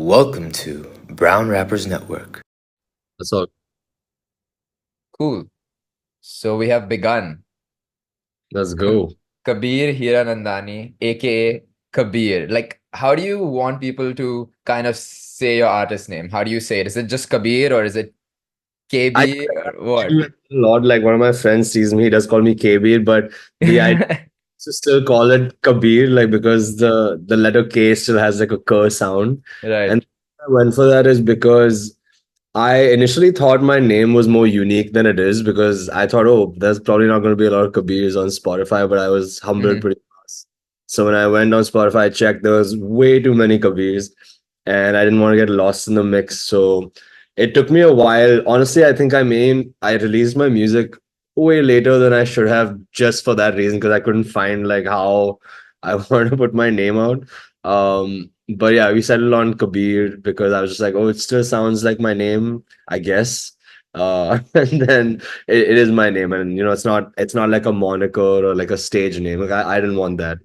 Welcome to Brown Rappers Network. That's all. Cool. So we have begun. Let's go. Kabir Hiranandani, aka Kabir. Like, how do you want people to kind of say your artist name? How do you say it? Is it just Kabir or is it I KB or what? do it a lot. Like one of my friends sees me, he does call me Kabir, but the idea is to still call it Kabir, like because the letter K still has like a K sound. Right. And I went for that is because I initially thought my name was more unique than it is because I thought, oh, there's probably not going to be a lot of Kabirs on Spotify, but I was humbled Mhm. pretty fast. So when I went on Spotify, I checked, there was way too many Kabirs and I didn't want to get lost in the mix. So it took me a while. Honestly, I released my music way later than I should have just for that reason because I couldn't find like how I wanted to put my name out. But yeah, we settled on Kabir because I was just like, oh, it still sounds like my name, I guess. And then it is my name, and it's not like a moniker or like a stage name. Like I didn't want that.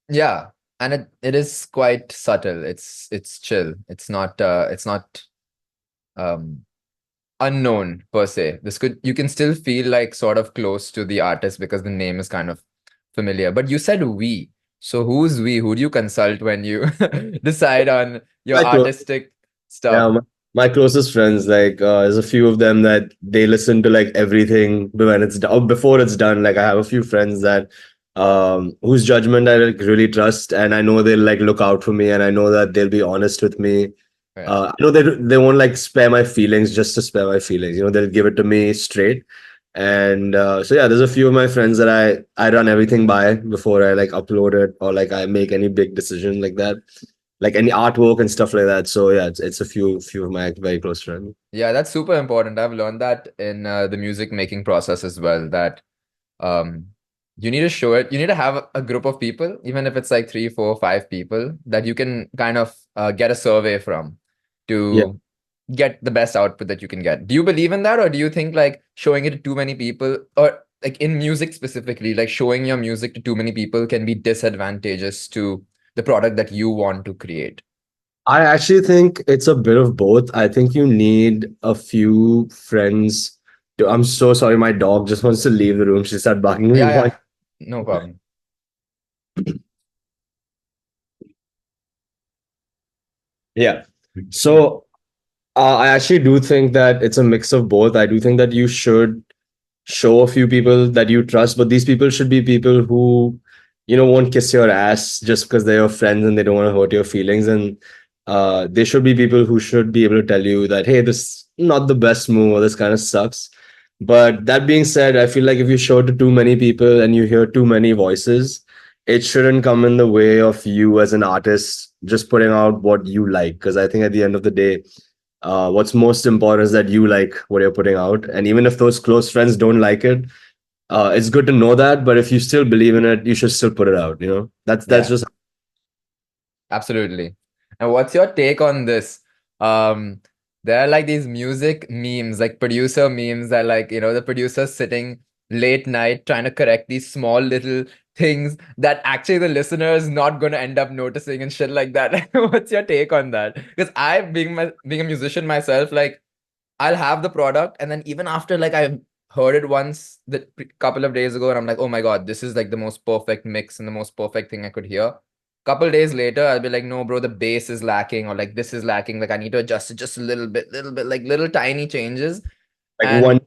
Yeah. And it is quite subtle. It's chill. It's not um unknown per se. You can still feel like sort of close to the artist because the name is kind of familiar. But you said we. So who's we? Who do you consult when you decide on your My clo- artistic yeah, stuff? my closest friends, like there's a few of them that they listen to like everything when it's done, or before it's done. Like I have a few friends that whose judgment I like really trust, and I know they'll like look out for me, and I know that they'll be honest with me. Yeah. I know they won't like spare my feelings just to spare my feelings. They'll give it to me straight. And so yeah, there's a few of my friends that I run everything by before I like upload it or like I make any big decision like that, like any artwork and stuff like that. So yeah, it's a few of my very close friends. Yeah, that's super important. I've learned that in the music making process as well, that um you need to show it. You need to have a group of people, even if it's like three, four, five people, that you can kind of get a survey from Yeah, to get the best output that you can get. Do you believe in that, or do you think like showing it to too many people, or like in music specifically, like showing your music to too many people can be disadvantageous to the product that you want to create? I actually think it's a bit of both. I think you need a few friends. I'm so sorry, my dog just wants to leave the room. She started barking at me. Yeah, One. yeah, no problem. Yeah. So I actually do think that it's a mix of both. I do think that you should show a few people that you trust, but these people should be people who, won't kiss your ass just because they're your friends and they don't want to hurt your feelings. And they should be people who should be able to tell you that, hey, this is not the best move or this kind of sucks. But that being said, I feel like if you show to too many people and you hear too many voices, it shouldn't come in the way of you as an artist just putting out what you like. Because I think at the end of the day, what's most important is that you like what you're putting out. And even if those close friends don't like it, it's good to know that. But if you still believe in it, you should still put it out. That's Yeah, just absolutely. And what's your take on this? Um, there are like these music memes, like producer memes that like, the producer sitting late night trying to correct these small little things that actually the listener is not going to end up noticing and shit like that. What's your take on that? Because being a musician myself, like I'll have the product, and then even after like I've heard it once the couple of days ago, and I'm like, oh my God, this is like the most perfect mix and the most perfect thing I could hear. Couple days later, I'll be like, no, bro, the bass is lacking, or like this is lacking. Like I need to adjust it just a little bit, like little tiny changes. like And one.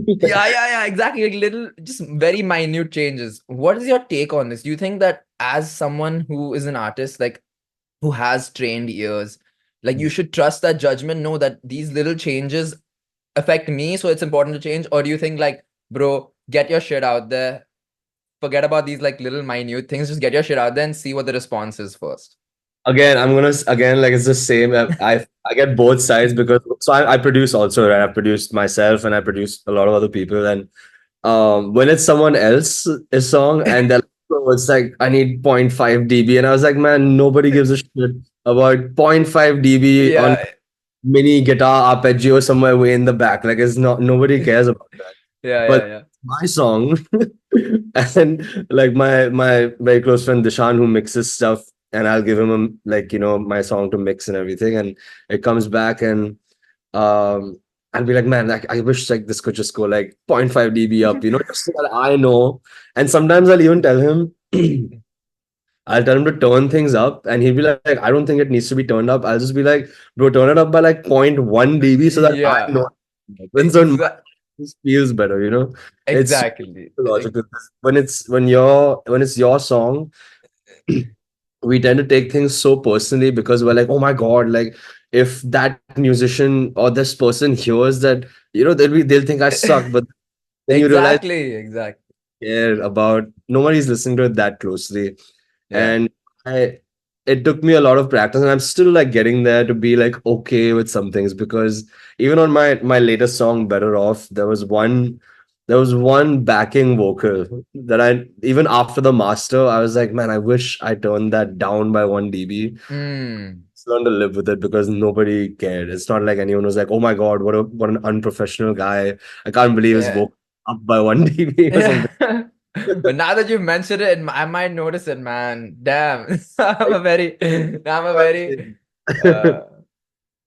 yeah, exactly. Like little, just very minute changes. What is your take on this? Do you think that as someone who is an artist, like who has trained ears, like you should trust that judgment, know that these little changes affect me, so it's important to change? Or do you think like, bro, get your shit out there, forget about these like little minute things, just get your shit out there and see what the response is first? Again, again like it's the same. I get both sides because I produce also, right? I produced myself and I produce a lot of other people. And when it's someone else's song and they're like, "Oh, it's like I need point 0.5 dB," and I was like, man, nobody gives a shit about point 0.5 dB on Yeah, mini guitar arpeggio somewhere way in the back. Like it's not, nobody cares about that. But yeah. my song and like my very close friend Dishan who mixes stuff, and I'll give him my song to mix and everything, and it comes back, and I'll be like, man, I wish like this could just go like 0.5 dB up, just so that I know. And sometimes I'll even tell him, I'll tell him to turn things up, and he'll be like, I don't think it needs to be turned up. I'll just be like, bro, turn it up by like 0.1 dB so that I Yeah, know. When so exa it feels better. It's exactly. logical. When it's your song, we tend to take things so personally because we're like, oh my God, like if that musician or this person hears that, they'll think I suck. But then you realize Exactly. care about nobody's listening to it that closely. Yeah. And I it took me a lot of practice, and I'm still like getting there to be like okay with some things, because even on my latest song, Better Off, there was one backing vocal that I, even after the master, I was like, man, I wish I turned that down by 1 dB. Mm, Just learn to live with it because nobody cared. It's not like anyone was like, oh my God, what an unprofessional guy. I can't believe his yeah. vocal up by 1 dB or something. Yeah. But now that you mentioned it, I might notice it, man. Damn. I'm a very, uh,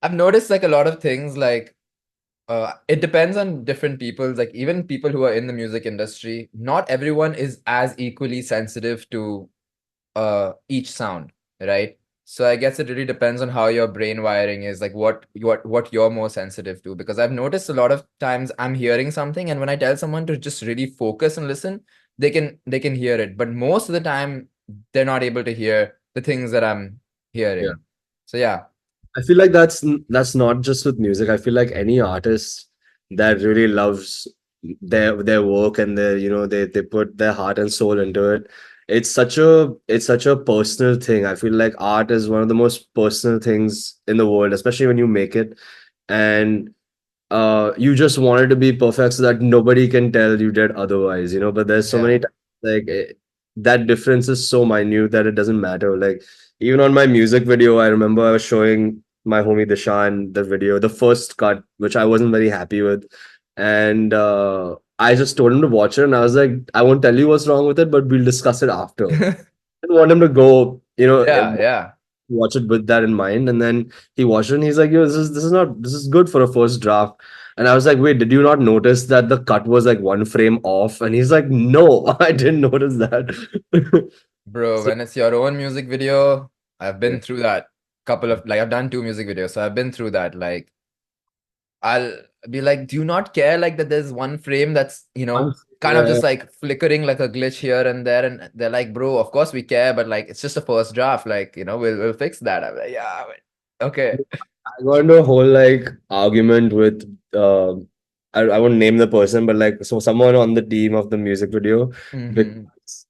I've noticed like a lot of things like it depends on different people, like even people who are in the music industry, not everyone is as equally sensitive to each sound, right? So I guess it really depends on how your brain wiring is, like what you're more sensitive to. Because I've noticed a lot of times I'm hearing something, and when I tell someone to just really focus and listen, they can hear it. But most of the time they're not able to hear the things that I'm Yeah. hearing. So yeah. I feel like that's not just with music. I feel like any artist that really loves their work, and they put their heart and soul into it. It's such a personal thing. I feel like art is one of the most personal things in the world, especially when you make it, and you just want it to be perfect so that nobody can tell you did otherwise. But there's so Yeah. many times like that difference is so minute that it doesn't matter. Like even on my music video, I remember I was showing my homie Dishan the video, the first cut, which I wasn't very happy with, and I just told him to watch it, and I was like, I won't tell you what's wrong with it, but we'll discuss it after. I didn't want him to go, Yeah, yeah. watch it with that in mind. And then he watched it, and he's like, yo, this is good for a first draft. And I was like, wait, did you not notice that the cut was like 1 frame off? And he's like, no, I didn't notice that. Bro, So when it's your own music video, I've yeah. been through that couple of like I've done 2 music videos, so I've been through that. Like I'll be like, do you not care like that there's 1 frame that's, kind of Yeah. just like flickering like a glitch here and there, and they're like, bro, of course we care, but like it's just a first draft, like, we'll fix that. I'm like, yeah, okay. I got into a whole like argument with I won't name the person, but like so someone on the team of the music video, Hmm. because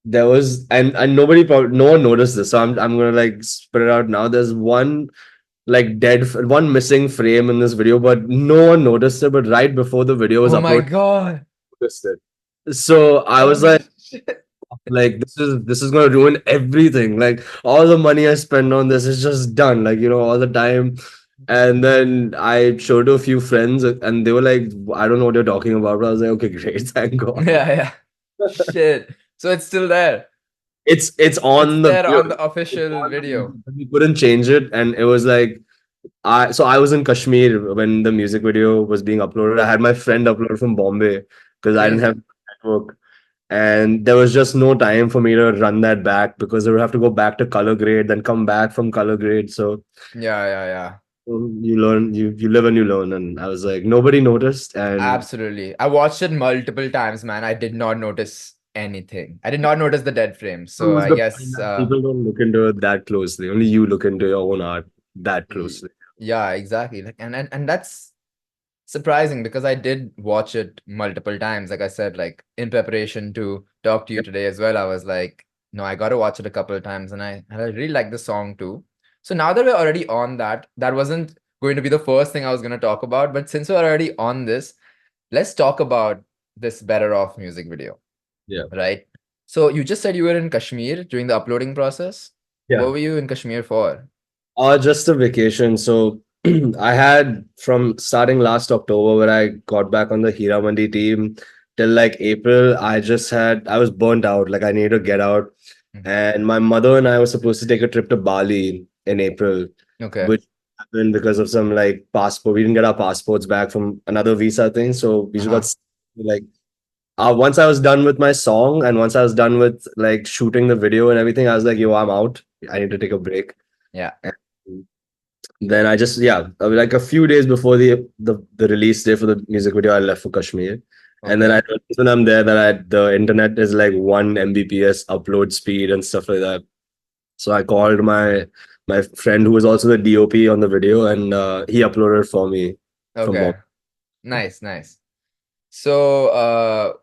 there was, and no one noticed this, so I'm gonna like spit it out now. There's one missing frame in this video, but no one noticed it. But right before the video was Oh my uploaded, God. I noticed it. So I was Oh shit. like, this is gonna ruin everything. Like all the money I spend on this is just done. Like all the time. And then I showed to a few friends, and they were like, I don't know what you're talking about. But I was like, okay, great, thank God. Yeah, yeah. Shit. So it's still there. It's It's on the there video. on the It's official on the video, video. but we couldn't change it, and it was like I was in Kashmir when the music video was being uploaded. I had my friend upload from Bombay because I didn't have Crazy. network, and there was just no time for me to run that back because they would have to go back to color grade, then come back from color grade. So Yeah, yeah, yeah. you learn, you live and you learn. And I was like, nobody noticed, and Absolutely. I watched it multiple times, man. I did not notice anything. I did not notice the dead frame. So proves I the point guess, that people don't look into it that closely. Only you look into your own art that y- closely. yeah, exactly. Like, and that's surprising because I did watch it multiple times. Like I said, like in preparation to talk to you today as well, I was like, no, I got to watch it a couple of times, and I really like the song too. So now that we're already on that, that wasn't going to be the first thing I was going to talk about, but since we're already on this, let's talk about this Better Off music video, Yeah. right? So you just said you were in Kashmir during the uploading process. Yeah. What were you in Kashmir for? Just a vacation. So I had from starting last October when I got back on the Heeramandi team till like April, I was burnt out. Like I need to get out. And my mother and I were supposed to take a trip to Bali in April, Okay. which happened because of some like passport. We didn't get our passports back from another visa thing, so we just got like. Once I was done with my song and once I was done with like shooting the video and everything, I was like, "Yo, I'm out. I need to take a break." Yeah. And then I just like a few days before the release day for the music video, I left for Kashmir. And then I Okay. noticed when I'm there that the internet is like 1 Mbps upload speed and stuff like that. So I called my friend who was also the DOP on the video, and he uploaded for me from Okay. Bombay. Nice, nice. So,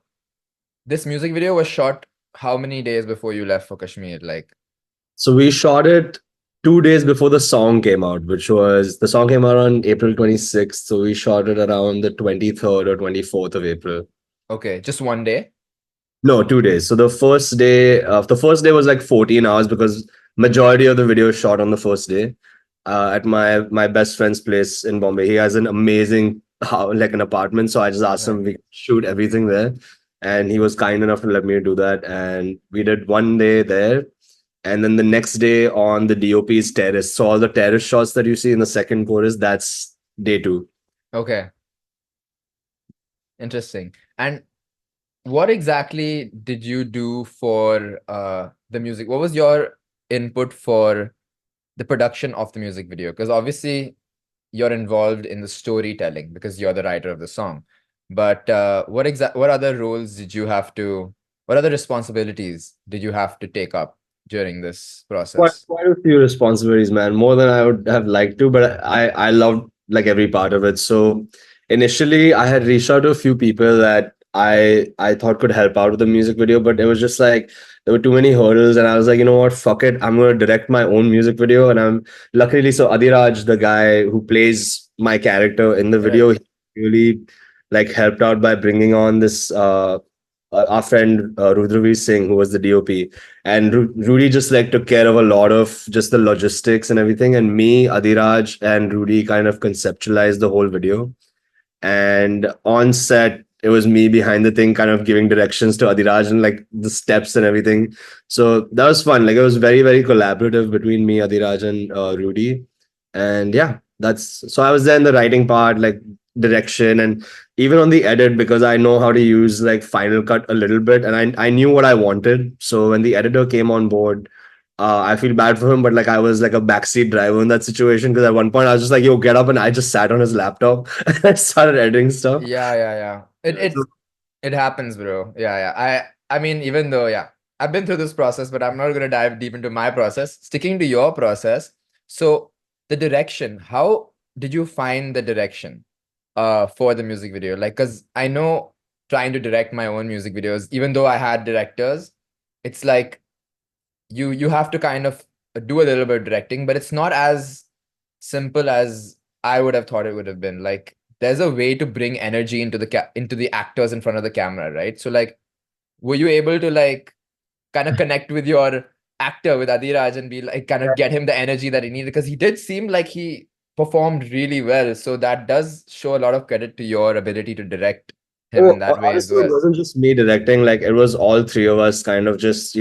this music video was shot how many days before you left for Kashmir? Like, So we shot it 2 days before the song came out, which was the song came out on April 26th. So we shot it around the 23rd or 24th of April. okay, just one day. No, 2 days. So the first day was like 14 hours because majority of the video is shot on the first day. At my best friend's place in Bombay. He has an amazing like an apartment. So I just asked Right. him if we could shoot everything there. And he was kind enough to let me do that. And we did one day there. And then the next day on the DOP's terrace. So all the terrace shots that you see in the second chorus, that's day two. Okay, interesting. And what exactly did you do for the music? What was your input for the production of the music video? Because obviously you're involved in the storytelling because you're the writer of the song. But what other roles did you have to, what other responsibilities did you have to take up during this process? Quite a few responsibilities, man. More than I would have liked to, but I loved like every part of it. So initially, I had reached out to a few people that I thought could help out with the music video, but it was just like there were too many hurdles, and I was like, you know what, fuck it, I'm gonna direct my own music video. And I'm luckily so Adiraj, the guy who plays my character in the Right. video, he really like helped out by bringing on this our friend Rudraveer Singh, who was the DOP, and Rudy just like took care of a lot of just the logistics and everything. And me, Adiraj, and Rudy kind of conceptualized the whole video. And on set, it was me behind the thing, kind of giving directions to Adiraj and like the steps and everything. So that was fun. Like it was very, very collaborative between me, Adiraj, and Rudy. And yeah, that's so I was there in the writing part, like direction, and even on the edit because I know how to use like Final Cut a little bit, and I knew what I wanted. So when the editor came on board, I feel bad for him, but like I was like a backseat driver in that situation because at one point I was just like, "Yo, get up!" and I just sat on his laptop and I started editing stuff. Yeah, yeah, yeah. It Yeah, it so it happens, bro. Yeah, yeah. I mean, even though, yeah, I've been through this process, but I'm not gonna dive deep into my process. Sticking to your process. So the direction, how did you find the direction for the music video? Like, because I know trying to direct my own music videos, even though I had directors, it's like you have to kind of do a little bit of directing, but it's not as simple as I would have thought it would have been. Like there's a way to bring energy into into the actors in front of the camera, right? So like, were you able to like kind of connect with your actor with Adiraj and be like kind of get him the energy that he needed? Because he did seem like he performed really well. So that does show a lot of credit to your ability to direct him in Oh, that way as honestly, it well. wasn't just me directing, like it was all three of us kind of just,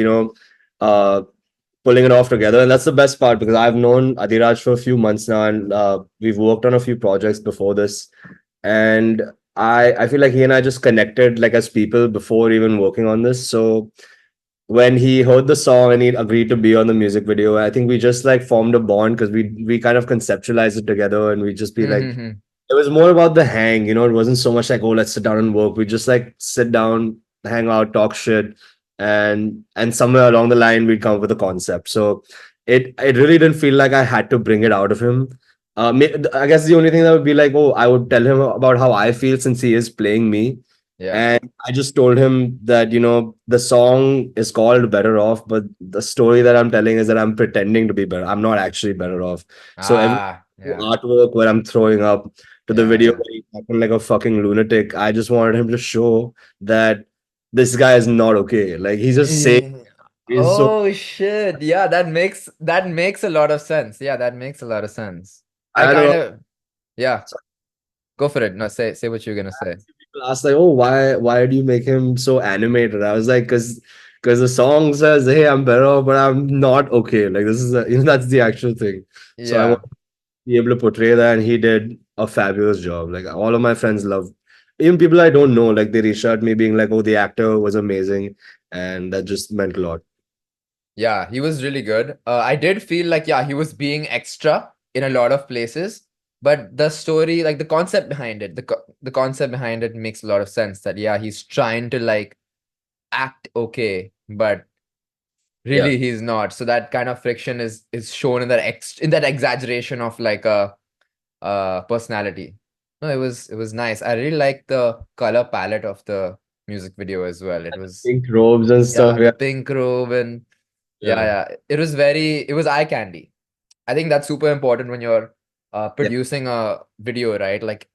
uh, pulling it off together. And that's the best part because I've known Adiraj for a few months now and we've worked on a few projects before this. And I feel like he and I just connected like as people before even working on this. So when he heard the song and he agreed to be on the music video, I think we just like formed a bond because we kind of conceptualized it together and we just be like Mm-hmm. it was more about the hang, it wasn't so much like, oh, let's sit down and work. We just like sit down, hang out, talk shit, and somewhere along the line we'd come up with a concept. So it really didn't feel like I had to bring it out of him. I guess the only thing that would be like, oh, I would tell him about how I feel since he is playing me. Yeah. And I just told him that, the song is called Better Off, but the story that I'm telling is that I'm pretending to be better. I'm not actually better off. So every Ah, yeah. artwork where I'm throwing up to the Yeah, video yeah. where he's acting like a fucking lunatic. I just wanted him to show that this guy is not okay. Like he's just saying Eh, he's so oh shit. Yeah, that makes a lot of sense. Yeah, that makes a lot of sense. I I don't kind know. of yeah, go for it. No, say what you're gonna say. People ask like, oh, why do you make him so animated? I was like, because because the song says, "Hey, I'm better, but I'm not okay." Like this is that's the actual thing. So I want Yeah. to be able to portray that, and he did a fabulous job. Like all of my friends love, even people I don't know, like they reached out to me being like, "Oh, the actor was amazing," and that just meant a lot. Yeah, he was really good. I did feel like, yeah, he was being extra in a lot of places, but the story, like the concept behind it, the concept behind it makes a lot of sense that, yeah, he's trying to like act okay, but Yeah, really he's not. So that kind of friction is shown in that in that exaggeration of like a personality. No, it was nice. I really like the color palette of the music video as well. It was, pink robes and stuff. yeah, the Yeah, pink robe and yeah, yeah, yeah. It was eye candy. I think that's super important when you're yeah, producing a video, right? Like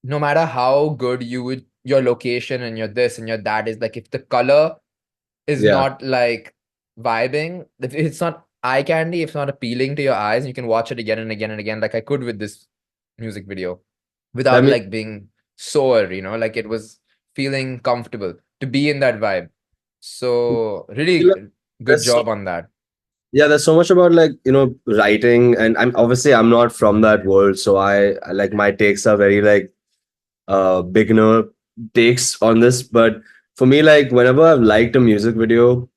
no matter how good your location and your this and your that is, like if the color is yeah. not like vibing, if it's not eye candy, if it's not appealing to your eyes, you can watch it again and again and again, like I could with this music video, That without means like being sore, like it was feeling comfortable to be in that vibe. So really good there's job on that. Yeah, there's so much about like, writing, and I'm not from that world, so like my takes are very like beginner takes on this. But for me, like whenever I've liked a music video,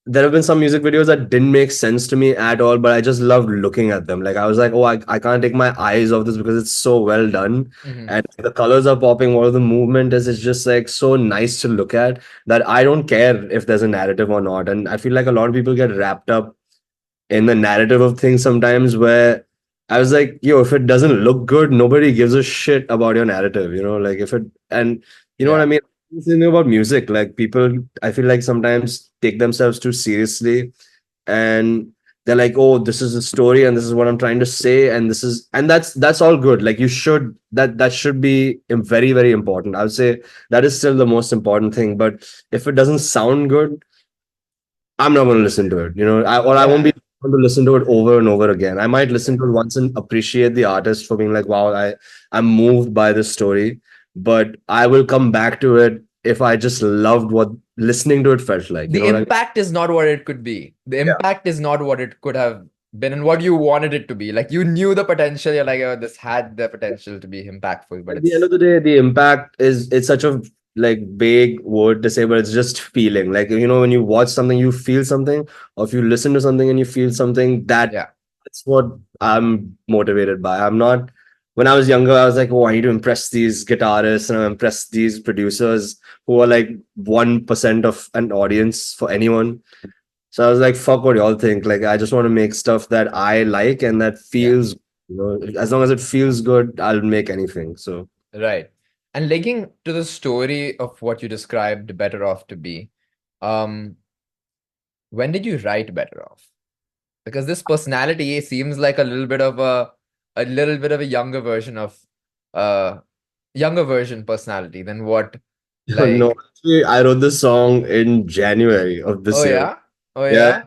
there have been some music videos that didn't make sense to me at all, but I just loved looking at them. Like I was like, oh, I can't take my eyes off this because it's so well done. Hmm. And the colors are popping, what the movement is, it's just like so nice to look at that I don't care if there's a narrative or not. And I feel like a lot of people get wrapped up in the narrative of things sometimes, where I was like, yo, if it doesn't look good, nobody gives a shit about your narrative, like if it, and you know what I Yeah. mean? Same thing about music. Like people, I feel like sometimes take themselves too seriously, and they're like, oh, this is the story and this is what I'm trying to say, and that's all good. Like you should, that should be very, very important. I would say that is still the most important thing. But if it doesn't sound good, I'm not going to listen to it, I won't be Yeah. able to listen to it over and over again. I might listen to it once and appreciate the artist for being like, wow, I'm moved by this story, but I will come back to it if I just loved what listening to it felt like. You The know what I mean? impact is not what it could be. The Yeah. impact is not what it could have been and what you wanted it to be. Like you knew the potential. You're like, oh, this had the potential to be impactful, but At the end it's of the day, the impact it's such a like vague word to say, but it's just feeling. Like when you watch something, you feel something, or if you listen to something and you feel something, yeah. that's what I'm motivated by. I'm not. When I was younger, I was like, oh, I need to impress these guitarists and impress these producers who are like 1% of an audience for anyone. So I was like, fuck what y'all think. Like, I just want to make stuff that I like and that Yeah. feels, as long as it feels good, I'll make anything. So. Right. And linking to the story of what you described Better Off to be, um, when did you write Better Off? Because this personality seems like a little bit of a uh younger version personality than what No, like. actually, I wrote this song in January of this Oh year. yeah? Oh Yeah. yeah?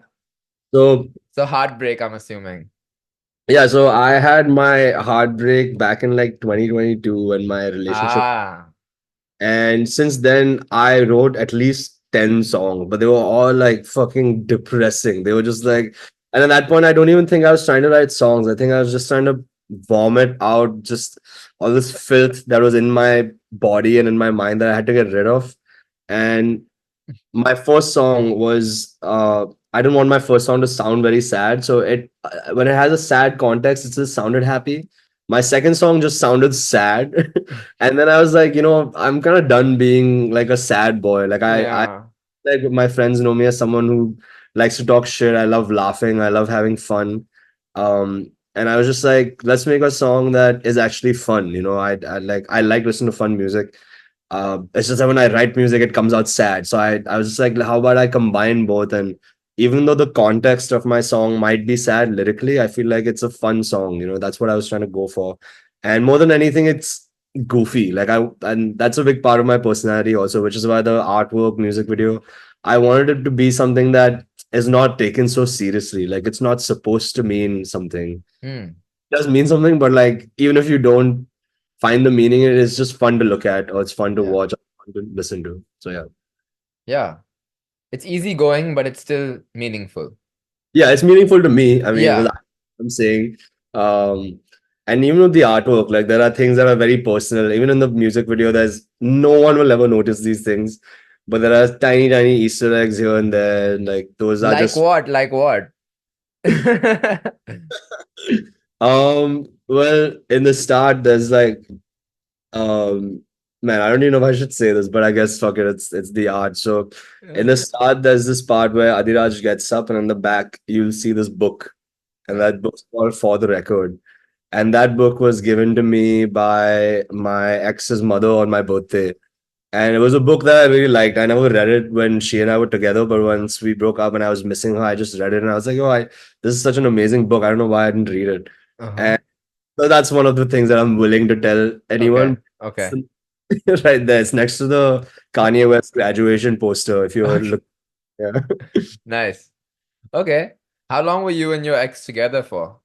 So, So heartbreak, I'm assuming. yeah, so I had my heartbreak back in like 2022 when my relationship. Ah. And since then, I wrote at least 10 songs, but they were all like fucking depressing. They were just like, and at that point, I don't even think I was trying to write songs. I think I was just trying to vomit out just all this filth that was in my body and in my mind that I had to get rid of. And my first song was I didn't want my first song to sound very sad, so it when it has a sad context, it just sounded happy. My second song just sounded sad. And then I was like, I'm kind of done being like a sad boy. Like I Yeah. like my friends know me as someone who likes to talk shit. I love laughing, I love having fun. And I was just like, let's make a song that is actually fun. I like listening to fun music. It's just that when I write music, it comes out sad. So I was just like, how about I combine both? And even though the context of my song might be sad lyrically, I feel like it's a fun song. That's what I was trying to go for. And more than anything, it's goofy. And that's a big part of my personality also, which is why the artwork, music video, I wanted it to be something that is not taken so seriously. Like it's not supposed to mean something. Hmm. It does mean something, but like even if you don't find the meaning in it, it's just fun to look at, or it's fun to Yeah. watch, or fun to listen to. So yeah. Yeah. It's easygoing, but it's still meaningful. Yeah, it's meaningful to me. I mean, Yeah. I'm saying, um, and even with the artwork, like there are things that are very personal. Even in the music video, there's no one will ever notice these things, but there are tiny, tiny Easter eggs here and there. And like those are Like just what? Like what? well, in the start, there's like um man, I don't even know if I should say this, but I guess fuck it, it's the art. So in the start, there's this part where Adiraj gets up, and in the back, you'll see this book, and that book's called For the Record. And that book was given to me by my ex's mother on my birthday. And it was a book that I really liked. I never read it when she and I were together, but once we broke up and I was missing her, I just read it and I was like, oh, this is such an amazing book. I don't know why I didn't read it. Uh-huh. And so that's one of the things that I'm willing to tell anyone. Okay. Right there. It's next to the Kanye West graduation poster. If you Okay. look, yeah. Nice. Okay. How long were you and your ex together for?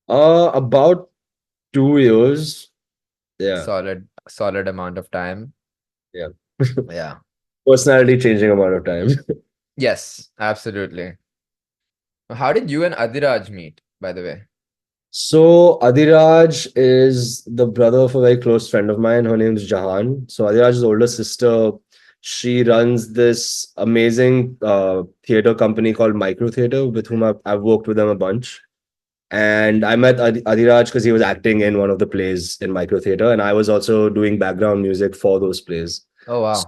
About 2 years. Yeah. Solid amount of time. Yeah. Yeah. Personality changing amount of time. Yes, absolutely. How did you and Adiraj meet, by the way? So Adiraj is the brother of a very close friend of mine. Her name is Jahan. So Adiraj's older sister, she runs this amazing theater company called Micro Theater, with whom I've worked with them a bunch. And I met Adiraj because he was acting in one of the plays in Micro Theater, and I was also doing background music for those plays. Oh, wow.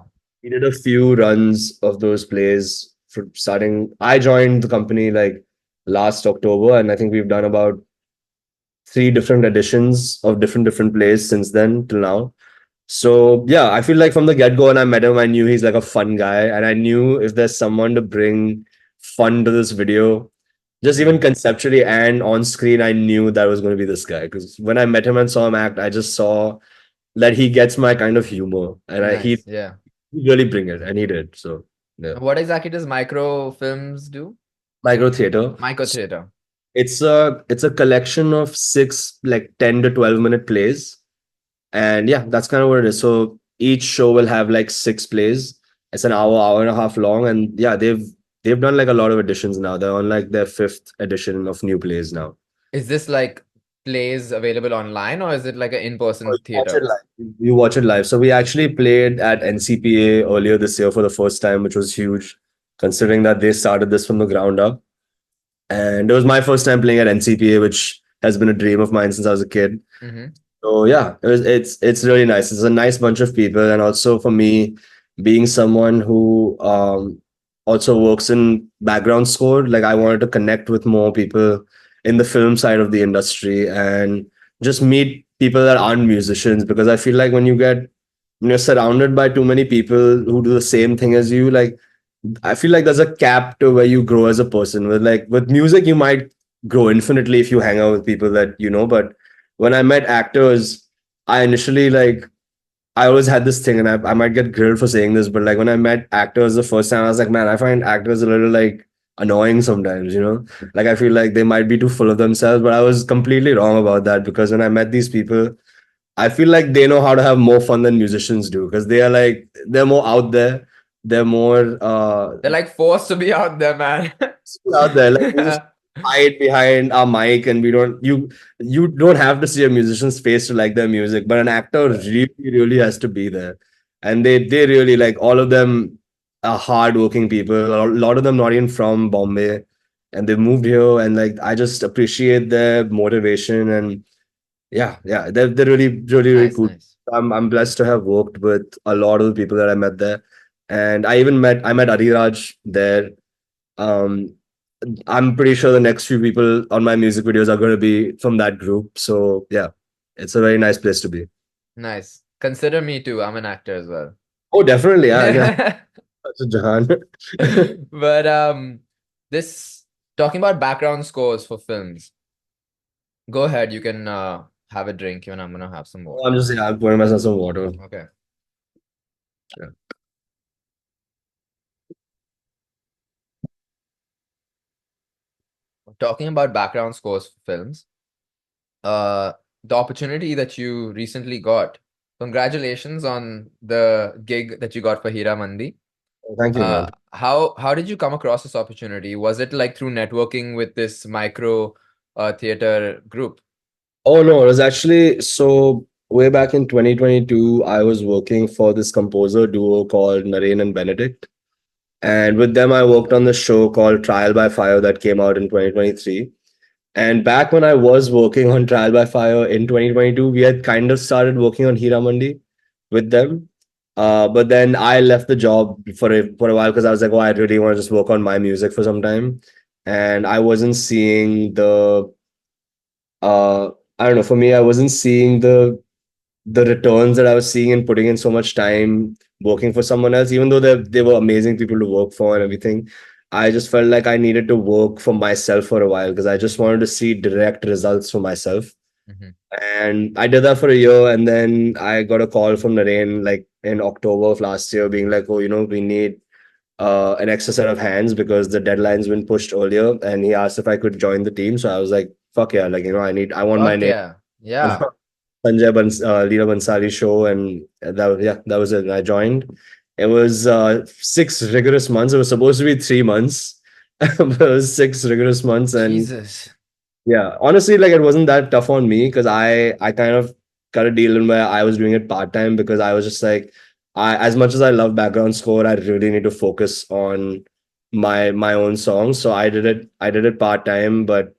We did a few runs of those plays for starting. I joined the company like last October, and I think we've done about three different editions of different plays since then till now. So yeah, I feel like from the get go, when I met him, I knew he's like a fun guy, and I knew if there's someone to bring fun to this video, just even conceptually and on screen, I knew that was going to be this guy. Because when I met him and saw him act, I just saw that he gets my kind of humor, and Nice. Yeah. he really bring it, and he did. So yeah, What exactly does microfilms do? Micro Theater. Micro theater. It's a collection of six like 10 to 12 minute plays. And yeah, that's kind of what it is. So each show will have like six plays. It's an hour and a half long. And yeah, they've done like a lot of editions now. They're on like their fifth edition of new plays now. Is this like plays available online or is it like an in-person Watch it theater? live. You watch it live. So we actually played at NCPA earlier this year for the first time, which was huge, considering that they started this from the ground up. And it was my first time playing at NCPA, which has been a dream of mine since I was a kid. Mm-hmm. So yeah, it's really nice. It's a nice bunch of people, and also for me, being someone who also works in background score, like I wanted to connect with more people in the film side of the industry and just meet people that aren't musicians, because I feel like when you're surrounded by too many people who do the same thing as you, like I feel like there's a cap to where you grow as a person. With music, you might grow infinitely if you hang out with people that you know. But when I met actors, I initially like I always had this thing, and I might get grilled for saying this, but like when I met actors the first time, I was like, man, I find actors a little like annoying sometimes, you know? Like I feel like they might be too full of themselves, but I was completely wrong about that, because when I met these people, I feel like they know how to have more fun than musicians do, because they're more out there. They're more They're like forced to be out there, man. out there. Like we just hide behind our mic, and you don't have to see a musician's face to like their music, but an actor really has to be there. And they really, like, all of them are hardworking people. A lot of them not even from Bombay, and they moved here, and like I just appreciate their motivation. And yeah, they're really Nice, cool. nice. I'm blessed to have worked with a lot of the people that I met there. And I met Ariraj there. um I'm pretty sure the next few people on my music videos are going to be from that group. So yeah, it's a very nice place to be. Nice. Consider me too. I'm an actor as well. Oh, definitely. Yeah. That's a Jahan. But this talking about background scores for films. Go ahead, you can have a drink, even I'm gonna have some more. I'm pouring myself some water. Okay. Yeah. Talking about background scores for films, the opportunity that you recently got. Congratulations on the gig that you got for Heeramandi. Thank you, man. How did you come across this opportunity? Was it like through networking with this micro theater group? Oh no, it was actually so way back in 2022, I was working for this composer duo called Naren and Benedict. And with them, I worked on the show called Trial by Fire that came out in 2023. And back when I was working on Trial by Fire in 2022, we had kind of started working on Heeramandi with them. But then I left the job for a while because I was like, oh, I really want to just work on my music for some time. And I wasn't seeing uh I don't know, for me, I wasn't seeing the returns that I was seeing in putting in so much time working for someone else, even though they were amazing people to work for and everything. I just felt like I needed to work for myself for a while because I just wanted to see direct results for myself. Mhm. And I did that for a year, and then I got a call from Naren like in October of last year, being like, "Oh, we need an extra set of hands because the deadline's been pushed earlier." And he asked if I could join the team, so I was like, "Fuck yeah!" Like I want my Fuck name yeah. Yeah. Leela Bansali show, and that was it. And I joined. It was 6 rigorous months. It was supposed to be 3 months, but it was 6 rigorous months, and Jesus. yeah, honestly, like it wasn't that tough on me because I kind of got a deal in where I was doing it part time because I was just like I as much as I love background score, I really need to focus on my own songs. So I did it part time, but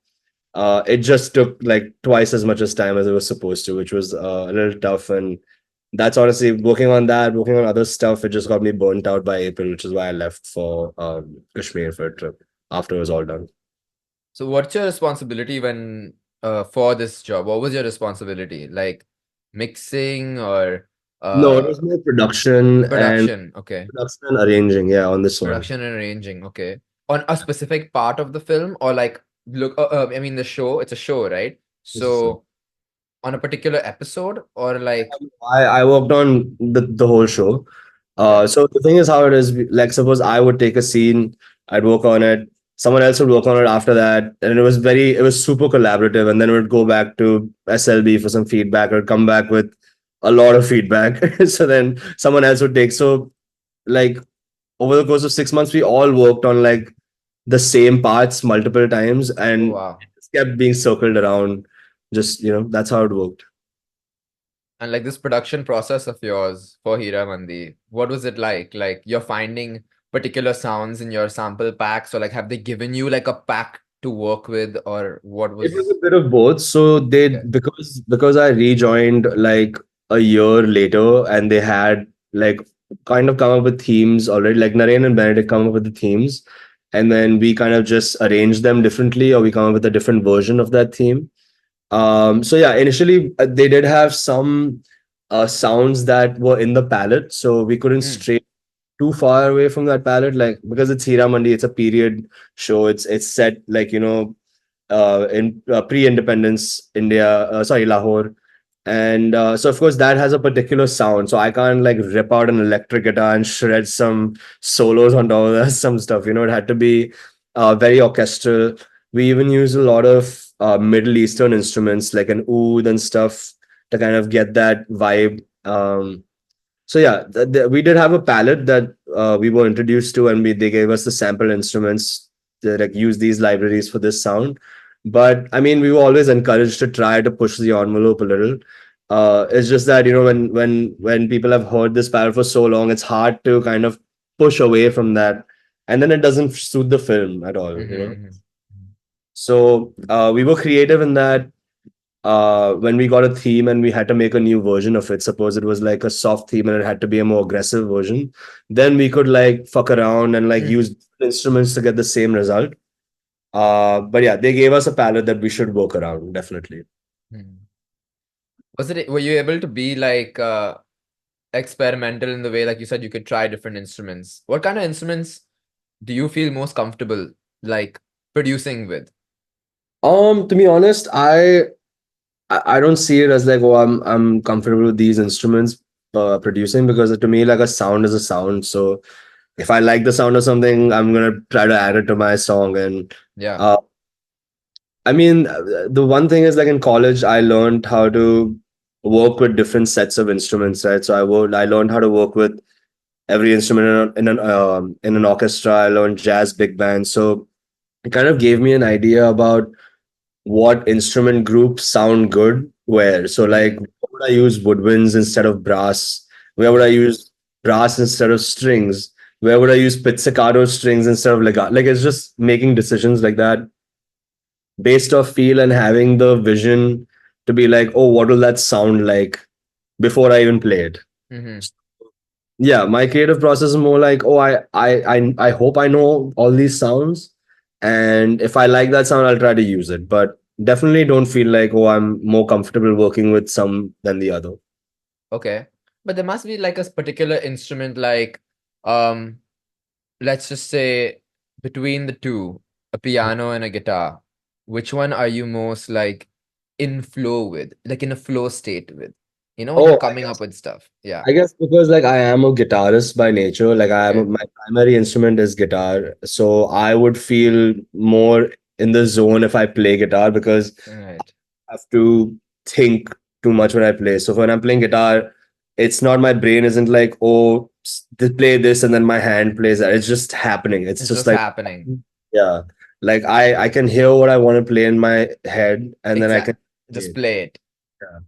it just took like twice as much as time as it was supposed to, which was a little tough. And that's honestly working on other stuff. It just got me burnt out by April, which is why I left for Kashmir for a trip after it was all done. So what's your responsibility when for this job? What was your responsibility? Like mixing or No, it uh was more production and production? Okay. arranging. Yeah, on this one. Production and arranging, okay. On a specific part of the film or like look I mean the show, it's a show, right? This is So on a particular episode or like I worked on the whole show. okay. So the thing is how it is, like suppose I would take a scene, I'd work on it, someone else would work on it after that, and it was super collaborative, and then it would go back to SLB for some feedback or come back with a lot of feedback. So then someone else would take. So like over the course of 6 months, we all worked on like the same parts multiple times, Oh and wow. it just kept being circled around. Just that's how it worked. And like this production process of yours for Heeramandi, what was it like? Like you're finding particular sounds in your sample packs, or like have they given you like a pack to work with, or what It was was a bit of both. So they okay? because I rejoined like a year later, and they had like kind of come up with themes already. Like Naren and Benedict come up with the themes, and then we kind of just arrange them differently, or we come up with a different version of that theme. So yeah, initially they did have some sounds that were in the palette, so we couldn't Mm, stray too far away from that palette. Like because it's Heeramandi, it's a period show. It's set like in pre-independence India, sorry, Lahore. And so, of course, that has a particular sound. So I can't like rip out an electric guitar and shred some solos on top of that, some stuff. It had to be very orchestral. We even use a lot of Middle Eastern instruments like an oud and stuff to kind of get that vibe. So yeah, we did have a palette that we were introduced to, and they gave us the sample instruments to like use these libraries for this sound. But I mean, we were always encouraged to try to push the envelope a little. It's just that when people have heard this palette for so long, it's hard to kind of push away from that, and then it doesn't suit the film at all. mhm. So we were creative in that when we got a theme and we had to make a new version of it, suppose it was like a soft theme and it had to be a more aggressive version, then we could like fuck around and like Mm, use instruments to get the same result. But yeah, they gave us a palette that we should work around, definitely. mm. Were you able to be like experimental in the way like you said you could try different instruments? What kind of instruments do you feel most comfortable like producing with? To be honest, I don't see it as like, oh, I'm comfortable with these instruments producing, because to me like a sound is a sound. So if I like the sound of something, I'm gonna try to add it to my song. And Yeah. uh, I mean, the one thing is like in college, I learned how to work with different sets of instruments, right? So I learned how to work with every instrument in an orchestra. I learned jazz big band. So it kind of gave me an idea about what instrument groups sound good where. So like, Mm. where would I use woodwinds instead of brass? Where would I use brass instead of strings? Where would I use pizzicato strings instead of legato? Like, it's just making decisions like that based off feel and having the vision to be like, oh, what will that sound like before I even play it? Hmm. Yeah, my creative process is more like, oh, I hope I know all these sounds, and if I like that sound, I'll try to use it. But definitely don't feel like, oh, I'm more comfortable working with some than the other. Okay. But there must be like a particular instrument, like, um, let's just say between the two, a piano and a guitar, which one are you most like in flow with, like in a flow state with? You know, when you're Oh, coming up with stuff. Yeah. I guess because like I am a guitarist by nature, like Okay. my primary instrument is guitar, so I would feel more in the zone if I play guitar because All right. have to think too much when I play. So when I'm playing guitar, it's not my brain isn't like, oh, play this and then my hand plays that. It's just happening. It's It's just just like, happening. yeah, like I can hear what I want to play in my head and then I Exact. can play Just it. play it. Yeah.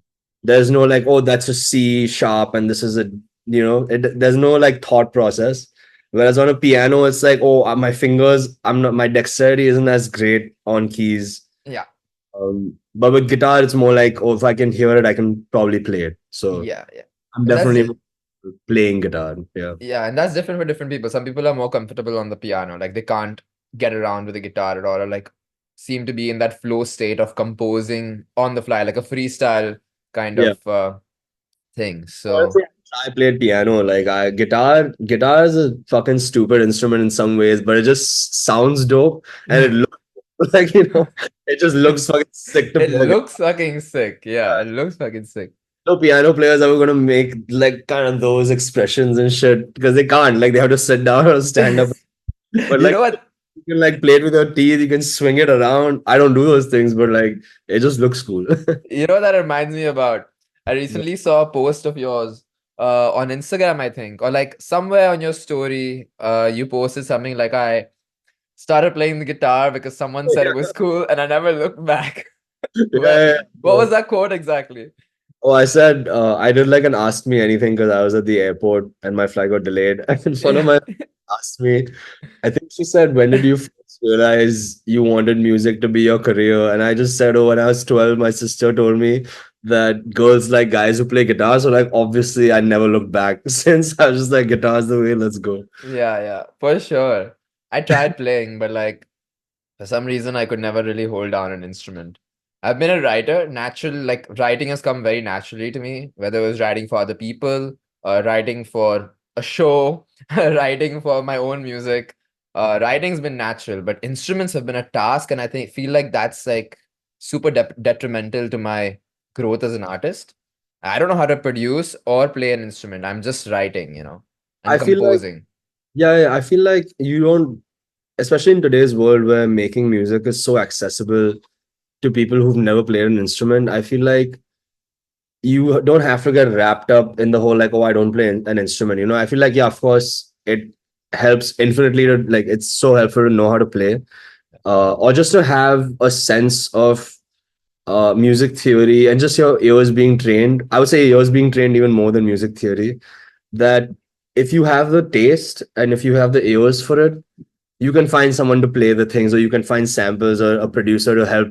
There's no like, oh, that's a C sharp and this is a, there's no like thought process. Whereas on a piano, it's like, oh, my fingers, my dexterity isn't as great on keys. Yeah. But with guitar, it's more like, oh, if I can hear it, I can probably play it. So Yeah. Yeah. I'm And that's definitely playing guitar. Yeah. yeah, and that's different for different people. Some people are more comfortable on the piano, like they can't get around with the guitar at all, or like seem to be in that flow state of composing on the fly, like a freestyle kind Yeah. of thing. So Honestly, I played piano. Like guitar is a fucking stupid instrument in some ways, but it just sounds dope and it looks like, it just looks fucking sick to it play. looks fucking sick. Yeah, it looks fucking sick. No piano players ever gonna make like kind of those expressions and shit because they can't. Like they have to sit down or stand up. But You like know what? you can like play it with your teeth, you can swing it around. I don't do those things, but like it just looks cool. You know what that reminds me about? I recently saw a post of yours on Instagram, I think, or like somewhere on your story. You posted something like I started playing the guitar because someone said it was cool, and I never looked back. What Yeah. what was that quote exactly? Oh, I said I did like an ask me anything because I was at the airport and my flight got delayed. And one of Yeah. my asked me, I think she said, when did you first realize you wanted music to be your career? And I just said, oh, when I was 12, my sister told me that girls like guys who play guitar. So like obviously I never looked back since. I was just like, guitar's the way, let's go. Yeah, yeah, for sure. I tried playing, but like for some reason I could never really hold down an instrument. I've been a writer, natural, like writing has come very naturally to me, whether it was writing for other people, writing for a show, writing for my own music. Writing's been natural, but instruments have been a task, and I think feel like that's like super detrimental to my growth as an artist. I don't know how to produce or play an instrument. I'm just writing, and I feel like, composing. yeah, I feel like you don't, especially in today's world where making music is so accessible to people who've never played an instrument. I feel like you don't have to get wrapped up in the whole like, oh, I don't play an instrument. I feel like, yeah, of course it helps infinitely to like, it's so helpful to know how to play, or just to have a sense of music theory and just your ears being trained. I would say ears being trained even more than music theory, that if you have the taste and if you have the ears for it, you can find someone to play the things, or you can find samples or a producer to help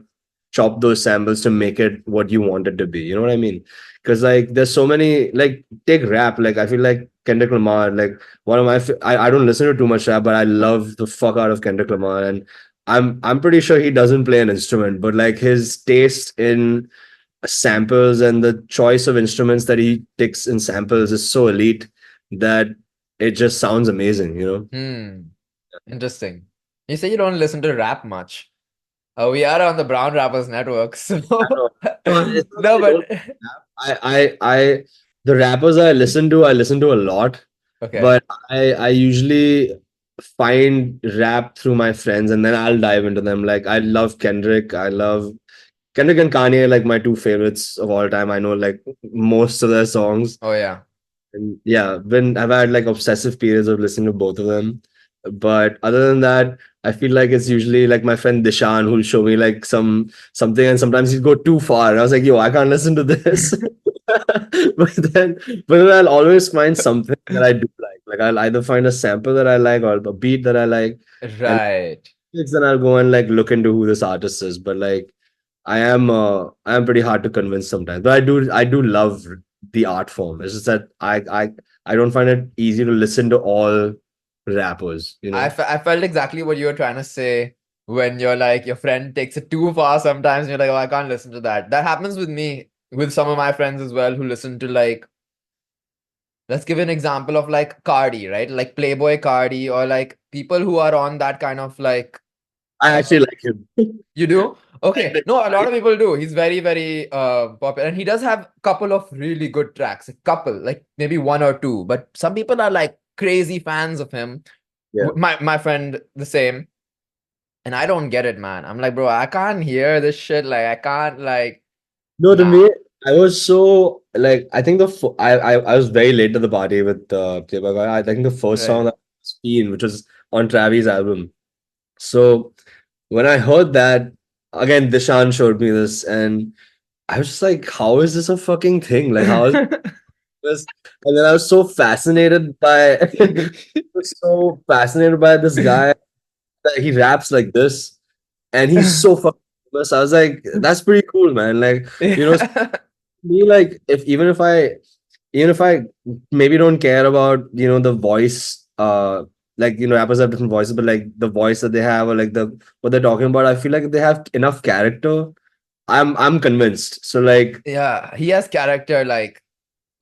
chop those samples to make it what you want it to be. You know what I mean? Because like there's so many, like take rap. Like I feel like Kendrick Lamar, like one of my I don't listen to too much rap, but I love the fuck out of Kendrick Lamar, and I'm pretty sure he doesn't play an instrument, but like his taste in samples and the choice of instruments that he picks in samples is so elite that it just sounds amazing. Hmm. Interesting. You say you don't listen to rap much. We are on the Brown Rappers Network, so I know. No, it's not that no, I don't. but I the rappers I listen to a lot, okay. but I usually find rap through my friends and then I'll dive into them. Like I love Kendrick. I love Kendrick and Kanye, like my two favorites of all time. I know like most of their songs. Oh yeah. And yeah, when I've had like obsessive periods of listening to both of them. But other than that, I feel like it's usually like my friend Dishan who'll show me like something, and sometimes he'd go too far. And I was like, yo, I can't listen to this. But then I'll always find something that I do like. Like I'll either find a sample that I like or a beat that I like. And Right. then I'll go and like look into who this artist is. But like I am pretty hard to convince sometimes. But I do love the art form. It's just that I don't find it easy to listen to all rappers, you know. I felt exactly what you were trying to say when you're like, your friend takes it too far sometimes, and you're like, oh, I can't listen to that. That happens with me, with some of my friends as well, who listen to like, let's give an example of like Cardi, right? Like Playboy Cardi, or like people who are on that kind of like, I uh, actually like him. you do? Okay. No, a lot of people do. He's very, very popular. And he does have a couple of really good tracks. A couple, like maybe one or two. But some people are like crazy fans of him. Yeah. My friend, the same. And I don't get it, man. I'm like, bro, I can't hear this shit. Like, I can't like, No, to nah. me, I was so like I think I was very late to the party with KBIR. I think the first song Right. that was Spin, which was on Travis' album. So when I heard that, again, Dishan showed me this, and I was just like, how is this a fucking thing? Like, how is this? And then I was so fascinated by was so fascinated by this guy that he raps like this, and he's so fucking famous. I was like, that's pretty cool, man. Like, you know, Yeah. me like if even if I maybe don't care about the voice like rappers have different voices, but like the voice that they have or like the what they're talking about, I feel like if they have enough character, I'm convinced. So like Yeah. He has character, like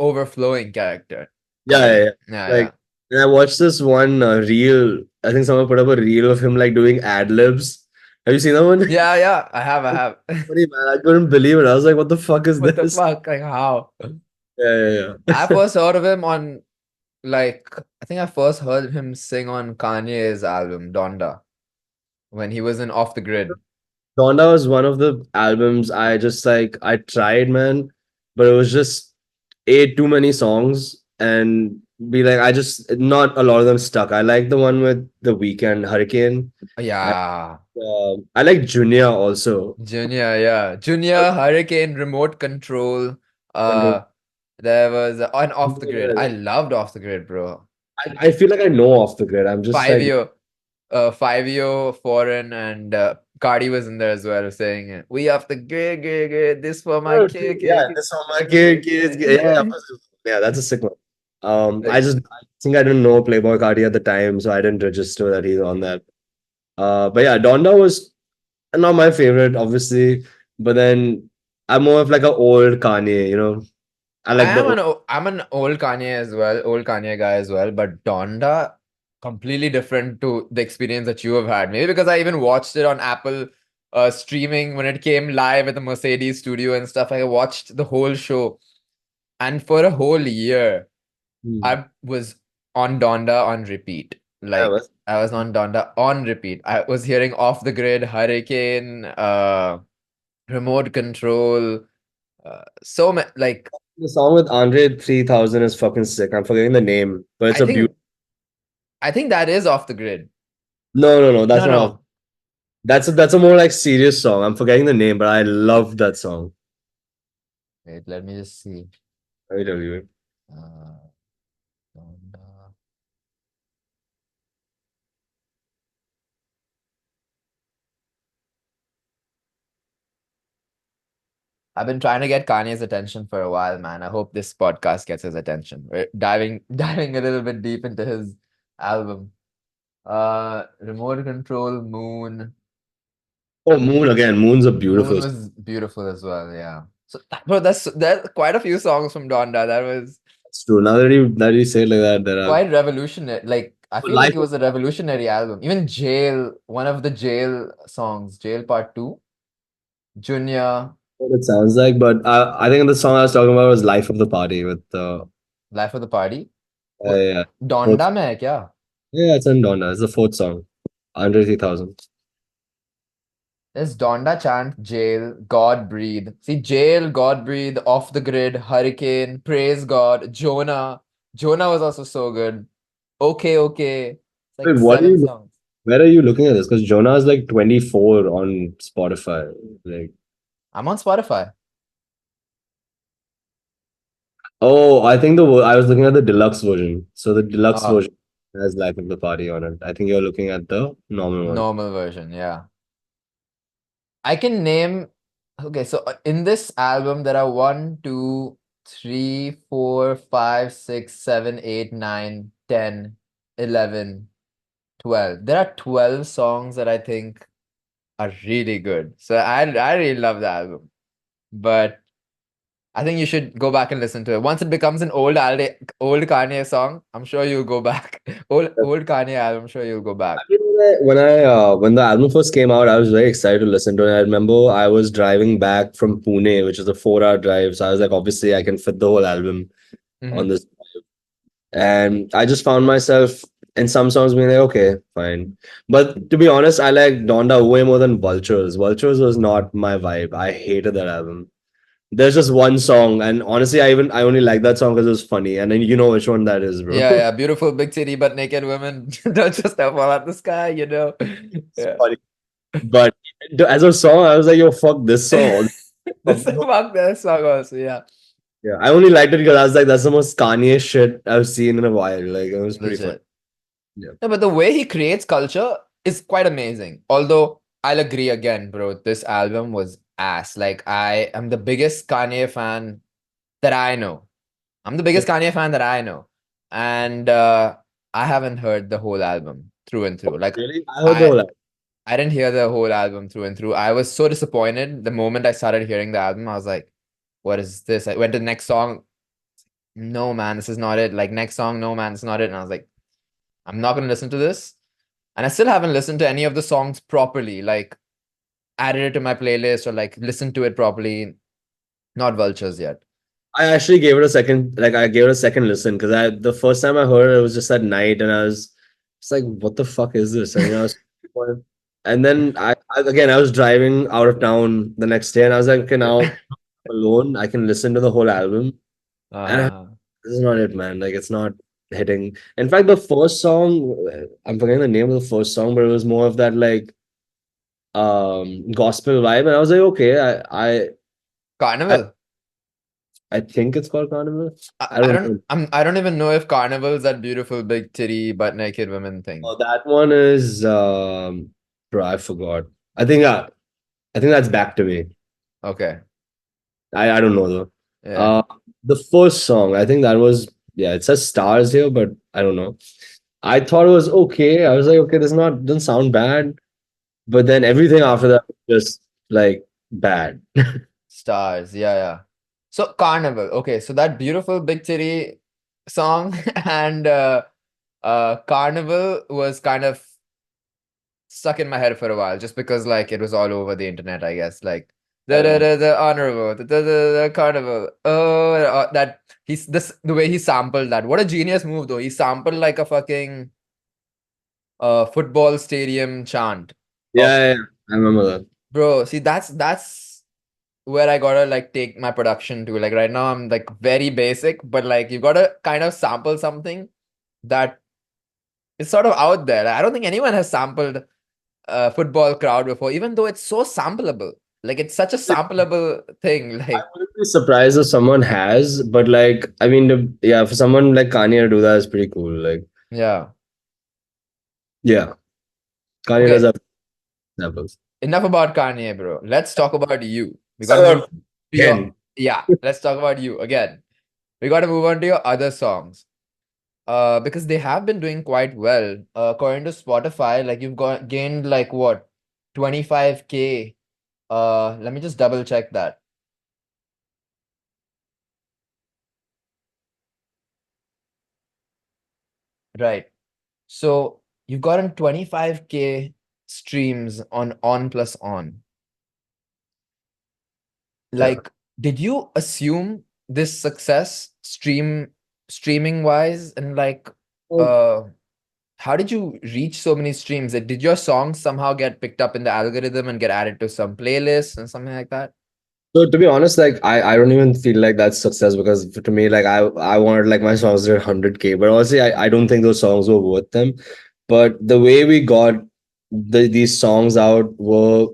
overflowing character. yeah, yeah, yeah. Yeah. Yeah. Like and I watched this one reel. I think someone put up a reel of him like doing ad libs. Have you seen that one? Yeah. Yeah. I have. I have. Funny, man. I couldn't believe it. I was like, what the fuck is What the this? fuck? Like, how? Yeah, yeah, I yeah. first heard of him on, like, I think I first heard him sing on Kanye's album, Donda, when he was in Off the Grid. Donda was one of the albums I just like I tried, man, but it was just too many songs and be like I just not a lot of them stuck. I like the one with The Weeknd, Hurricane. I, Yeah. I like Junior also. Junior, yeah. Junior, Hurricane, Remote Control. Control. Uh, there was on Off the Grid. I loved Off the Grid, bro. I feel like I know Off the Grid. I'm just like 5 5 Foreign, and Cardi was in there as well, saying, "We off the grid, this for my oh, kid, yeah, kid, this one my kids. Yeah, kid." yeah, that's a sick one. I Like, just I think I didn't know Playboy Cardi at the time, so I didn't register that he's on that. But yeah, Donda was not my favorite, obviously. But then I'm more of like an old Kanye, I like the old. I'm an old Kanye as well, old Kanye guy as well, but Donda completely different to the experience that you have had. Maybe because I even watched it on Apple streaming when it came live at the Mercedes studio and stuff. I watched the whole show, and for a whole year, Hmm. I was on Donda on repeat. Yeah, Like I was on Donda on repeat. I was hearing Off the Grid, Hurricane, Remote Control, like the song with Andre 3000 is fucking sick. I'm forgetting the name, but it's I a think beautiful. I think that is Off the Grid. No, no, no, that's No, not off. no. That's a more like serious song. I'm forgetting the name, but I love that song. Wait, let me just see. Let me tell you. Uh, Donda. I've been trying to get Kanye's attention for a while, man. I hope this podcast gets his attention. We're diving diving a little bit deep into his album. Remote Control, Moon. Oh, Moon again. Moon's a Moon beautiful. was beautiful as well, yeah. So, bro, there's quite a few songs from Donda that was That's true. Now that you say it like that, there are quite revolutionary. Like, I feel like life. it was a revolutionary album. Even Jail, one of the Jail songs, Jail Part 2, Junior, What it sounds like, but I think the song I was talking about was "Life of the Party" with Life of the Party. वो yeah, fourth, Donda में है क्या? yeah, it's in Donna. It's the fourth song, 130,000. There's Donda Chant, Jail, God Breathe. See, Jail, God Breathe, Off the Grid, Hurricane, Praise God, Jonah. Jonah was also so good. Okay, okay. It's like Wait, what are 7 you? songs. Where are you looking at this? Because Jonah is like 24 on Spotify. Like, I'm on Spotify. oh, I think I was looking at the deluxe version. So the deluxe Uh, version has Life of the Party on it. I think you're looking at the normal one. normal version, yeah. I can name. Okay, so in this album, there are 1, 2, 3, 4, 5, 6, 7, 8, 9, 10, 11, 12. There are 12 songs that I think are really good. So I really love the album. But I think you should go back and listen to it. Once it becomes an old Kanye song, I'm sure you'll go back. Old Kanye album, I'm sure you'll go back. I mean, when the album first came out, I was very excited to listen to it. I remember I was driving back from Pune, which is a 4 hour drive. So I was like, obviously, I can fit the whole album on Mhm. this. And I just found myself in some songs being like, okay, fine. But to be honest, I like Donda way more than Vultures. Vultures was not my vibe. I hated that album. There's just one song, and honestly, I only like that song because it was funny. And then you know which one that is, bro. Yeah, yeah, beautiful big titty but naked women don't just fall out the sky, you know. It's Yeah. funny. But as a song, I was like, yo, fuck this song. This fuck that song also, yeah. Yeah, I only liked it because I was like, that's the most Kanye shit I've seen in a while. Like, it was pretty fun. Legit. Yeah. No, but the way he creates culture is quite amazing. Although I'll agree again, bro, this album was ass. Like I am the biggest Kanye fan that I know. I'm the biggest Kanye fan that I know. And I haven't heard the whole album through and through. Like Really? I heard the I whole album. I didn't hear the whole album through and through. I was so disappointed the moment I started hearing the album. I was like, what is this? I went to the next song. No, man, this is not it. Like next song, no, man, it's not it. And I was like, I'm not gonna listen to this. And I still haven't listened to any of the songs properly, like added it to my playlist or like listened to it properly. Not Vultures yet. I actually gave it a second, like I gave it a second listen because the first time I heard it, it was just at night and I was it's like, what the fuck is this? And and then again I was driving out of town the next day and I was like, okay, now alone, I can listen to the whole album. And Uh, this is not it, man. Like it's not hitting. In fact, the first song, I'm forgetting the name of the first song, but it was more of that like gospel vibe. And I was like, okay, I Carnival. I think it's called Carnival. I don't know. I don't even know if Carnival's that beautiful big titty butt naked women thing. Oh, that one is bro, I forgot. I think I think that's Back to Me. Okay. I don't know though. Yeah. Uh the first song, I think that was yeah, it says stars here, but I don't know. I thought it was okay. I was like, okay, this not doesn't sound bad. But then everything after that was just like bad. Stars. Yeah, yeah. So Carnival. Okay, so that beautiful big titty song and Carnival was kind of stuck in my head for a while just because like it was all over the internet, I guess. Like the honorable, the carnival. Oh, that he's this the way he sampled that. What a genius move though. He sampled like a fucking football stadium chant of Yeah, I remember that. bro. See, that's where I gotta like take my production to. Like right now, I'm like very basic, but like you gotta kind of sample something that is sort of out there. I don't think anyone has sampled a football crowd before, even though it's so sampleable. Like it's such a sampleable thing. I Like wouldn't be surprised if someone has, but like, I mean, yeah, for someone like Kanye to do that is pretty cool. Like, yeah. yeah, Kanye does Okay. have samples. Enough about Kanye, bro. Let's talk about you. We gotta So move to your again, yeah. Let's talk about you again. We gotta move on to your other songs. Because they have been doing quite well. According to Spotify, like you've got gained like what 25K. Let me just double check that. Right. So you've gotten 25K streams on plus on. yeah. Like, did you assume this success streaming wise and like Well, uh how did you reach so many streams? Did your songs somehow get picked up in the algorithm and get added to some playlists and something like that? So to be honest, like I don't even feel like that's success, because to me, like I wanted like my songs to hit 100K, but honestly, I don't think those songs were worth them. But the way we got these songs out were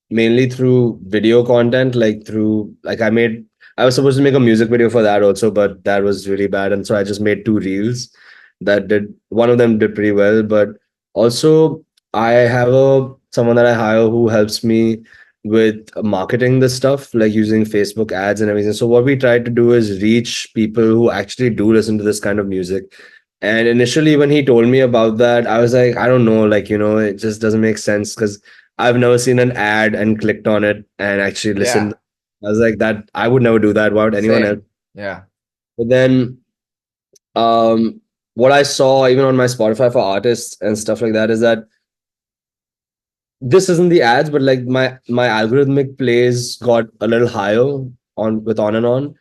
mainly through video content, like through like I was supposed to make a music video for that also, but that was really bad, and so I just made two reels that did one of them did pretty well, but also I have a someone that I hire who helps me with marketing this stuff, like using Facebook ads and everything. So what we try to do is reach people who actually do listen to this kind of music. And initially, when he told me about that, I was like, I don't know, like, it just doesn't make sense, because I've never seen an ad and clicked on it and actually listened. Yeah, I was like, that I would never do that. Why would anyone else? same. Yeah. But then, um, what I saw even on my Spotify for artists and stuff like that is that this isn't the ads, but like my algorithmic plays got a little higher on with on and on,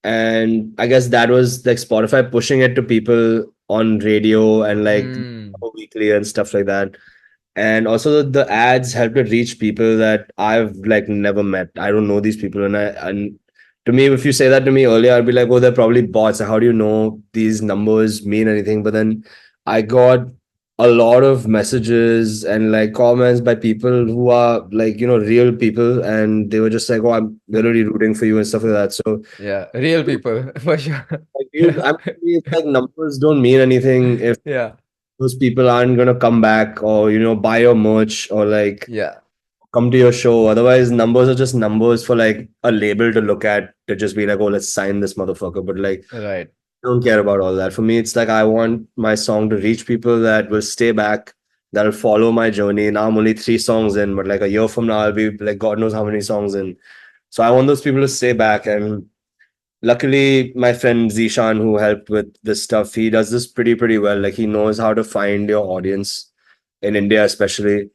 and I guess that was like Spotify pushing it to people on radio and like Mm. weekly and stuff like that. And also the ads help to reach people that I've like never met. I don't know these people, and to me, if you say that to me earlier, I'd be like, oh, they're probably bots. How do you know these numbers mean anything? But then I got a lot of messages and like comments by people who are like, real people, and they were just like, oh, I'm literally rooting for you and stuff like that. So Yeah, real people for sure. like, it's like numbers don't mean anything if Yeah, those people aren't gonna come back, or buy your merch, or like yeah, come to your show. Otherwise, numbers are just numbers for like a label to look at, to just be like, oh, let's sign this motherfucker. But like, right. I don't care about all that. For me, it's like I want my song to reach people that will stay back, that'll follow my journey. Now I'm only 3 songs in, but like a year from now, I'll be like God knows how many songs in. So I want those people to stay back. And luckily, my friend Zishan, who helped with this stuff, he does this pretty well. Like he knows how to find your audience in India, especially.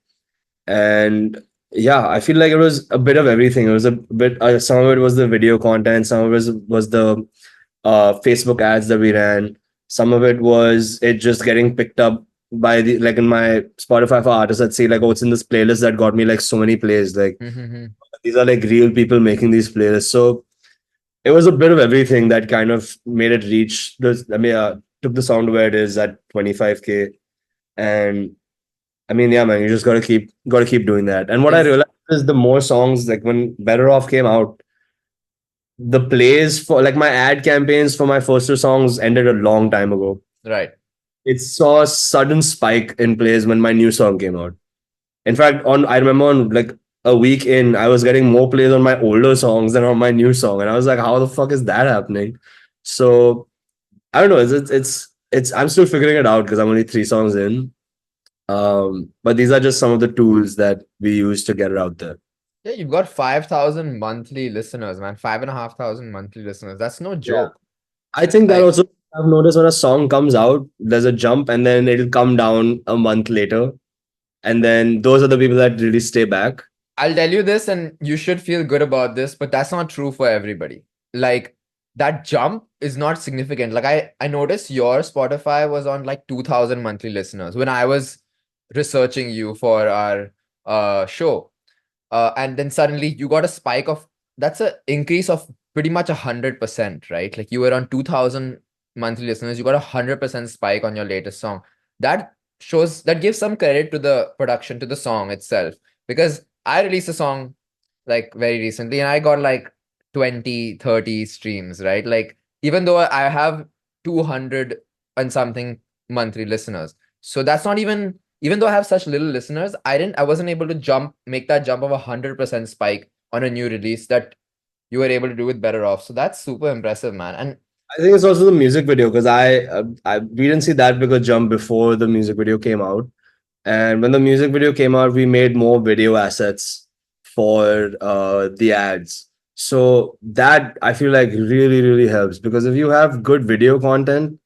And yeah, I feel like it was a bit of everything. It was a bit, some of it was the video content, some of it was the Facebook ads that we ran. Some of it was it just getting picked up by the like in my Spotify for artists. I'd say like, oh, it's in this playlist that got me like so many plays. Like Mm-hmm. these are like real people making these playlists. So it was a bit of everything that kind of made it reach this. I mean, took the sound where it is at 25K. And I mean, yeah, man, you just gotta keep doing that. And what I Is realized is the more songs, like when Better Off came out, the plays for like my ad campaigns for my first 2 songs ended a long time ago. right. It saw a sudden spike in plays when my new song came out. In fact, on I remember on like a week in, I was getting more plays on my older songs than on my new song, and I was like, "How the fuck is that happening?" So I don't know. It's I'm still figuring it out because I'm only 3 songs in. But these are just some of the tools that we use to get it out there. Yeah, you've got 5,000 monthly listeners, man. 5,500 monthly listeners. That's no Yeah. joke. I think that Like, also I've noticed when a song comes out, there's a jump and then it'll come down a month later. And then those are the people that really stay back. I'll tell you this, and you should feel good about this, but that's not true for everybody. Like, that jump is not significant. Like, I noticed your Spotify was on like 2,000 monthly listeners when I was researching you for our show. And then suddenly you got a spike of that's an increase of pretty much 100%, right? Like you were on 2,000 monthly listeners, you got 100% spike on your latest song. That gives some credit to the production, to the song itself, because I released a song like very recently and I got like 20, 30 streams, right? Like even though I have 200 and something monthly listeners, so that's not even though I have such little listeners, I wasn't able to make that jump of 100% spike on a new release that you were able to do with Better Off. So that's super impressive, man. And I think it's also the music video because we didn't see that big a jump before the music video came out. And when the music video came out, we made more video assets for the ads. So that I feel like really helps, because if you have good video content,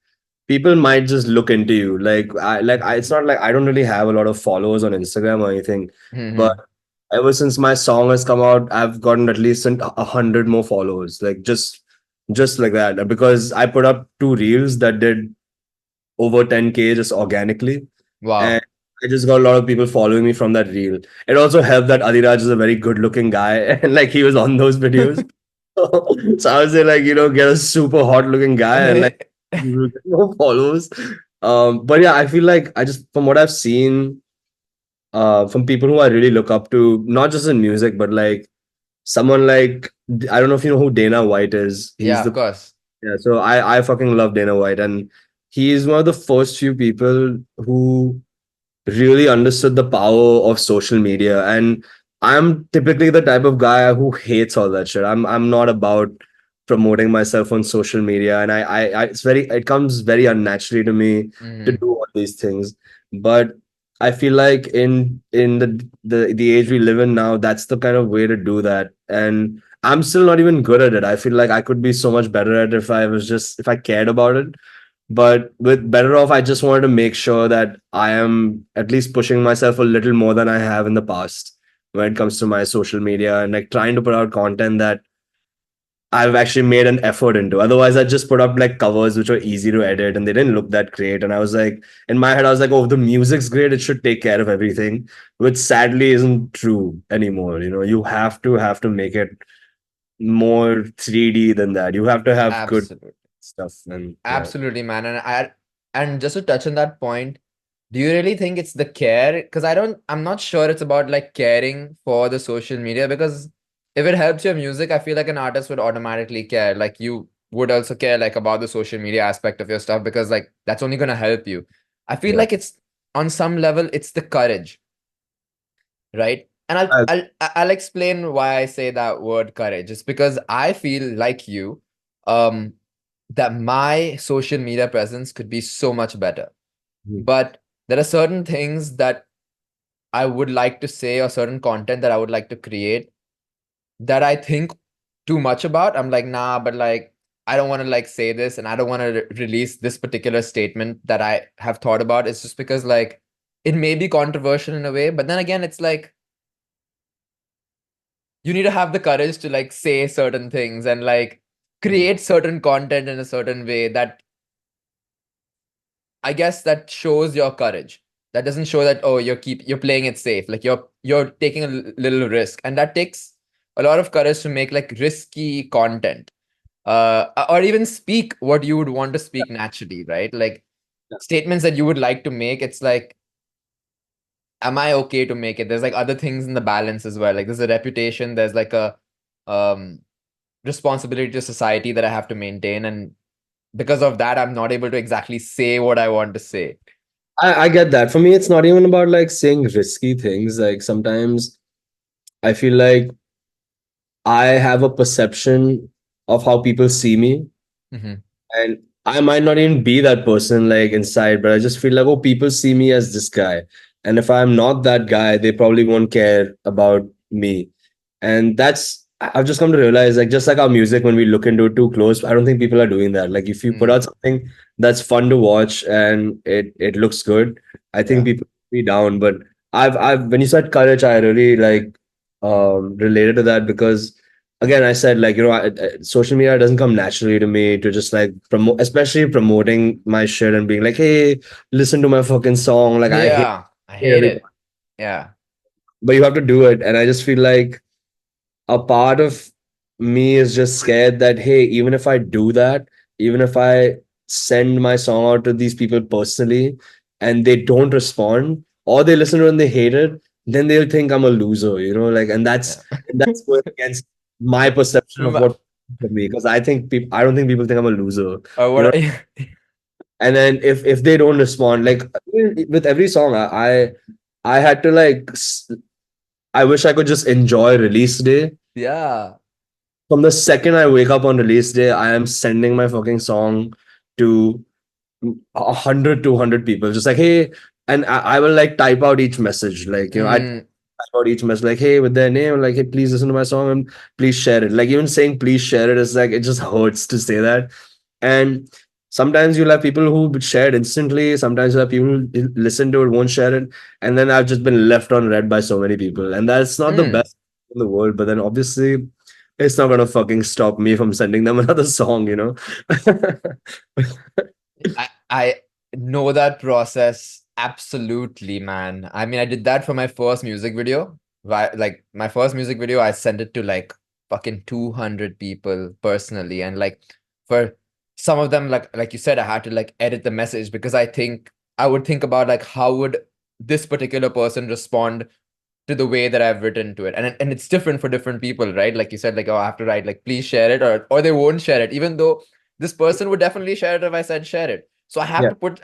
people might just look into you. It's not like I don't really have a lot of followers on Instagram or anything, but Mhm. ever since my song has come out, I've gotten at least 100 more followers. Like just like that, because I put up 2 reels that did over 10K just organically, and Wow. I just got a lot of people following me from that reel. It also helped that Adiraj is a very good looking guy and like he was on those videos. So I was like, get a super hot looking guy and like you will get more followers. But yeah, I feel like I just from what I've seen from people who I really look up to, not just in music, but like someone like I don't know if you know who Dana White is. He's Yeah, of the course. Yeah, so I fucking love Dana White, and he is one of the first few people who really understood the power of social media. And I'm typically the type of guy who hates all that shit. I'm not about promoting myself on social media, and it comes very unnaturally to me to Hmm. do all these things. But I feel like in the age we live in now, that's the kind of way to do that. And I'm still not even good at it. I feel like I could be so much better at it if I cared about it. But with Better Off, I just wanted to make sure that I am at least pushing myself a little more than I have in the past when it comes to my social media and like trying to put out content that I've actually made an effort into. Otherwise, I just put up like covers which were easy to edit and they didn't look that great. And I was like, in my head, I was like, oh, the music's great. It should take care of everything, which sadly isn't true anymore. You have to make it more 3D than that. You have to have good Absolutely. stuff. And yeah. Absolutely, man. And just to touch on that point, do you really think it's the care? Because I'm not sure it's about like caring for the social media, because if it helps your music, I feel like an artist would automatically care. Like you would also care like about the social media aspect of your stuff, because like that's only gonna help you. I feel Yeah. like it's on some level, it's the courage, right? And I'll explain why I say that word courage. It's because I feel like you, um, that my social media presence could be so much better. Mhm. But there are certain things that I would like to say, or certain content that I would like to create, that I think too much about. I'm like, nah, but like, I don't want to like say this, and I don't want to release this particular statement that I have thought about. It's just because like it may be controversial in a way, but then again, it's like you need to have the courage to like say certain things and like create certain content in a certain way that I guess that shows your courage. That doesn't show that, oh, you're playing it safe. Like you're taking a little risk, and that takes a lot of courage to make like risky content, or even speak what you would want to speak naturally, right? Like statements that you would like to make. It's like, am I okay to make it? There's like other things in the balance as well. Like there's a reputation. There's like a um responsibility to society that I have to maintain, and because of that, I'm not able to exactly say what I want to say. I get that. For me, it's not even about like saying risky things. Like sometimes I feel like I have a perception of how people see me, Hmm. and I might not even be that person like inside, but I just feel like, oh, people see me as this guy. And if I'm not that guy, they probably won't care about me. And I've just come to realize, like, just like our music, when we look into it too close, I don't think people are doing that. Like, if you put out Mm, something that's fun to watch and it looks good, I think yeah. people will be down. But when you said courage, I really like related to that because again, I said like social media doesn't come naturally to me to just like promote, especially promoting my shit and being like, hey, listen to my fucking song. Like Yeah, I hate hate everybody, it. Yeah. but you have to do it, and I just feel like a part of me is just scared that hey, even if I do that, even if I send my song out to these people personally and they don't respond or they listen to it and they hate it, then they'll think I'm a loser, like, and Yeah. that's going against my perception of Ma- what for me because I don't think people think I'm a loser, you know. what And then if they don't respond, like with every song, I had to like I wish I could just enjoy release day. yeah. From the second I wake up on release day, I am sending my fucking song to 100, 200 people. Just like, hey, and I will like type out each message. Like, I type Mm, out each message, like, hey, with their name, like, hey, please listen to my song and please share it. Like, even saying please share it is like, it just hurts to say that. And sometimes you'll have people who share it instantly. Sometimes you'll have people who listen to it, won't share it. And then I've just been left on read by so many people. And that's not the mm. best in the world. But then obviously, it's not gonna fucking stop me from sending them another song. I know that process Absolutely, man. I mean, I did that for my first music video. Like my first music video, I sent it to like fucking 200 people personally, and like for some of them, like you said, I had to like edit the message because I would think about like how would this particular person respond to the way that I've written to it. And it's different for different people, right? Like you said, like, oh, I have to write like please share it, or they won't share it, even though this person would definitely share it if I said share it. So Yeah.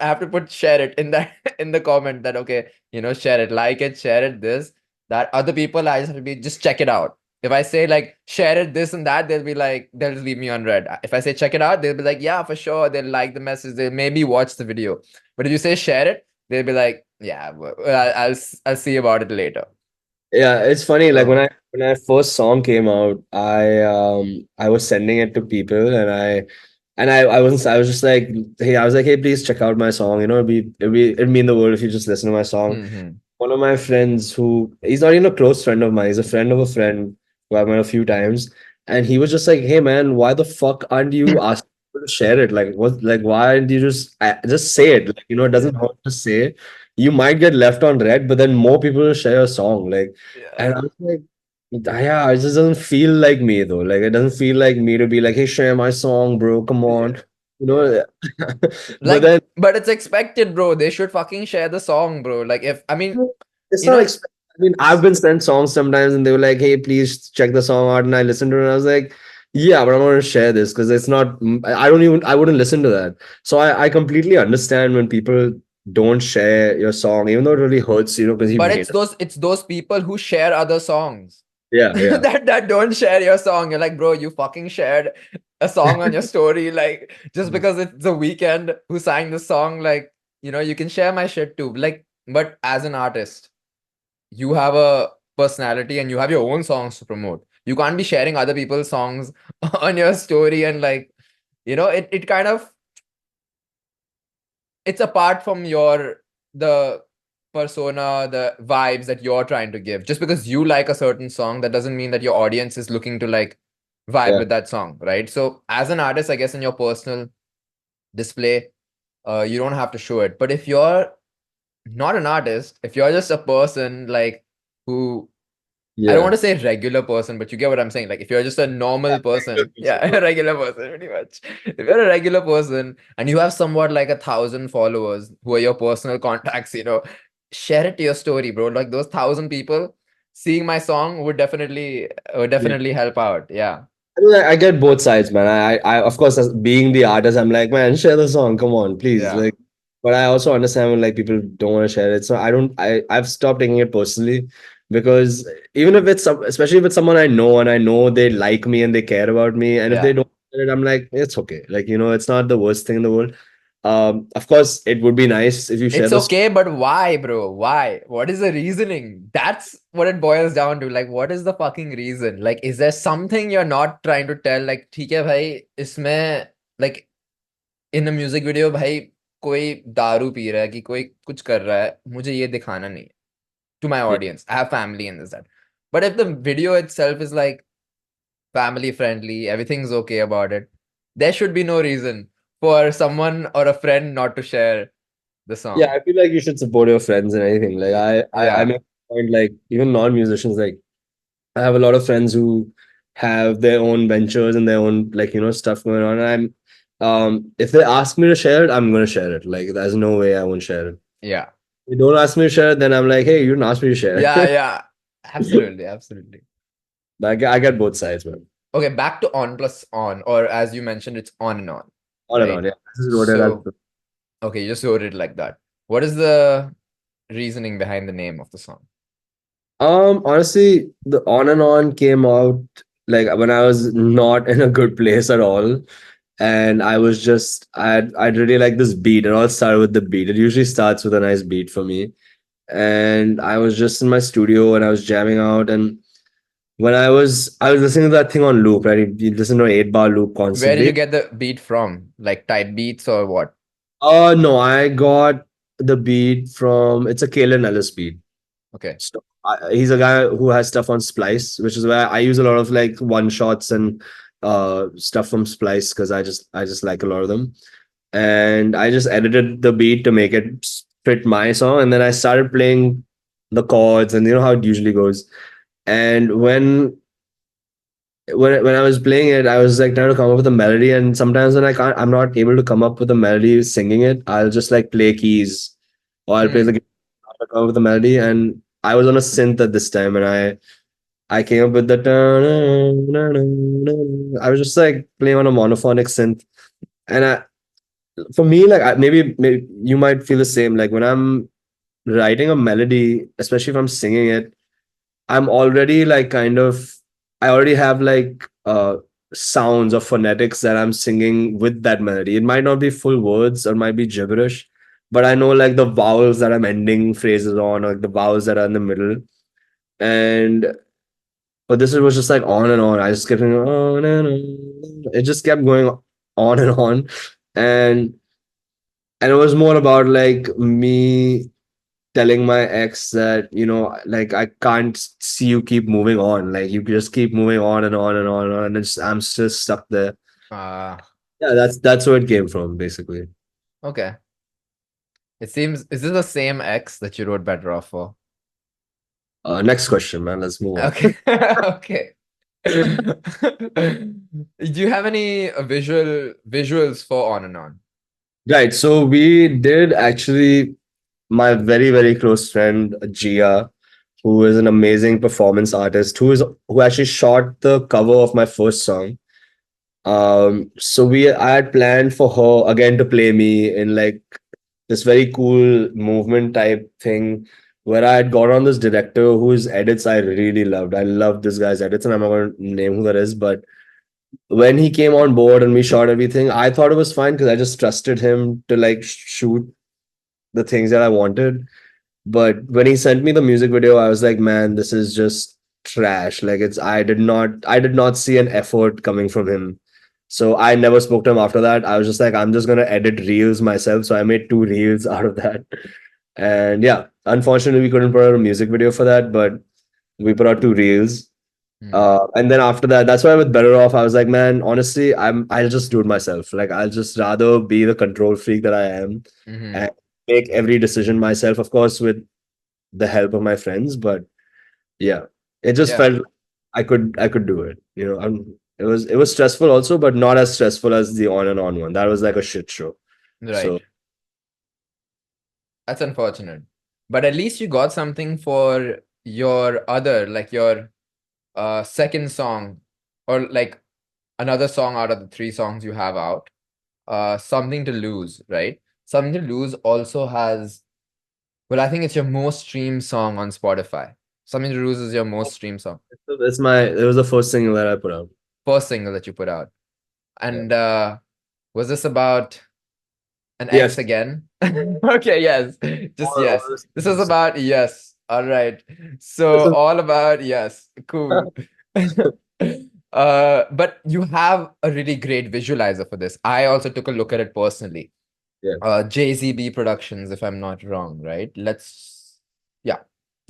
I have to put share it in that in the comment that okay, share it, like it, share it, this, that. Other people I just have to be just check it out. If I say like share it, this and that, they'll be like, they'll just leave me on red. If I say check it out, they'll be like, yeah, for sure. They'll like the message. They'll maybe watch the video. But if you say share it, they'll be like, yeah, I'll see about it later. Yeah, it's funny. Like So when I first song came out, I was sending it to people, and I was just like, hey, I was like, hey, please check out my song. It'd mean the world if you just listen to my song. mhm. One of my friends, who he's not even a close friend of mine, he's a friend of a friend who I've met a few times, and he was just like, hey man, why the fuck aren't you asking people to share it? Like what? Like why didn't you just say it? Like it doesn't Yeah. hurt to say. You might get left on red, but then more people will share your song. Like, and Yeah. I was like, yeah, it just doesn't feel like me though. Like it doesn't feel like me to be like, hey, share my song, bro. Come Yeah. on. You Yeah. know, but Like, then but it's expected, bro. They should fucking share the song, bro. Like, if I mean, it's you not know, expected. I mean, I've been sent songs sometimes and they were like, hey, please check the song out. And I listened to it and I was like, yeah, but I'm not going to share this because it's not, I wouldn't listen to that. So I completely understand when people don't share your song, even though it really hurts, because you but made it. it's those people who share other songs Yeah, yeah. that don't share your song. You're like, bro, you fucking shared a song on your story, like just because it's the weekend who sang the song, like you can share my shit too. Like, but as an artist, you have a personality and you have your own songs to promote. You can't be sharing other people's songs on your story and like, it kind of it's apart from the persona, the vibes that you're trying to give. Just because you like a certain song, that doesn't mean that your audience is looking to like vibe Yeah. with that song, right? So as an artist, I guess in your personal display, you don't have to show it. But if you're not an artist, if you're just a person like who I don't want Yeah. to say regular person, but you get what I'm saying. Like if you're just a normal person, yeah, a regular person, pretty much. If you're a regular person and you have somewhat like 1,000 followers who are your personal contacts, share it to your story, bro. Like those 1,000 people seeing my song would Yeah. definitely help out. Yeah, I mean, I get both sides, man. I of course, as being the artist, I'm like, man, share the song. Come on, please. yeah, Like, but I also understand when like people don't want to share it. So I don't. I've stopped taking it personally because even if especially if it's someone I know and I know they like me and they care about me, and if they yeah. don't share it, I'm like, it's okay. Like, it's not the worst thing in the world. Of course, it would be nice if you share It's this. okay, but why, bro? Why? What is the reasoning? That's what it boils down to. Like, what is the fucking reason? Like, is there something you're not trying to tell? Like, ठीक है भाई, इसमें like in a music video, भाई कोई दारू P रहा है कि कोई कुछ कर रहा है, मुझे ये दिखाना नहीं है to my Yeah, audience. I have family in this that. But if the video itself is like family friendly, everything's okay about it, there should be no reason for someone or a friend not to share the yeah. song. I feel like you should support your friends and anything. Like, I Yeah. make a point, like even non-musicians, like. I have a lot of friends who have their own ventures and their own stuff going on. And if they ask me to share it, I'm gonna share it. Like there's no way I won't share it. Yeah. If you don't ask me to share it, then I'm like, hey, you didn't ask me to share. Yeah, yeah. Absolutely, absolutely. I get both sides, man. Okay, back to on plus on, or as you mentioned, it's on and on, On and on. right? Yeah. This is what So, okay, you just wrote it like that. What is the reasoning behind the name of the song? Honestly, the on and on came out like when I was not in a good place at all. And I was just I'd really like this beat. It all started with the beat. It usually starts with a nice beat for me. And I was just in my studio and I was jamming out. And when I was listening to that thing on loop, right? You listen to an 8-bar loop Where did you constantly. get the beat from? Like type beats or what? Oh no, I got the beat from it's a Kalen Ellis beat. Okay. He's a guy who has stuff on Splice, which is where I use a lot of like one shots and stuff from Splice because I just like a lot of them. And I just edited the beat to make it fit my song. And then I started playing the chords, and you know how it usually goes. And when I was playing it, I was like trying to come up with a melody. And sometimes when I'm not able to come up with a melody singing it, I'll just like play keys, or I'll play the Mm. guitar to come up with a melody. And I was on a synth at this time, and I came up with the. I was just like playing on a monophonic synth, and for me, like maybe you might feel the same. Like when I'm writing a melody, especially if I'm singing it, I'm already like I already have like sounds or phonetics that I'm singing with that melody. It might not be full words or might be gibberish, but I know like the vowels that I'm ending phrases on, or like the vowels that are in the middle. And but this was just like on and on. I just kept going on and on. It just kept going on and on. And it was more about like me telling my ex that, like I can't see you keep moving on. Like you just keep moving on and on and on and on, and I'm just stuck there. Ah, Yeah, that's where it came from, basically. okay. It seems, is this the same X that you wrote Better Off for? Next question, man. Let's move on. Okay. Okay. Do you have any visuals for On and On? Right. So we did actually, my very, very close friend, Gia, who is an amazing performance artist, who actually shot the cover of my first song. So I had planned for her again to play me in like this very cool movement type thing, where I had got on this director whose edits I really loved. I loved this guy's edits, and I'm not going to name who that is, but when he came on board and we shot everything, I thought it was fine because I just trusted him to like shoot the things that I wanted. But when he sent me the music video, I was like, man, this is just trash. Like I did not see an effort coming from him. So I never spoke to him after that. I was just like, I'm just gonna edit reels myself. So I made 2 reels out of that. And yeah, unfortunately we couldn't put out a music video for that, but we put out 2 reels. Hmm. And then after that, that's why with Better Off, I was like, man, honestly, I'll just do it myself. Like I'll just rather be the control freak that I am Hmm. and make every decision myself, of course, with the help of my friends. But yeah, it just Yeah, felt like I could do it. It was stressful also, but not as stressful as the On and On one. That was like a shit show. right. So That's unfortunate. But at least you got something for your other, like your second song, or like another song out of the 3 songs you have out. Something to Lose, right? Something to Lose also has, well, I think it's your most streamed song on Spotify. Something to Lose is your most streamed song. it was the first single that I put out. First single that you put out. Yeah. And was this about an ex Yes. again? Okay, yes. Just yes. This is about yes. All right. This So is- all about yes. Cool. But you have a really great visualizer for this. I also took a look at it personally. yeah. JZB Productions, if I'm not wrong, right? Yeah,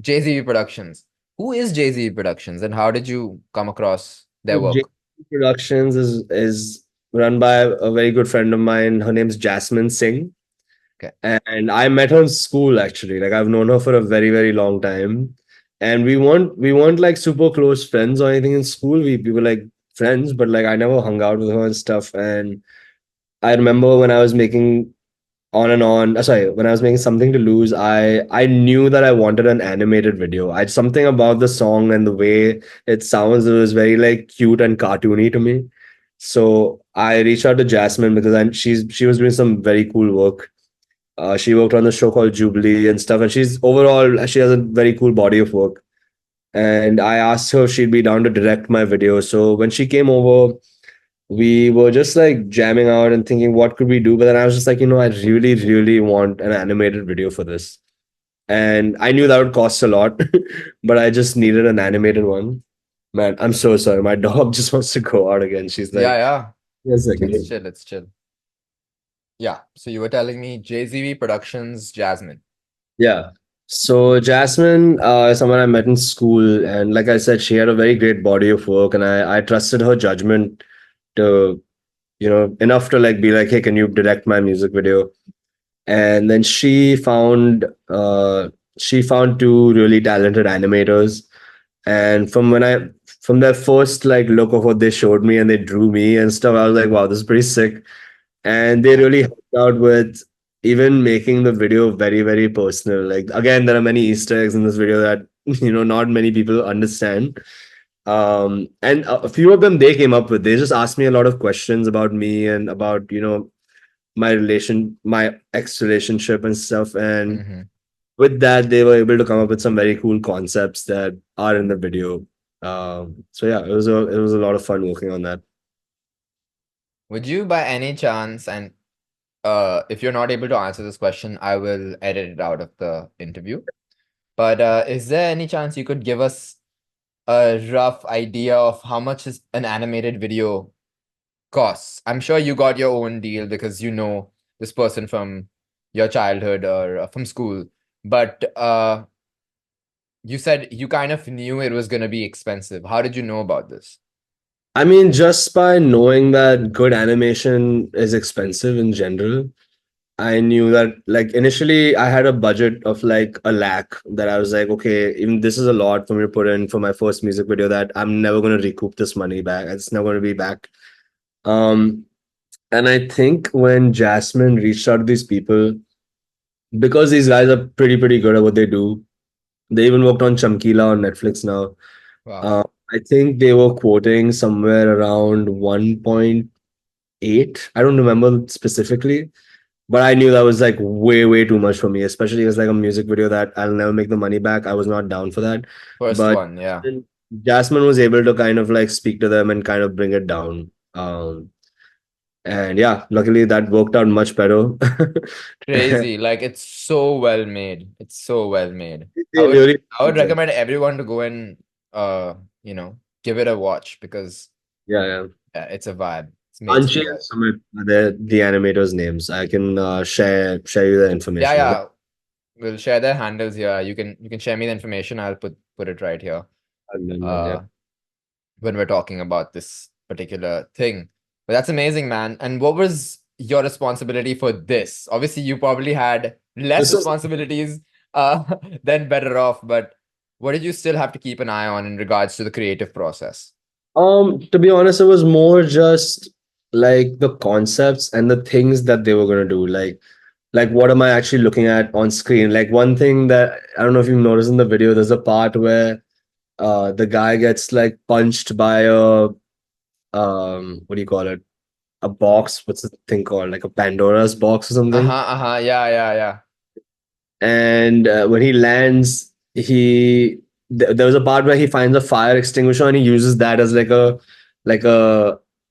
JZB Productions. Who is JZB Productions, and how did you come across their So J work? Productions is run by a very good friend of mine. Her name's Jasmine Singh. Okay. And I met her in school actually. Like I've known her for a very, very long time. And we weren't like super close friends or anything in school. We were like friends, but like I never hung out with her and stuff. And I remember when I was making On and On, sorry, when I was making Something to Lose, I knew that I wanted an animated video. I something about the song and the way it sounds, it was very like cute and cartoony to me. So I reached out to Jasmine because she was doing some very cool work. She worked on the show called Jubilee and stuff, and she has a very cool body of work. And I asked her if she'd be down to direct my video. So when she came over, we were just like jamming out and thinking, what could we do? But then I was just like, I really, really want an animated video for this. And I knew that would cost a lot, but I just needed an animated one. Man, I'm so sorry. My dog just wants to go out again. She's Yeah, like, yeah. yes, second. It's chill. It's chill. Yeah. So you were telling me JZB Productions, Jasmine. Yeah. So Jasmine is someone I met in school, and like I said, she had a very great body of work, and I trusted her judgment to, enough to like be like, hey, can you direct my music video? and then she found two really talented animators, and from their first like look of what they showed me and they drew me and stuff, I was like, wow, this is pretty sick. And they really helped out with even making the video very, very personal. Like, again, there are many Easter eggs in this video that not many people understand. And a few of them they came up with. They just asked me a lot of questions about me and about my ex relationship and stuff. And Hmm. with that, they were able to come up with some very cool concepts that are in the video. So yeah, it was a lot of fun working on that. Would you, by any chance, and if you're not able to answer this question, I will edit it out of the interview. But is there any chance you could give us a rough idea of how much is an animated video costs? I'm sure you got your own deal because you know this person from your childhood or from school. But you said you kind of knew it was going to be expensive. How did you know about this? I mean, just by knowing that good animation is expensive in general, I knew that, like, initially I had a budget of like 1 lakh that I was like, okay, even this is a lot for me to put in for my first music video that I'm never going to recoup this money back. It's never going to be back. Um, and I think when Jasmine reached out to these people, because these guys are pretty good at what they do, they even worked on Chamkila on Netflix now. Wow. Uh, I think they were quoting somewhere around 1.8. I don't remember specifically, but I knew that was like way too much for me, especially as like a music video that I'll never make the money back. I was not down for that. First But one, yeah. Jasmine was able to kind of like speak to them and kind of bring it down. And yeah, luckily that worked out much better. Crazy. Like it's so well made. It's so well made. I They would really, I would recommend everyone to go and give it a watch because yeah. it's a vibe. It's made so Anshi and well. Sumit are the animators' names. I can share you the Yeah, information. Okay. yeah. We'll share their handles here. You can share me the information. I'll put it right here. And then, yeah. Uh when we're talking about this particular thing. But that's amazing, man. And what was your responsibility for this? Obviously, you probably had less This was responsibilities than Better Off, but what did you still have to keep an eye on in regards to the creative process? To be honest, it was more just like the concepts and the things that they were gonna do. Like what am I actually looking at on screen? Like one thing that I don't know if you've noticed in the video, there's a part where the guy gets like punched by a what do you call it? A box. What's the thing called? Like a Pandora's box or Uh-huh, something. uh-huh. Yeah. And when he lands, there was a part where he finds a fire extinguisher and he uses that as like a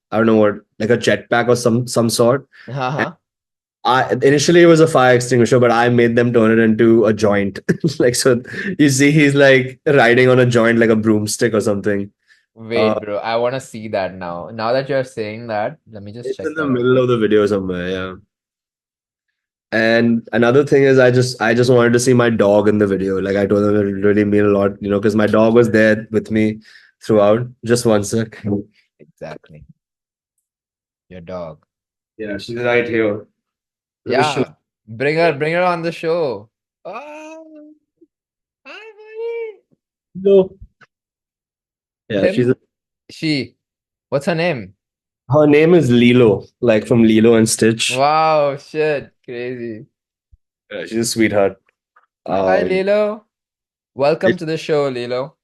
I don't know what, like a jetpack or some sort. And Uh-huh. I initially it was a fire extinguisher, but I made them turn it into a joint. Like, so you see he's like riding on a joint like a broomstick or something. Uh, Wait, bro. I want to see that now. Now that you're saying that, let me just it's in check the that out. middle of the video somewhere, yeah. And another thing is I just wanted to see my dog in the video. Like I told them it really mean a lot, because my dog was there with me throughout. Just one sec. Exactly. Your dog. Yeah, she's right here. Let me show Yeah. Bring her on the show. Oh, hi, buddy. you. Yeah, Him? She. What's her name? her name is Lilo, like from Lilo and Stitch. Wow, shit. Crazy. Yeah, she's a sweetheart. Hi, Um, Lilo. Welcome it, to the show, Lilo.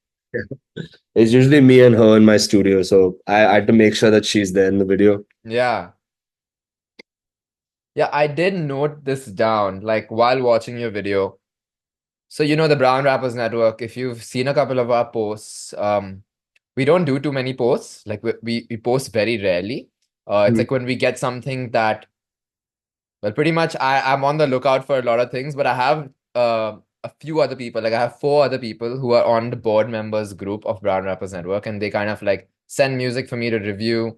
it's usually me and her in my studio, so I had to make sure that she's there in the video. Yeah. Yeah, I did note this down, like while watching your video. So, you know, the Brown Rappers Network, if you've seen a couple of our posts, we don't do too many posts. Like we post very rarely. It's Mhm. like when we get something that, well, pretty much I'm on the lookout for a lot of things, but I have a few other people. Like I have four other people who are on the board members group of Brown Rappers Network, and they kind of like send music for me to review,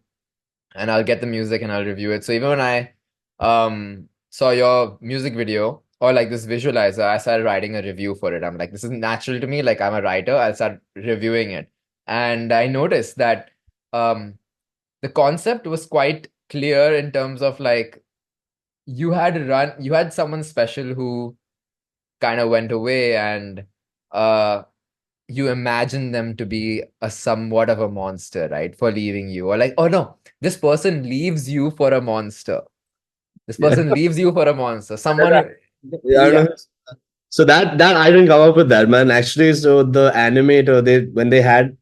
and I'll get the music and I'll review it. So even when I saw your music video or like this visualizer, I started writing a review for it. I'm like, this is natural to me. Like I'm a writer, I'll start reviewing it. And I noticed that um the concept was quite clear in terms of like you had someone special who kind of went away, and you imagine them to be a somewhat of a monster, right? For leaving you. Or like, oh no, this person leaves you for a monster. This Yeah. person leaves you for a monster. Someone, Yeah, I don't yeah, know. So that I didn't come up with that, man. Actually, so the animator, when they had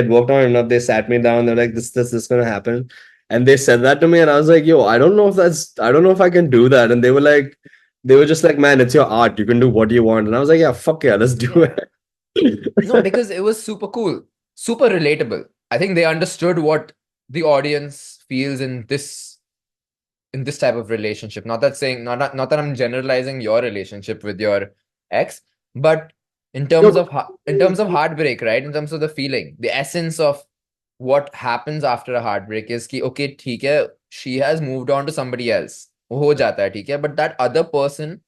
worked on it enough, they sat me down. They're like, this gonna happen, and they said that to me, and I was like, yo, I don't know if I can do that. And they were just like, man, it's your art. You can do what you want. And I was like, yeah, fuck yeah, let's do yeah. No, it. because it was super cool, super relatable. I think they understood what the audience feels in this type of relationship. Not that saying, not that I'm generalizing your relationship with your ex, but No, but in terms of heartbreak, right? In terms of the feeling, the essence of what happens after a heartbreak is कि okay, ठीक है, she has moved on to somebody else. वो हो जाता है, ठीक है, but that other person,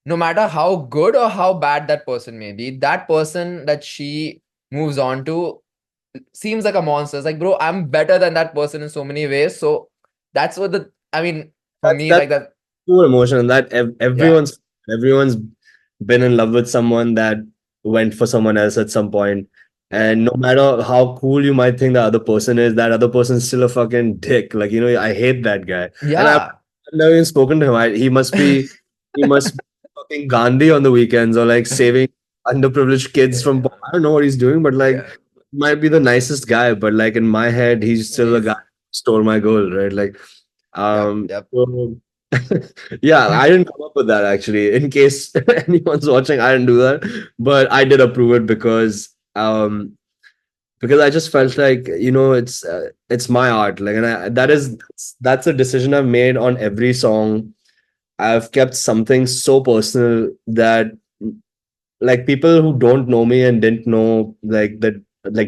no matter how good or how bad that person may be, that person that she moves on to seems like a monster. It's like, bro, I'm better than that person in so many ways. So that's what I mean, for me, that's like that. pure emotion. That Yeah. everyone's been in love with someone that went for someone else at some point. Yeah. And no matter how cool you might think the other person is, that other person's still a fucking dick. Like, I hate that guy. And I've Yeah. never even spoken to him. He must be fucking Gandhi on the weekends, or like saving underprivileged kids from, I don't know what he's doing, but like, Yeah. might be the nicest guy, but like in my head, he's still the guy He's, who stole my girl, right? Like, yep. Yep. so yeah, I didn't come up with that actually. In case anyone's watching, I didn't do that, but I did approve it because I just felt like it's my art, like, and that's a decision I've made on every song. I've kept something so personal that like people who don't know me and didn't know like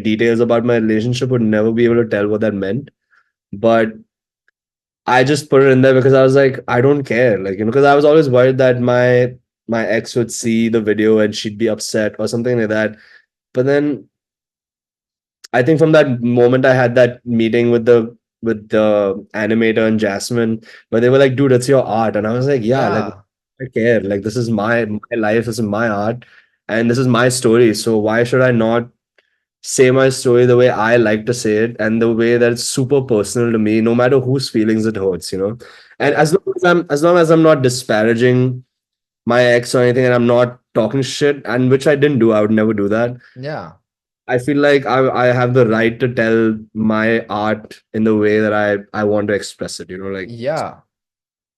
details about my relationship would never be able to tell what that meant. But I just put it in there because I was like, I don't care. Like, because I was always worried that my ex would see the video and she'd be upset or something like that. But then I think from that moment I had that meeting with the animator and Jasmine, where they were like, dude, it's your art. And I was like, yeah, like Yeah. I care. Like this is my life, this is my art, and this is my story. So why should I not say my story the way I like to say it and the way that it's super personal to me, no matter whose feelings it hurts. And Yeah. as long as I'm not disparaging my ex or anything, and I'm not talking shit, and which I didn't do, I would never do that. Yeah. I feel like I have the right to tell my art in the way that I want to express it. Like Yeah.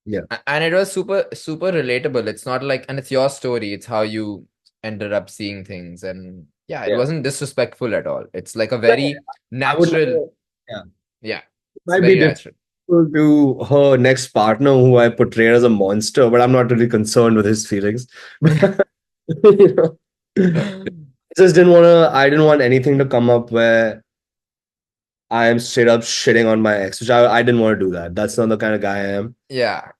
yeah, And it was super, super relatable. It's not like, and it's your story. It's how you ended up seeing things. And yeah, it yeah. wasn't disrespectful at all. It's like a Yeah, very I would natural, never. Yeah, yeah, it it's might be very natural. difficult to her next partner, who I portrayed as a monster, but I'm not really concerned with his feelings. you know, I didn't want anything to come up where I am straight up shitting on my ex, which I didn't want to do that. That's not the kind of guy I am. Yeah.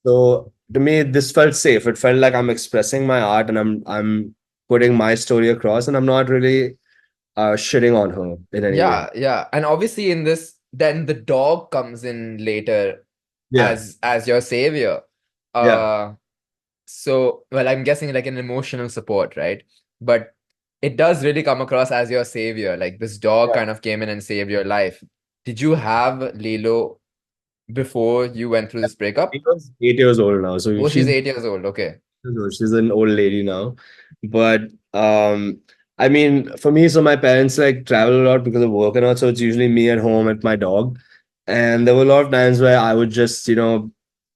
So to me, this felt safe. It felt like I'm expressing my art and I'm putting my story across, and I'm not really shitting on her in any way. Yeah. Yeah. And obviously in this, then the dog comes in later Yeah, as your savior. yeah, Uh, so, well, I'm guessing like an emotional support, right? But it does really come across as your savior. Like this dog yeah. kind of came in and saved your life. Did you have Lilo before you went through this breakup? She was 8 years old now, so Oh, she's 8 years old. Okay. she's an old lady now. But I mean, for me, so my parents like travel a lot because of work and all, so it's usually me at home at my dog. And there were a lot of times where I would just,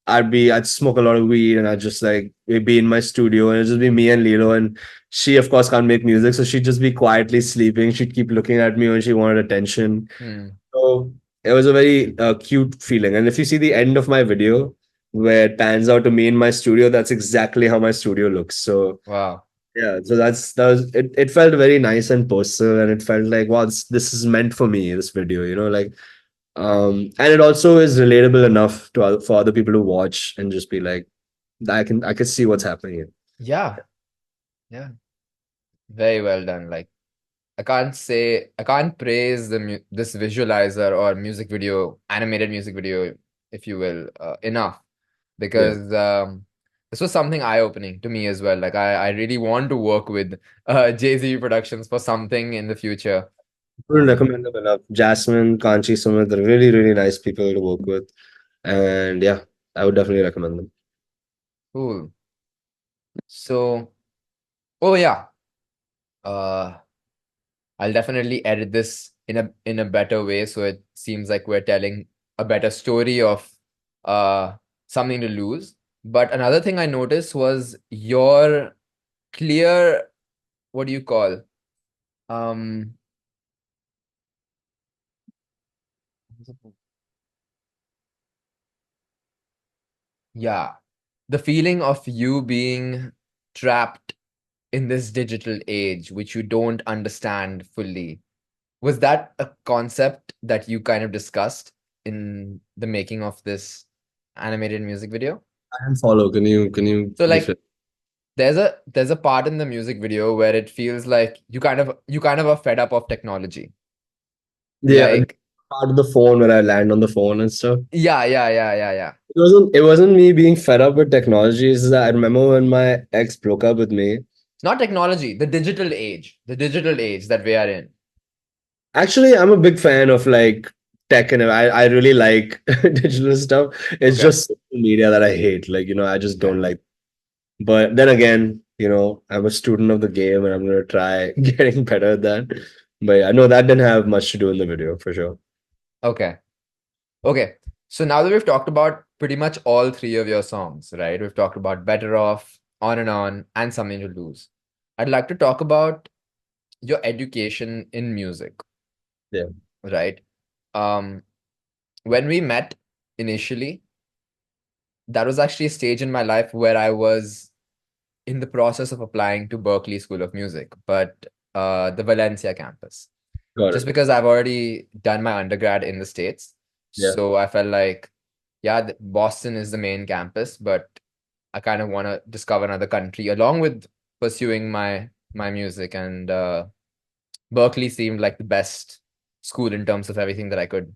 I'd smoke a lot of weed and I'd just like be in my studio and it'd just be me and Lilo. And she, of course, can't make music, so she'd just be quietly sleeping. She'd keep looking at me when she wanted attention. Hmm. So it was a very cute feeling. And if you see the end of my video where it pans out to me in my studio, that's exactly how my studio looks. So Wow. yeah, so that was it. It felt very nice and personal, and it felt like, wow, this is meant for me. This video, like, and it also is relatable enough for other people to watch and just be like, I can see what's happening here. Yeah. Yeah. Very well done. Like I can't praise this visualizer or music video, animated music video, if you will, enough. because this was something eye-opening to me as well. Like I really want to work with Jay-Z Productions for something in the future. Wouldn't recommend them enough. Jasmine, Kanchi, Sumit, they're really, really nice people to work with. And yeah, I would definitely recommend them. Cool. So, oh yeah, uh, I'll definitely edit this in a better way so it seems like we're telling a better story of uh something to lose. But another thing I noticed was your clear, what do you call? Um, yeah, the feeling of you being trapped in this digital age, which you don't understand fully. Was that a concept that you kind of discussed in the making of this animated music video? I can follow. Can you So like define? there's a part in the music video where it feels like you kind of are fed up of technology. Yeah, Like part of the phone where I land on the phone and stuff. yeah. It wasn't me being fed up with technology. It's that I remember when my ex broke up with me. Not technology, the digital age that we are in. Actually, I'm a big fan of like tech and I really like digital stuff. It's Okay. just social media that I hate. Like, I just Okay. don't like. But then again, I'm a student of the game and I'm gonna try getting better at that. But I know that didn't have much to do in the video for sure. Okay. Okay. So now that we've talked about pretty much all three of your songs, right? We've talked about Better Off, On, and Something to Lose. I'd like to talk about your education in music, Yeah. right? Um, when we met initially, that was actually a stage in my life where I was in the process of applying to Berklee School of Music, but the Valencia campus. Got Just it. because I've already done my undergrad in the States. Yeah. So I felt like, yeah, Boston is the main campus, but I kind of want to discover another country along with pursuing my music. And Berkeley seemed like the best school in terms of everything that I could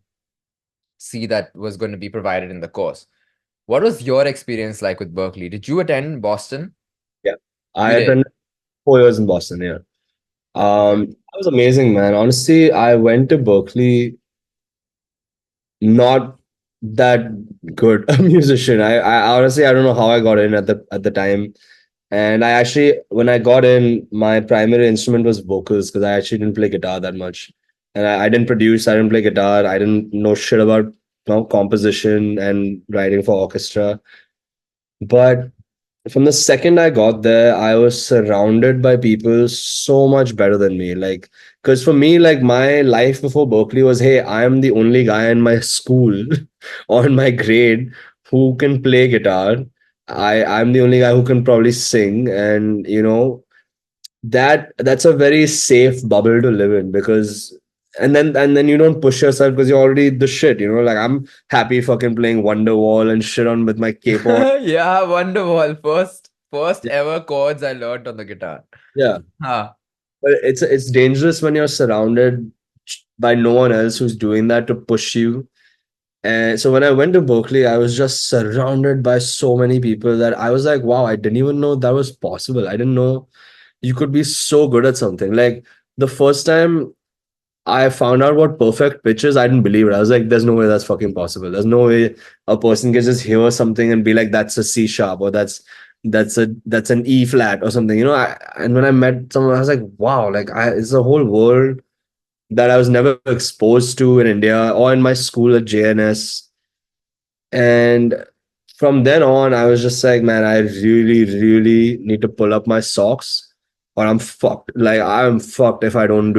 see that was going to be provided in the course. What was your experience like with Berkeley? Did you attend Boston? Yeah. I You did. attended 4 years in Boston, yeah. Okay. That was amazing, man. Honestly, I went to Berkeley not that good a musician. I honestly I don't know how I got in at the time. And I actually when I got in, my primary instrument was vocals because I actually didn't play guitar that much. And I didn't produce, I didn't play guitar, I didn't know shit about composition and writing for orchestra. But from the second I got there, I was surrounded by people so much better than me. Like, because for me, like my life before Berkeley was, hey, I'm the only guy in my school or in my grade who can play guitar. I'm the only guy who can probably sing, and that's a very safe bubble to live in because and then you don't push yourself because you're already the shit. Like I'm happy fucking playing Wonderwall and shit on with my cape on. Yeah, Wonderwall. First ever chords I learned on the guitar. Yeah. Huh. But it's dangerous when you're surrounded by no one else who's doing that to push you. And so when I went to Berkeley, I was just surrounded by so many people that I was like, wow, I didn't even know that was possible. I didn't know you could be so good at something. Like the first time I found out what perfect pitch is, I didn't believe it. I was like, there's no way that's fucking possible. There's no way a person can just hear something and be like, that's a C sharp or that's an E flat or something. And when I met someone, I was like, wow, like it's a whole world that I was never exposed to in India or in my school at JNS. And from then on, I was just like, man, I really, really need to pull up my socks or I'm fucked. Like I'm fucked if I don't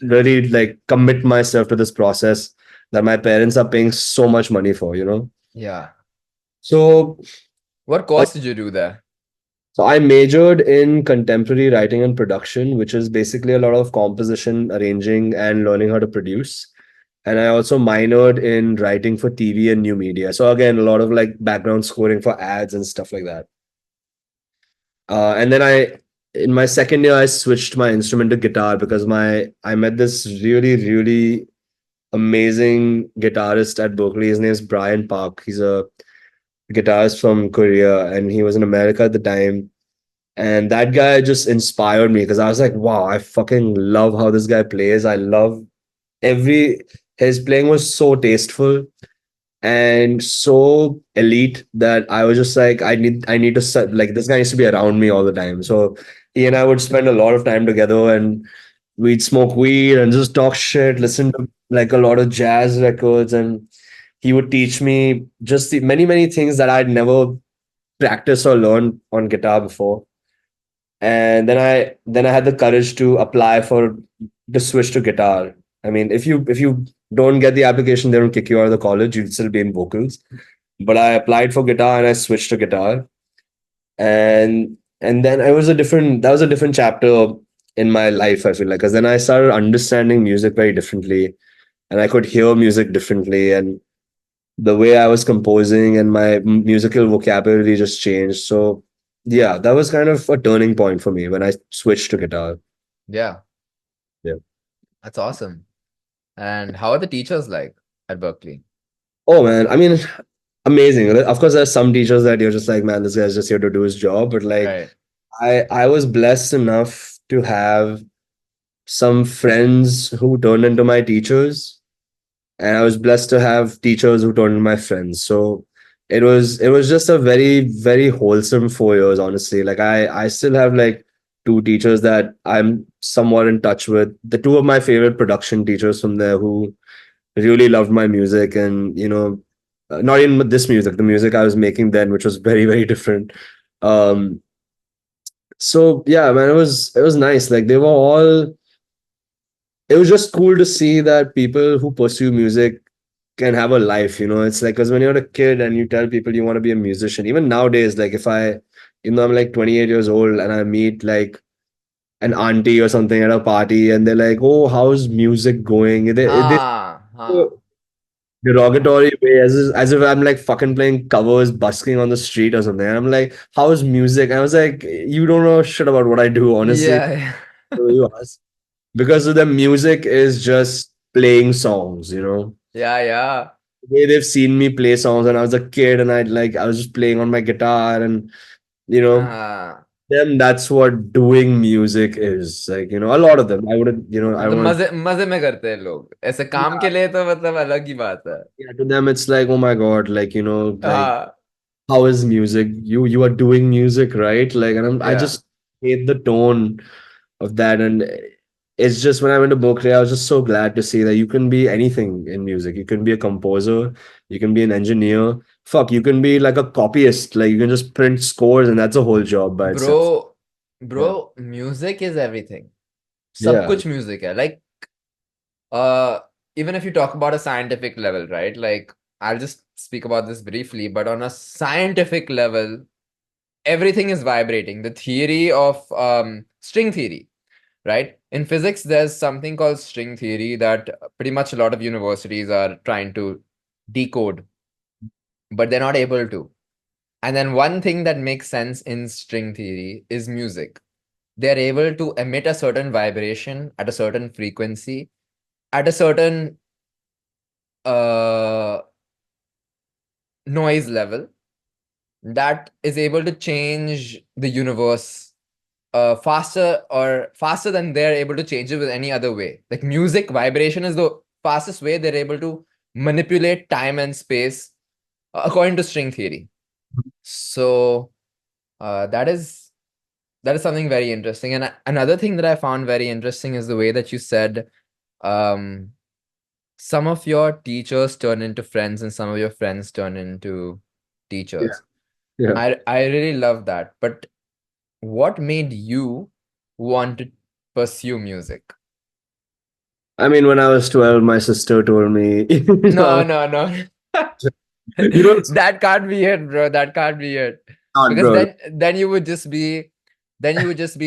really like commit myself to this process that my parents are paying so much money for. Yeah. So, What uh, course did you do there? so I majored in contemporary writing and production, which is basically a lot of composition, arranging, and learning how to produce. And I also minored in writing for TV and new media. So again, a lot of like background scoring for ads and stuff like that. And then in my second year, I switched my instrument to guitar because I met this really, really amazing guitarist at Berkeley. His name is Brian Park. guitarist from Korea, and he was in America at the time. And that guy just inspired me because I was like, wow, I fucking love how this guy plays. I love every his playing was so tasteful and so elite that I was just like, I need to like this guy needs to be around me all the time. So he and I would spend a lot of time together, and we'd smoke weed and just talk shit, listen to like a lot of jazz records, and he would teach me just the many things that I'd never practiced or learned on guitar before. And then I had the courage to apply for to switch to guitar. I mean, if you don't get the application, they don't kick you out of the college. You'd still be in vocals. But I applied for guitar and I switched to guitar, and then it was a different that was a different chapter in my life. I feel like because then I started understanding music very differently, and I could hear music differently, and the way I was composing and my musical vocabulary just changed. So yeah, that was kind of a turning point for me when I switched to guitar. Yeah, Yeah. that's awesome. And how are the teachers like at Berklee? Oh man, I mean, amazing. Of course, there's some teachers that you're just like, man, this guy's just here to do his job. But like, Right. I was blessed enough to have some friends who turned into my teachers, and I was blessed to have teachers who turned into my friends. So it was just a very wholesome 4 years, honestly. Like I still have like two teachers that I'm somewhat in touch with. The two of my favorite production teachers from there who really loved my music, and not even this music, the music I was making then, which was very different. Um, so yeah, man, it was nice. Like they were all. It was just cool to see that people who pursue music can have a life. It's like because when you're a kid and you tell people you want to be a musician, even nowadays, like if I'm like 28 years old and I meet like an auntie or something at a party and they're like, "Oh, how's music going?" They Huh. derogatory way as if I'm like fucking playing covers, busking on the street or something. And I'm like, how's music? I was like, you don't know shit about what I do, honestly. Yeah. So you ask. Because the music is just playing songs. Yeah, yeah. The way they've seen me play songs and I was a kid and I was just playing on my guitar and you know, हाँ. them that's what doing music is. Like, a lot of them. I wouldn't, I मतलब want मजे मजे में करते हैं लोग ऐसे काम के लिए तो मतलब अलग ही बात है yeah, to them it's like, oh my God, like, like हाँ how is music? You are doing music, right? Like, and I yeah just hate the tone of that. And it's just when I went to Berkeley, I was just so glad to see that you can be anything in music. You can be a composer, you can be an engineer. Fuck, you can be like a copyist. Like you can just print scores, and that's a whole job by itself. bro Yeah, bro music is everything सब yeah, कुछ music है like uh even if you talk about a scientific level right like I'll just speak about this briefly but on a scientific level everything is vibrating the theory of string theory right in physics there's something called string theory that pretty much a lot of universities are trying to decode but they're not able to. And then one thing that makes sense in string theory is music. They're able to emit a certain vibration at a certain frequency, at a certain uh, noise level that is able to change the universe faster than they're able to change it with any other way. Like music vibration is the fastest way they're able to manipulate time and space according to string theory. So that is something very interesting. And another thing that I found very interesting is the way that you said some of your teachers turn into friends and some of your friends turn into yeah, teachers. yeah. I really love that. But what made you want to pursue music? I mean, when I was 12, my sister told me, No, no, no. it's That can't be it, bro. That can't be it. not, Because bro. then you would just be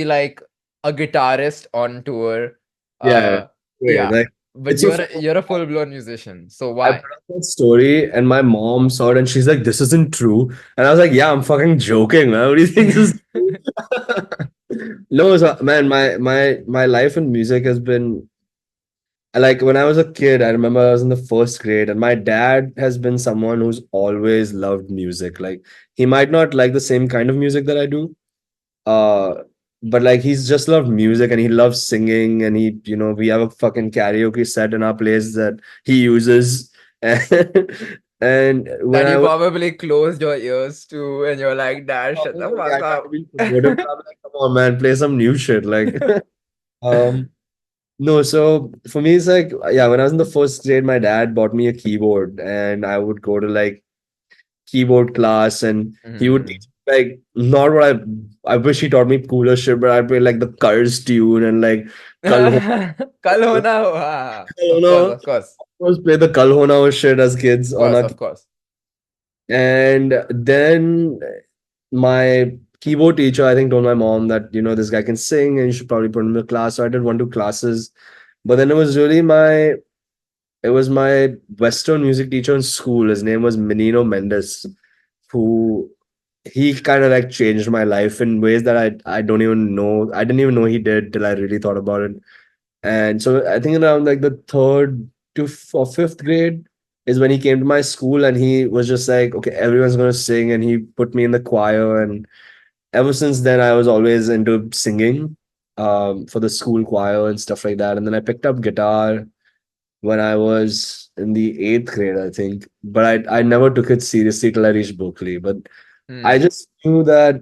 like a guitarist on tour. Yeah, wait, Yeah. like But it's a you're a full-blown musician. So I why? put up that story and my mom saw it and she's like, "This isn't true." And I was like, "Yeah, I'm fucking joking, man. What do you think this is true?" No, so, man, my life in music has been like when I was a kid, I remember I was in the first grade, and my dad has been someone who's always loved music. Like he might not like the same kind of music that I do, uh, but like he's just loved music and he loves singing. And he, we have a fucking karaoke set in our place that he uses. And when That I you was probably closed your ears to, and you're like, Dad, shut the probably, fuck I tried to up. be supportive, but I'm like, come on, man, play some new shit. Like, um, no, so for me, it's like, yeah, when I was in the first grade, my dad bought me a keyboard and I would go to like keyboard class and he would Hmm. teach like not what I wish he taught me cooler shit, but I'd play like the Cars tune and like Kal Ho. Kal ho na ho. Ah, You of course, know, of course, always play the Kal Ho Na Ho shit as kids of on course, our of course. and then my keyboard teacher, I think, told my mom that, this guy can sing and you should probably put him in the class. So I did 1, 2 classes. But then it was my Western music teacher in school. His name was Menino Mendes, who he kind of like changed my life in ways that I don't even know. I didn't even know he did till I really thought about it. And so I think around like the third to or fifth grade is when he came to my school and he was just like, okay, everyone's gonna sing, and he put me in the choir. And ever since then, I was always into singing for the school choir and stuff like that. And then I picked up guitar when I was in the eighth grade, I think. But I never took it seriously till I reached Berklee. But I Hmm. just knew that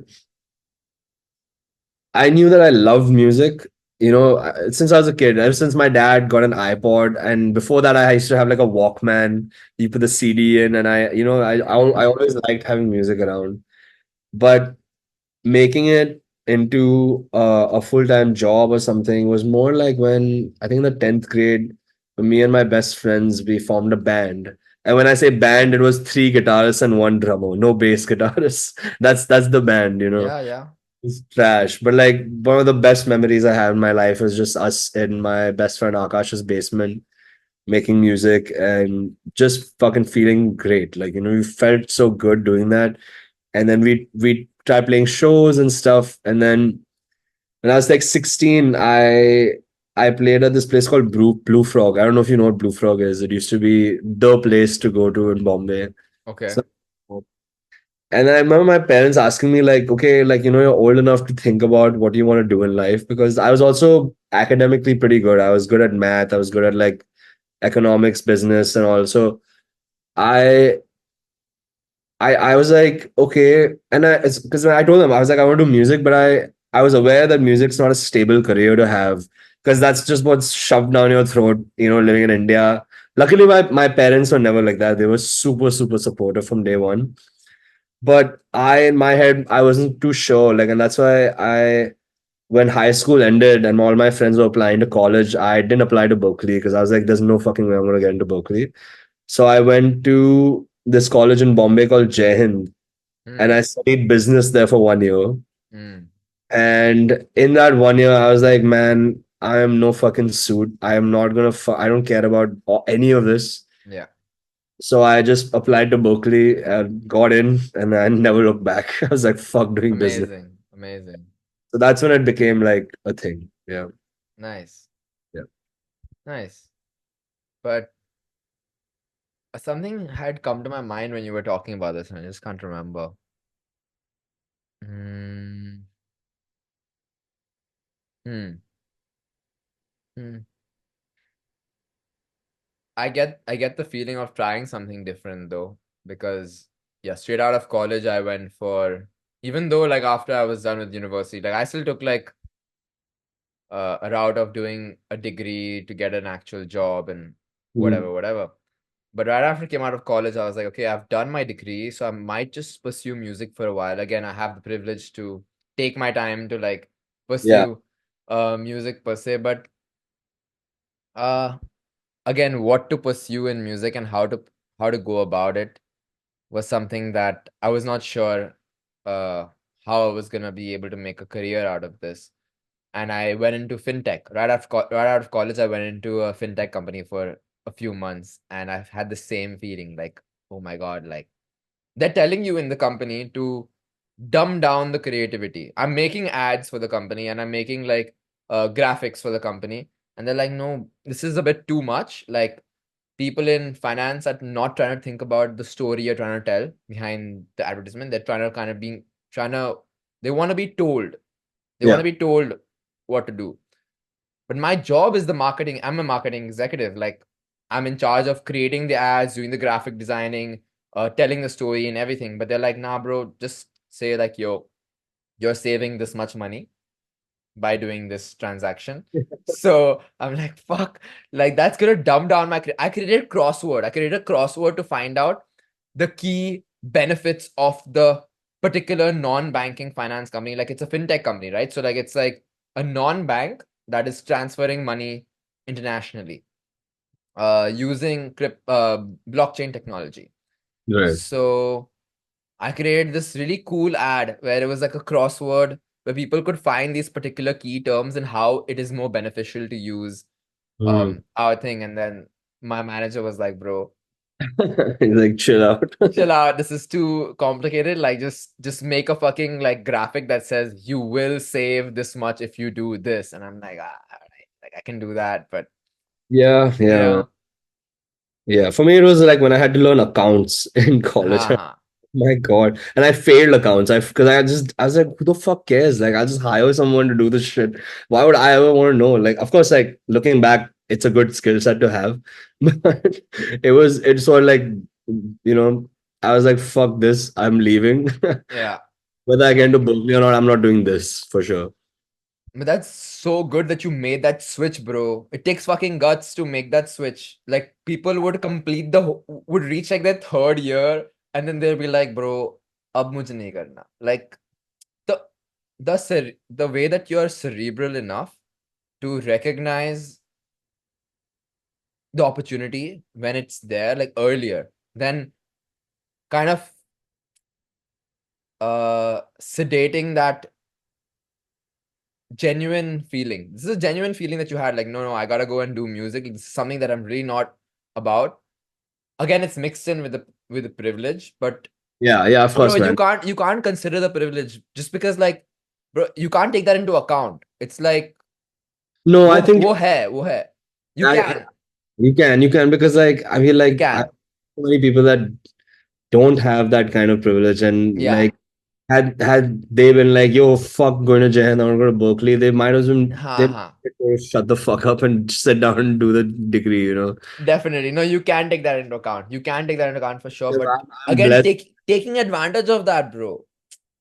I loved music, since I was a kid. Ever since my dad got an iPod, and before that, I used to have like a Walkman. You put the CD in, and I always liked having music around. But making it into a full-time job or something was more like when I think in the 10th grade, when me and my best friends, we formed a band. And when I say band, it was 3 guitarists and 1 drummer, no bass guitarist. That's the band. Yeah, yeah. It's trash. But like one of the best memories I have in my life is just us in my best friend Akash's basement making music and just fucking feeling great. Like, we felt so good doing that. And then we tried playing shows and stuff. And then when I was like 16, I played at this place called Blue Frog. I don't know if you know what Blue Frog is. It used to be the place to go to in Bombay. Okay. So and I remember my parents asking me, like, okay, like, you're old enough to think about what you want to do in life. Because I was also academically pretty good. I was good at math. I was good at like economics, business, and also I I was like, okay. And it's because when I told them, I was like, I want to do music, but I was aware that music's not a stable career to have because that's just what's shoved down your throat, living in India. Luckily, my parents were never like that. They were super, super supportive from day one. But in my head, I wasn't too sure. Like, and that's why when high school ended and all my friends were applying to college, I didn't apply to Berkeley because I was like, there's no fucking way I'm going to get into Berkeley. So I went to this college in Bombay called Jai Hind, and I Hmm. studied business there for 1 year. Hmm. And in that 1 year, I was like, man, I am no fucking suit. I am not gonna. I don't care about any of this. Yeah. So I just applied to Berkeley and got in, and I never looked back. I was like, fuck doing business. Amazing. Amazing. So that's when it became like a thing. Yeah. Nice. Yeah. Nice. But something had come to my mind when you were talking about this, and I just can't remember. Hmm. Hmm. Hmm. I get the feeling of trying something different though, because yeah, straight out of college I went for, even though like after I was done with university, like I still took like a route of doing a degree to get an actual job and Mhm. whatever. But right after I came out of college, I was like, okay, I've done my degree, so I might just pursue music for a while. Again, I have the privilege to take my time to like Yeah. pursue music per se, but uh again, what to pursue in music and how to go about it was something that I was not sure uh how I was gonna be able to make a career out of this. And I went into fintech. Right out of college, I went into a fintech company for a few months, and I've had the same feeling like, oh my God, like they're telling you in the company to dumb down the creativity. I'm making ads for the company and I'm making like graphics for the company, And they're like, no, this is a bit too much. Like, people in finance are not trying to think about the story you're trying to tell behind the advertisement. They're trying to kind of they want to be told. They want Yeah. to be told what to do. But my job is the marketing. I'm a marketing executive. Like, I'm in charge of creating the ads, doing the graphic designing, telling the story and everything. But they're like, nah, bro, just say like, yo, you're saving this much money by doing this transaction. So I'm like, fuck, like that's gonna dumb down I created crossword. I created a crossword to find out the key benefits of the particular non-banking finance company. Like, it's a fintech company, right? So like, it's like a non-bank that is transferring money internationally using blockchain technology. Right. So I created this really cool ad where it was like a crossword where people could find these particular key terms and how it is more beneficial to use our thing. And then my manager was like, bro, He's like, chill out. chill out, this is too complicated. Like, just make a fucking like graphic that says you will save this much if you do this. And I'm like, all right, like I can do that, but Yeah, you yeah, man. know, Yeah. For me, it was like when I had to learn accounts in college. haha. My God. And I failed accounts. Because I was like, who the fuck cares? Like, I'll just hire someone to do this shit. Why would I ever want to know? Like, of course, like looking back, it's a good skill set to have. But it's sort of like, I was like, fuck this. I'm leaving. Yeah. Whether I get into Berklee or not, I'm not doing this for sure. But that's so good that you made that switch, bro. It takes fucking guts to make that switch. Like, people would would reach like their third year and then they'll be like, bro, ab mujhe nahi karna. Like, the the way that you're cerebral enough to recognize the opportunity when it's there, like earlier, then kind of sedating that genuine feeling. This is a genuine feeling that you had, like, no, I gotta go and do music. It's something that I'm really not about. Again, it's mixed in with the privilege, but Yeah, yeah, of course, bro, man. you can't consider the privilege just because, like, bro, you can't take that into account. It's like No, I think wo hai. You I, can. you can because like I feel You like I can. so many people that don't have that kind of privilege and Yeah. like had they been like, yo, fuck going to Jahan or go to Berkeley, they might as well Ha they ha. shut the fuck up and sit down and do the degree. Definitely. No, you can take that into account. You can take that into account for sure. Because But I'm again, blessed. taking advantage of that, bro.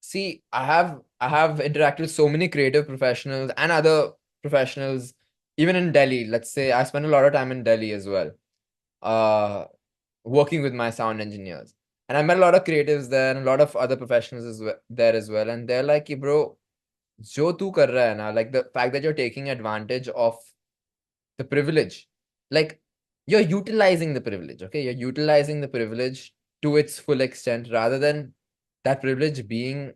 See, I have interacted with so many creative professionals and other professionals, even in Delhi. Let's say I spend a lot of time in Delhi as well, uh, working with my sound engineers. And I met a lot of creatives there and a lot of other professionals there as well. And they're like, bro, jo tu kar raha hai na, like the fact that you're taking advantage of the privilege, like you're utilizing the privilege, okay? You're utilizing the privilege to its full extent rather than that privilege being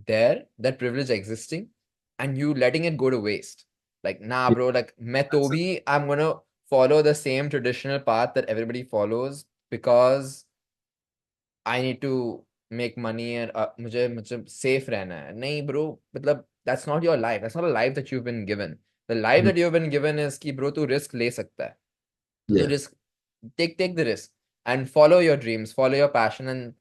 there, that privilege existing, and you letting it go to waste. Like, nah, bro, like, I'm gonna follow the same traditional path that everybody follows because I need to make money and मुझे safe रहना है. नहीं, bro, मतलब that's not your life. That's not a life that you've been given. The life that you've been given is कि bro, तू risk ले सकता है. तो Yeah. risk, take the risk and follow your dreams, follow your passion, and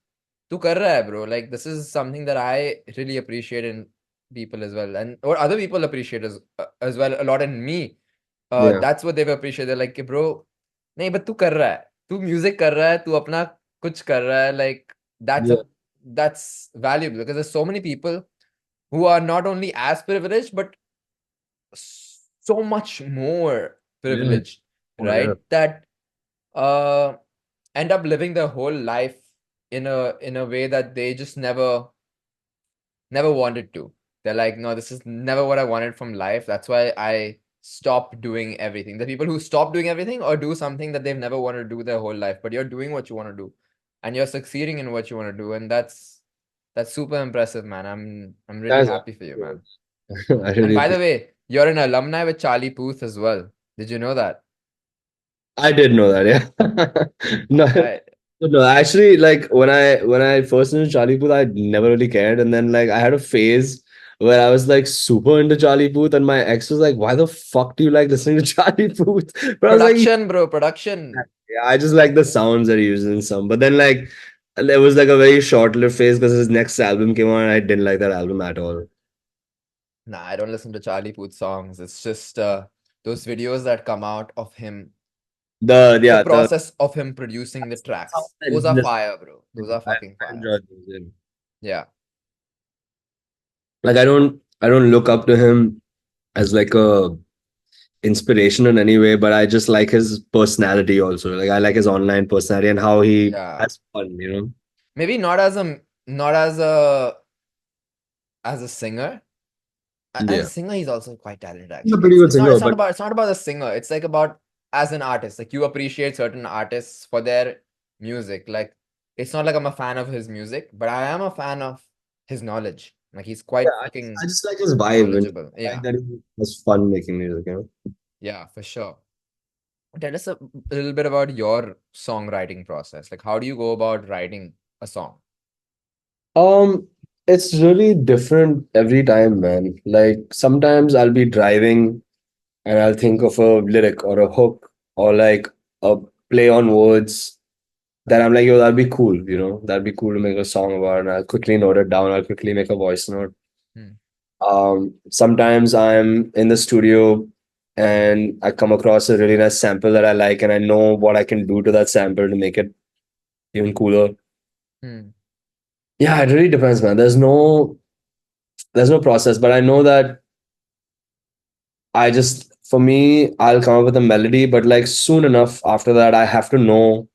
तू कर रहा है, bro. Like, this is something that I really appreciate in people as well, and or other people appreciate as well a lot in me. Yeah. That's what they've appreciated. They're like, bro, नहीं, but तू कर रहा है, तू music कर रहा है, तू अपना कुछ कर रहा है. Like, Yeah. that's valuable because there's so many people who are not only as privileged but so much more Yeah. privileged, Oh, yeah. right? That uh end up living their whole life in a way that they just never wanted to. They're like, no, this is never what I wanted from life. That's why I stopped doing everything. The people who stop doing everything or do something that they've never wanted to do their whole life, but you're doing what you want to do and you're succeeding in what you want to do. And that's super impressive, man. I'm really That's happy for you, man. I And really by the appreciate. way, you're an alumni with Charlie Puth as well. Did you know that? I did know that, yeah. No, I no, actually, like when I first knew Charlie Puth, I never really cared, and then like I had a phase where I was like super into Charlie Puth, and my ex was like, "Why the fuck do you like listening to Charlie Puth?" But I was like, Production, bro, production. "Yeah, I just like the sounds that he uses in some." But then like, there was like a very short-lived phase because his next album came out, and I didn't like that album at all. Nah, I don't listen to Charlie Puth songs. It's just those videos that come out of him, the The process of him producing the sound tracks. that Those are just fire, bro. Those are fucking I fire. enjoyed those. Yeah. Yeah. Like I don't look up to him as like a inspiration in any way, but I just like his personality also. Like I like his online personality and how he Yeah. has fun, you know? Maybe not as a singer. As a Yeah. singer, he's also quite talented He's a actually. pretty It's good it's not singer, it's not but about it's not about the singer. It's like about as an artist. Like you appreciate certain artists for their music. Like it's not like I'm a fan of his music, but I am a fan of his knowledge. Like he's yeah, quite I fucking just like his vibe and knowledgeable. I like Yeah. that he has fun making music, you know? Yeah, for sure. Tell us a little bit about your songwriting process. Like how do you go about writing a song? Um, it's really different every time, man. Like sometimes I'll be driving and I'll think of a lyric or a hook or like a play on words that I'm like, yo, that'd be cool, you know, that'd be cool to make a song about. And I'll quickly note it down. I'll quickly make a voice note. Hmm. Sometimes I'm in the studio and I come across a really nice sample that I like, and I know what I can do to that sample to make it even cooler. Hmm. Yeah, it really depends, man. There's no process, but I know that for me, I'll come up with a melody, but like soon enough after that, I have to know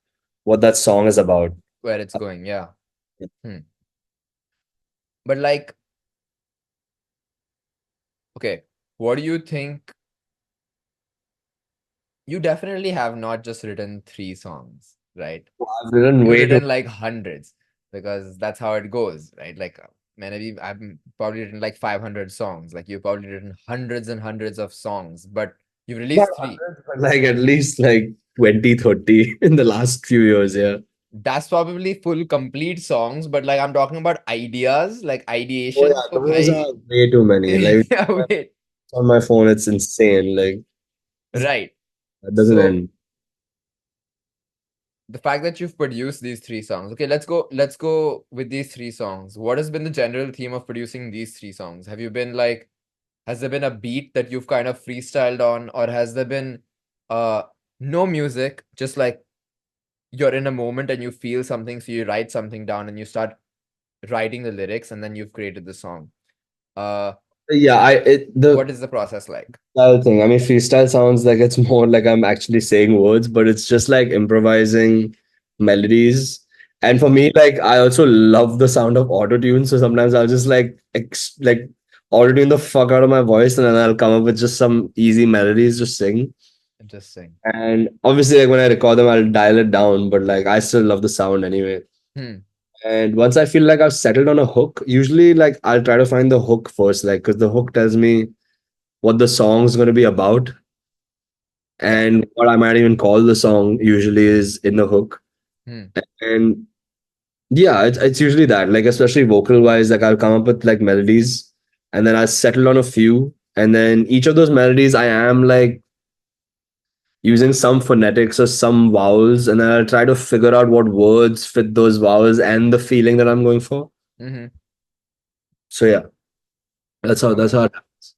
what that song is about. Where it's going, yeah. Hmm. But like, okay, what do you think? You definitely have not just written 3 songs, right? I've written You've way too. written like hundreds because that's how it goes, right? Like, maybe I've probably written like 500 songs. Like, you've probably written hundreds and hundreds of songs, but you've Not released 3. hundreds, but like at least like 20, 30 in the last few years, yeah. That's probably full complete songs, but like, I'm talking about ideas, like Oh ideation. yeah, So, those bhai, are way too many. Like yeah, wait, on my phone, it's insane. Like right. that doesn't So, end. the fact that you've produced these 3 songs. Okay, let's go with these 3 songs. What has been the general theme of producing these 3 songs? Has there been a beat that you've kind of freestyled on, or has there been uh no music, just like you're in a moment and you feel something, so you write something down and you start writing the lyrics and then you've created the song? Uh Yeah, the what is the process like? freestyle thing. I mean, freestyle sounds like it's more like I'm actually saying words, but it's just like improvising melodies. And for me, like I also love the sound of auto tune. So sometimes I'll just like auto tune the fuck out of my voice, and then I'll come up with just some easy melodies, just sing. Interesting. And obviously, like when I record them, I'll dial it down, but like I still love the sound anyway. Hmm. And once I feel like I've settled on a hook, usually like I'll try to find the hook first, like because the hook tells me what the song's going to be about, Yeah. and what I might even call the song usually is in the hook. Hmm. And yeah, it's usually that, like especially vocal wise, like I'll come up with like melodies and then I'll settle on a few. And then each of those melodies, I am like using some phonetics or some vowels, and then I'll try to figure out what words fit those vowels and the feeling that I'm going for. Mm-hmm. So yeah, that's how it happens.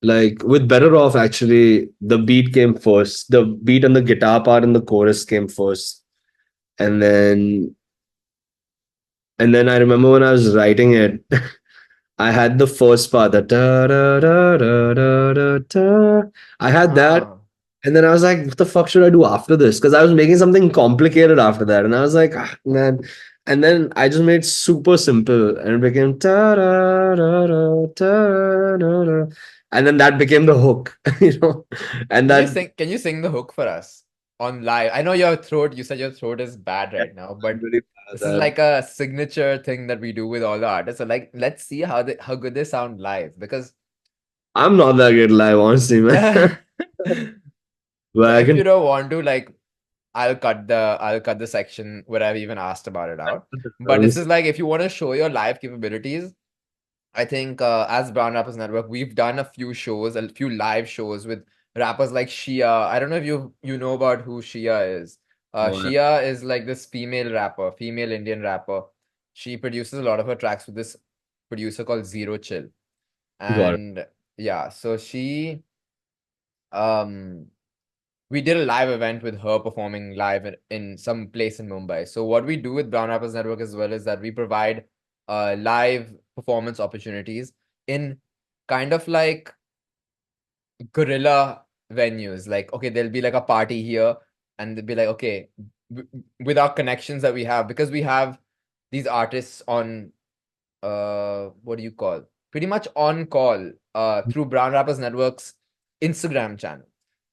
Like with Better Off, actually, the beat came first. The beat and the guitar part and the chorus came first. And then I remember when I was writing it, I had the first part, the da da da da da da da. I had that, Ah. and then I was like, what the fuck should I do after this? Because I was making something complicated after that. And I was like, ah, man. And then I just made super simple and it became ta da da da da da da. And then that became the hook, you know? And that Can you sing the hook for us on live? I know you said your throat is bad yeah, right now, I'm but really bad at this is that. like a signature thing that we do with all the artists. So like, let's see how good they sound live, because I'm not that good live, honestly, man. But I if you can don't want to, like, I'll cut the section where I've even asked about it out. But this is like, if you want to show your live capabilities, I think as Brown Rappers Network, we've done a few shows, a few live shows with rappers like Shia. I don't know if you know about who Shia is. No, Shia is like this female rapper, female Indian rapper. She produces a lot of her tracks with this producer called Zero Chill. got it. And yeah, so um we did a live event with her performing live in some place in Mumbai. So what we do with Brown Rappers Network as well is that we provide live performance opportunities in kind of like guerrilla venues. Like, okay, there'll be like a party here, and they'll be like, okay, with our connections that we have, because we have these artists on what do you call? Pretty much on call through Brown Rappers Network's Instagram channel.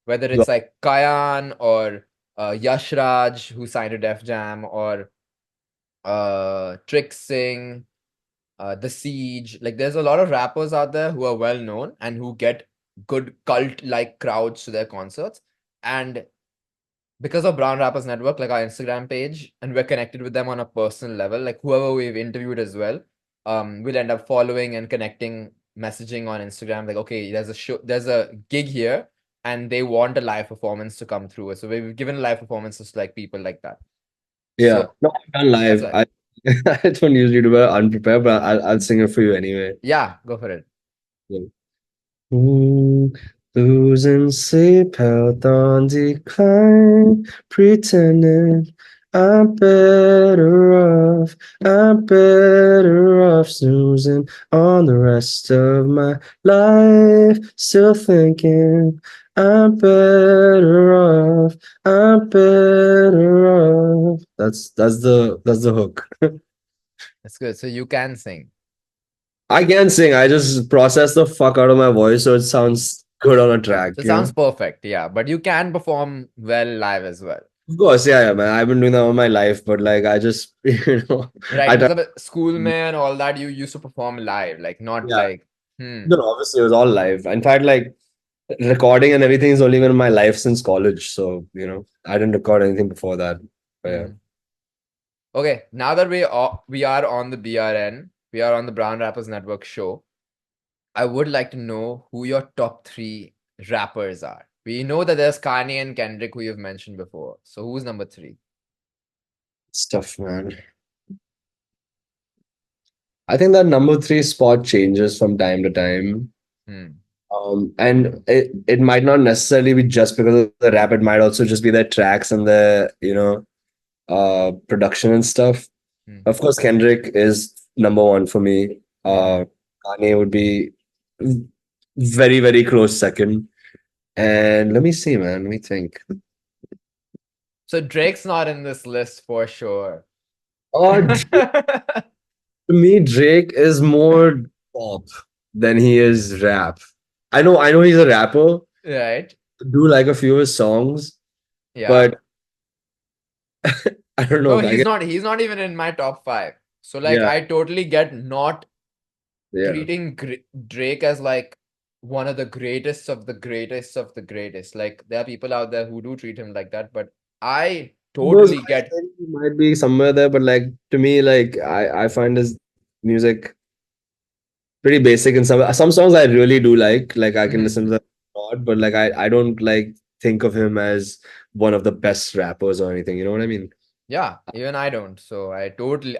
Whether it's Got like Kayan or Yash Raj, who signed to Def Jam, or Trick Singh, The Siege. Like, there's a lot of rappers out there who are well known and who get good cult like crowds to their concerts. And because of Brown Rappers Network, like our Instagram page, and we're connected with them on a personal level, like whoever we've interviewed as well, we'll end up following and connecting, messaging on Instagram, like, okay, there's a show, there's a gig here, and they want a live performance to come through. So we've given live performances to like people like that. Yeah. So No, I've done that's live. why. I don't usually do it unprepared, but I'll sing it for you anyway. Yeah, go for it. Yeah. Losing sleep, health on decline, pretending I'm better off. I'm better off snoozing on the rest of my life. Still thinking I'm better off. I'm better off. That's the hook. That's good. So you can sing. I can sing. I just process the fuck out of my voice so it sounds good on a track, So it you know? sounds perfect. Yeah, but you can perform well live as well. Of course, yeah, man. I've been doing that all my life, but like I just, Right. I try. Matlab, school में and all that, you used to perform live, like not Yeah, like, no, obviously it was all live. In fact, like recording and everything has only been in my life since college. So, I didn't record anything before that. But yeah. Okay, now that we are on the BRN, we are on the Brown Rappers Network show, I would like to know who your top three rappers are. We know that there's Kanye and Kendrick, who you've mentioned before. So who's number three? It's tough, man. I think that number three spot changes from time to time. Hmm. And it might not necessarily be just because of the rap, it might also just be the tracks and the, production and stuff. Hmm. Of course, Kendrick is number one for me. Kanye would be very, very close second. And let me see, man. Let me think. So Drake's not in this list for sure. Oh, to me, Drake is more pop than he is rap. I know he's a rapper. Right? Do like a few of his songs, Yeah. but I don't No, know. I guess, he's not even in my top five. So like yeah, I totally get not yeah. treating Drake as like one of the greatest of the greatest of the greatest. Like there are people out there who do treat him like that, but I Those totally guys get. think he might be somewhere there, but like to me, like I find his music pretty basic, and some songs I really do like I can listen to them a lot, but like I don't like think of him as one of the best rappers or anything. You know what I mean? Yeah, even I don't. So I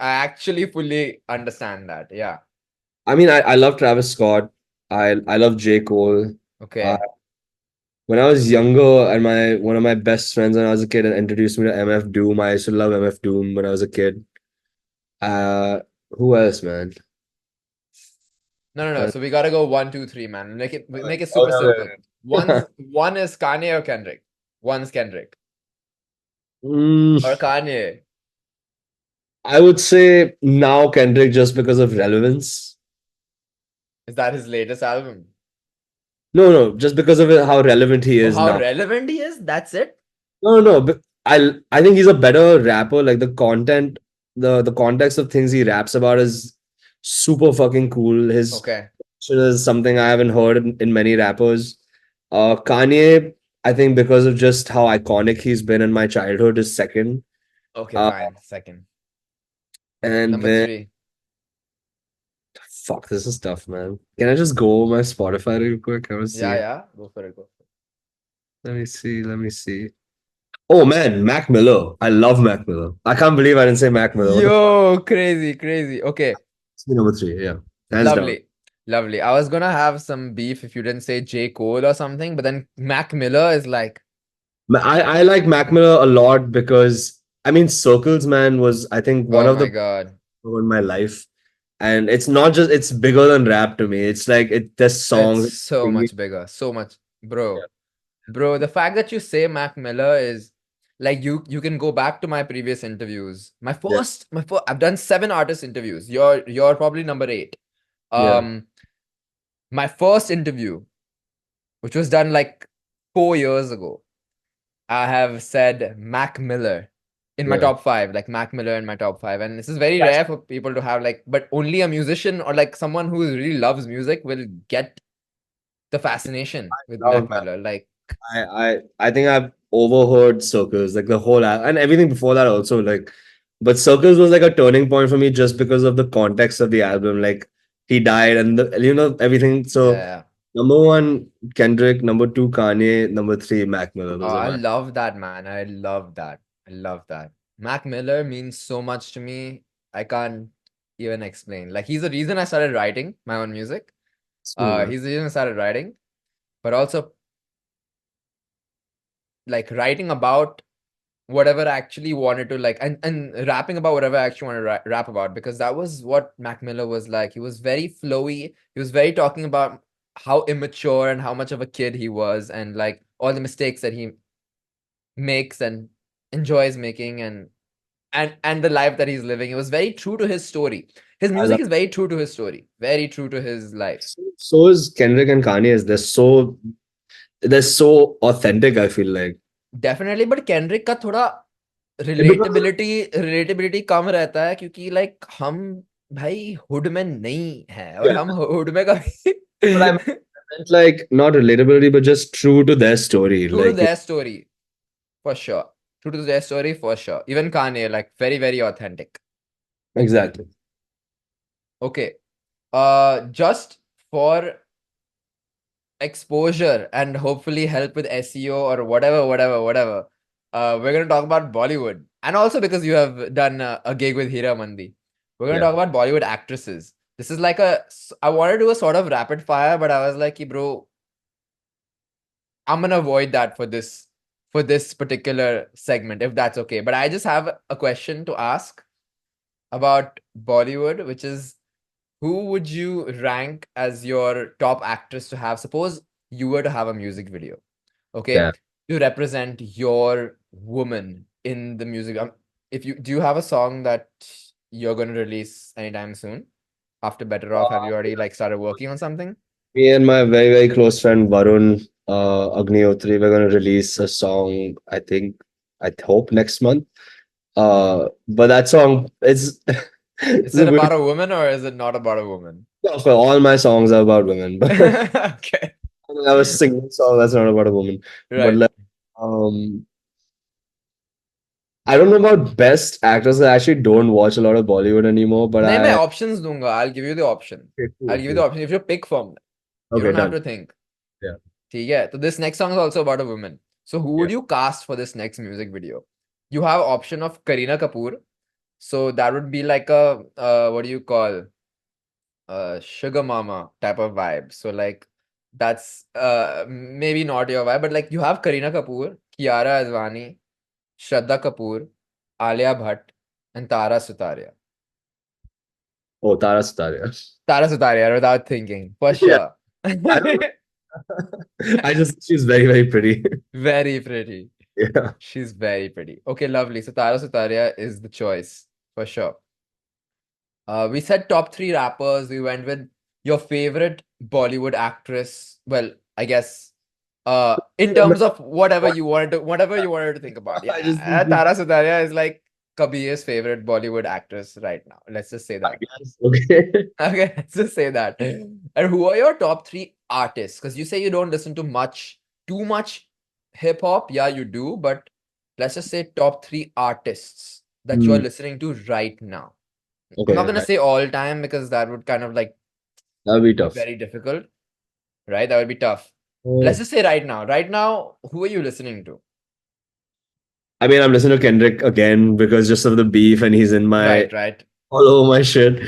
actually fully understand that. Yeah. I mean, I love Travis Scott. I love J. Cole. Uh, Okay. when I was younger, and my one of my best friends when I was a kid introduced me to MF Doom. I used to love MF Doom when I was a kid. Uh, who else, man? No. So we gotta go one, two, three, man. Make it super simple. Okay, okay. One is Kanye or Kendrick. One's Kendrick Mm, or Kanye. I would say now Kendrick just because of relevance. Is that his latest album? No, just because of how relevant he Oh, is how now. relevant he is? That's it? No, but I think he's a better rapper. Like the content, the context of things he raps about is super fucking cool. His Okay. shit is something I haven't heard in many rappers. Kanye, I think because of just how iconic he's been in my childhood, is second. Okay, Uh, fine. Second. and Number then three. Fuck, this is tough, man. Can I just go over my Spotify real quick? I want to see. Yeah, go for it, go for it. Let me see. Let me see. Oh man, Mac Miller. I love Mac Miller. I can't believe I didn't say Mac Miller. What the fuck? Yo, crazy. Okay, It's me number 3. Yeah, hands down. lovely. I was gonna have some beef if you didn't say J. Cole or something, but then Mac Miller is like, I like Mac Miller a lot because I mean, Circles, man, was I think one oh of my the God, in my life, and it's not just it's bigger than rap to me. It's like there's songs. it's so much bigger, so much, bro. Yeah. Bro, the fact that you say Mac Miller is like you can go back to my previous interviews. Yeah, I've done 7 artist interviews. You're probably number 8. yeah, My first interview, which was done like 4 years ago, I have said Mac Miller in my yeah. top 5, like Mac Miller in my top 5. And this is very rare for people to have like, but only a musician or like someone who really loves music will get the fascination with Love Mac Mac. Miller. Like, I think I've overheard Circles like the whole and everything before that also like, but Circles was like a turning point for me just because of the context of the album. Like he died and everything. So yeah. number 1 Kendrick, number 2 Kanye, number 3 Mac Miller. Oh, Those are I my love that, man. I love that. I love that. Mac Miller means so much to me. I can't even explain. Like, he's the reason I started writing my own music. man. He's the reason I started writing, but also like writing about whatever I actually wanted to like, and rapping about whatever I actually wanted to rap about, because that was what Mac Miller was like. He was very flowy. He was very talking about how immature and how much of a kid he was, and like all the mistakes that he makes and enjoys making, and the life that he's living. It was very true to his story. His I music love is very true to his story, very true to his life. so is Kendrick and Kanye's. They're so authentic, I feel like. Definitely, but Kendrick का थोड़ा Because relatability कम रहता है, क्योंकि like हम भाई hood में नहीं है, और yeah, हम हुड में but I कभी meant like not relatability, but just true to their story. true to Like their story for sure. True to their story for sure. Even Kanye, like very authentic. exactly. Okay. Just for exposure and hopefully help with SEO or whatever. We're gonna talk about Bollywood, and also because you have done a gig with Heeramandi, we're gonna Yeah. talk about Bollywood actresses. This is like I want to do a sort of rapid fire, but I was like, bro, I'm gonna avoid that for this particular segment, if that's okay. But I just have a question to ask about Bollywood, which is, who would you rank as your top actress to have? Suppose you were to have a music video, okay, Yeah. to represent your woman in the music. If you do, you have a song that you're going to release anytime soon after Better Off? Have you already like started working on something? Me and my very close friend Varun Agnihotri, we're gonna release a song, I hope next month. But that song it's Is it's a it bit about a woman or is it not about a woman? for all my songs are about women, but Okay, I have a single song that's not about a woman. But right. like, um I don't know about best actors. I actually don't watch a lot of Bollywood anymore, but नहीं, मैं I options दूंगा. I'll give you the option. okay, I'll cool, give you the cool. option if you pick from them. You Okay, don't have done. to think. Yeah. ठीक है? So this next song is also about a woman. So who would Yeah. you cast for this next music video? You have option of Kareena Kapoor. So that would be like a what do you call, sugar mama type of vibe. So like that's maybe not your vibe, but like you have Kareena Kapoor, Kiara Advani, Shraddha Kapoor, Alia Bhatt, and Tara Sutaria. Oh, Tara Sutaria. Tara Sutaria, without thinking, for Yeah. sure. I don't I just she's very pretty. Very pretty. Yeah. She's very pretty. Okay, lovely. So Tara Sutaria is the choice for sure. We said top 3 rappers. We went with your favorite Bollywood actress. Well, I guess in terms of whatever you wanted to think about. I just Yeah, Tara Sutaria is like Kabir's favorite Bollywood actress right now. Let's just say I that. guess. Okay. Okay, let's just say that. And who are your top 3 artists? Because you say you don't listen to too much hip hop. Yeah, you do, but let's just say top 3 artists that you are listening to right now. I'm Okay. not gonna say all time because that would kind of like That'd be tough. Very difficult, right? That would be tough. Oh. Let's just say right now. Right now, who are you listening to? I mean, I'm listening to Kendrick again because just of the beef, and he's in my Right. all over my shit.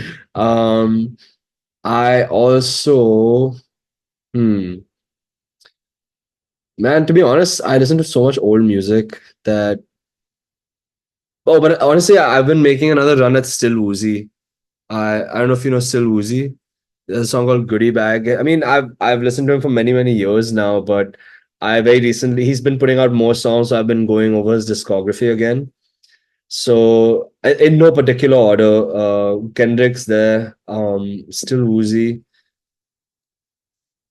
I also, man, to be honest, I listen to so much old music that. Oh, but honestly, I've been making another run at Still Woozy. I don't know if you know Still Woozy. There's a song called Goodie Bag. I mean, I've listened to him for many years now, but I very recently he's been putting out more songs, so I've been going over his discography again. So in no particular order, Kendrick's there, Still Woozy.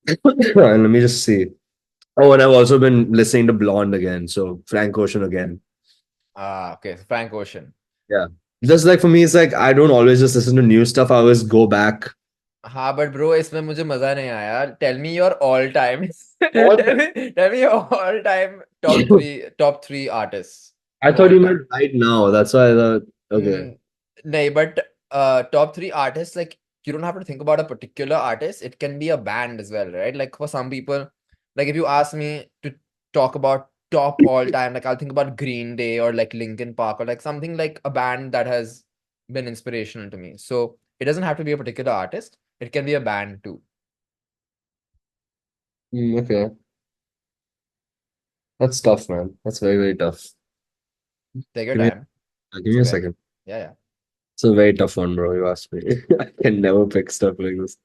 And let me just see. Oh, and I've also been listening to Blonde again, so Frank Ocean again. Okay. So Frank Ocean. Yeah. Just like for me, it's like I don't always just listen to new stuff. I always go back. हाँ but bro इसमें मुझे मजा नहीं आया. Tell me your all time. All tell me your all time top three artists. I of thought all you time. meant right now. That's why I thought, okay. No, but top three artists, like you don't have to think about a particular artist. It can be a band as well, right? Like for some people, like if you ask me to talk about top all time, like I'll think about Green Day or like Linkin Park or like something like a band that has been inspirational to me. So it doesn't have to be a particular artist. It can be a band too. Okay. That's tough, man. That's very tough. Take your Give me, time. give me a Okay. second. Yeah. It's a very tough one, bro. You asked me. I can never pick stuff like this.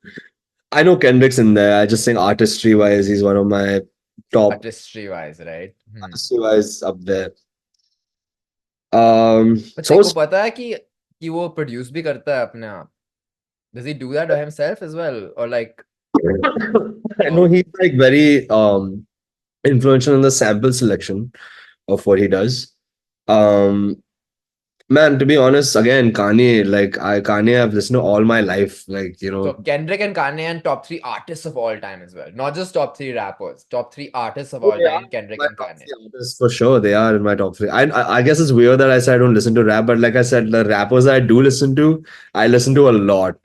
I know Kendrick's in there. I just think artistry wise, he's one of my top Artistry wise, right? artistry wise up there. But So तेरे को पता है कि वो produce भी करता है अपने आप. Does he do that by himself as well? Or like I know he's like very influential in the sample selection of what he does. Man, to be honest, again, Kanye, I've listened to all my life. Like, you so know, Kendrick and Kanye and top three artists of all time as well. Not just top three rappers, top three artists of all they are time, Kendrick my and top Kanye. three artists for sure. They are in my top three. I guess it's weird that I said I don't listen to rap, but like I said, the rappers I do listen to, I listen to a lot.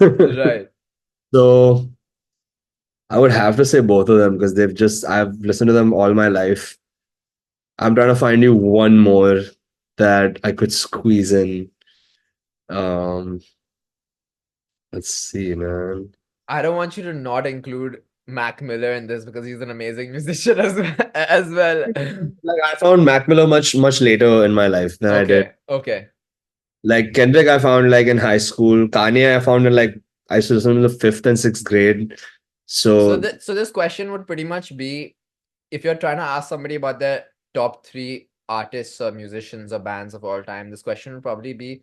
Right. So I would have to say both of them because I've listened to them all my life. I'm trying to find you one more that I could squeeze in. Um, let's see, man. I don't want you to not include Mac Miller in this because he's an amazing musician as well. Like I found Mac Miller much later in my life than I did. Okay. Like Kendrick, I found like in high school. Kanye, I found in like I used to listen in the 5th and 6th grade. So So so this question would pretty much be if you're trying to ask somebody about their top three artists or musicians or bands of all time, this question would probably be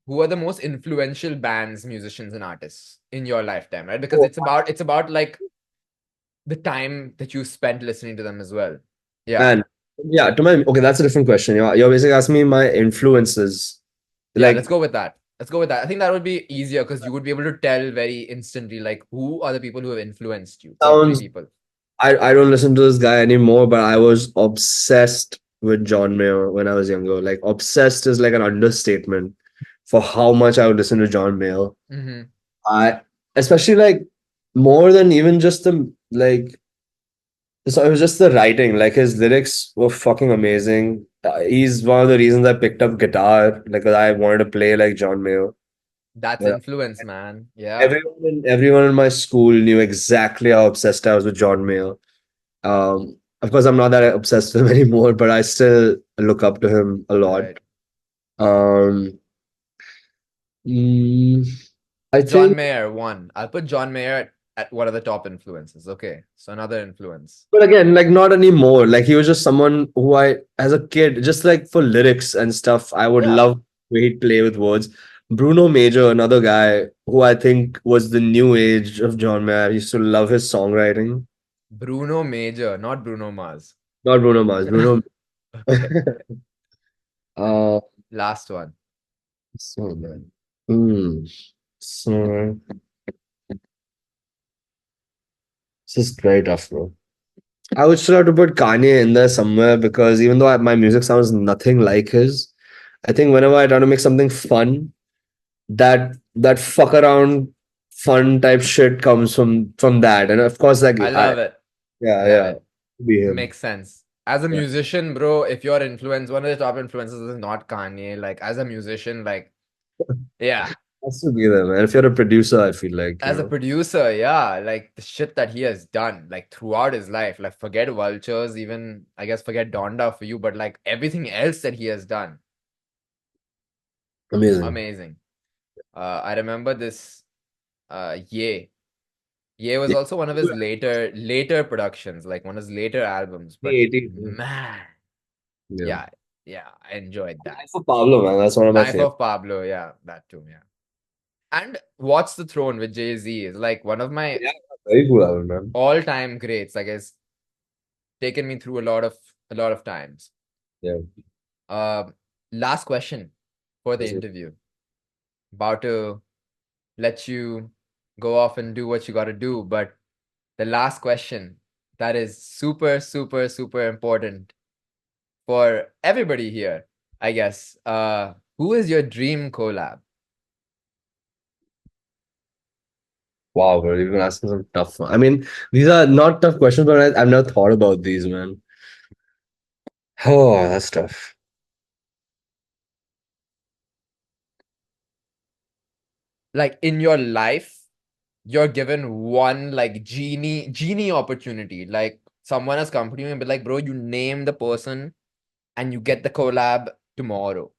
who are the most influential bands, musicians, and artists in your lifetime, right? Because it's about like the time that you spent listening to them as well. Yeah. and yeah, okay, that's a different question. You're basically asking me my influences. Yeah, Like let's go with that. I think that would be easier because you would be able to tell very instantly, like who are the people who have influenced you. Top three sounds people. I don't listen to this guy anymore, but I was obsessed with John Mayer when I was younger. Like obsessed is like an understatement for how much I would listen to John Mayer. I especially like more than even just the like so it was just the writing. Like his lyrics were fucking amazing. He's one of the reasons I picked up guitar, like 'cause I wanted to play like John Mayer. That's Yeah. influence, man. Yeah. Everyone in my school knew exactly how obsessed I was with John Mayer. Of course, I'm not that obsessed with him anymore, but I still look up to him a lot. Right. Um, I John think, Mayer, one. I'll put John Mayer at what are the top influences. Okay. So another influence. but again, like not anymore. Like he was just someone who as a kid, just like for lyrics and stuff, I would Yeah. love the way he'd play with words. Bruno Major, another guy who I think was the new age of John Mayer. I used to love his songwriting. Bruno Major, not Bruno Mars. Not Bruno Mars, Bruno. Okay. uh, Last one. so man. So this is very tough, bro. I would still have to put Kanye in there somewhere because even though my music sounds nothing like his, I think whenever I try to make something fun, that fuck around fun type shit comes from that. And of course, like I love it. yeah, Love yeah, it. be him. Makes sense. As a Yeah. musician, bro, if your influence, one of the top influences is not Kanye, like as a musician, like, yeah. Has to be there, man. If you're a producer, I feel like, As a producer, yeah, like the shit that he has done, like throughout his life, like forget Vultures, even I guess forget Donda for you, but like everything else that he has done, amazing. amazing. I remember this, Ye. Ye was Yeah. also one of his later productions, like one of his later albums. But 80. man, Yeah. yeah, I enjoyed that. Life of Pablo, man. That's one of my Life favorites. of Pablo, yeah, that too, yeah. And Watch the Throne with Jay-Z is like one of my Yeah, very cool album, man. all-time greats. Like it's taken me through a lot of times. Yeah. Last question for the That's it. interview. About to let you go off and do what you got to do, but the last question that is super, super, super important for everybody here, I guess. Who is your dream collab? Wow, bro, you've been asking some tough one. I mean, these are not tough questions, but I've never thought about these, man. Oh, that's tough. Like in your life, you're given one like genie opportunity. Like someone has come to you and be like, bro, you name the person and you get the collab tomorrow.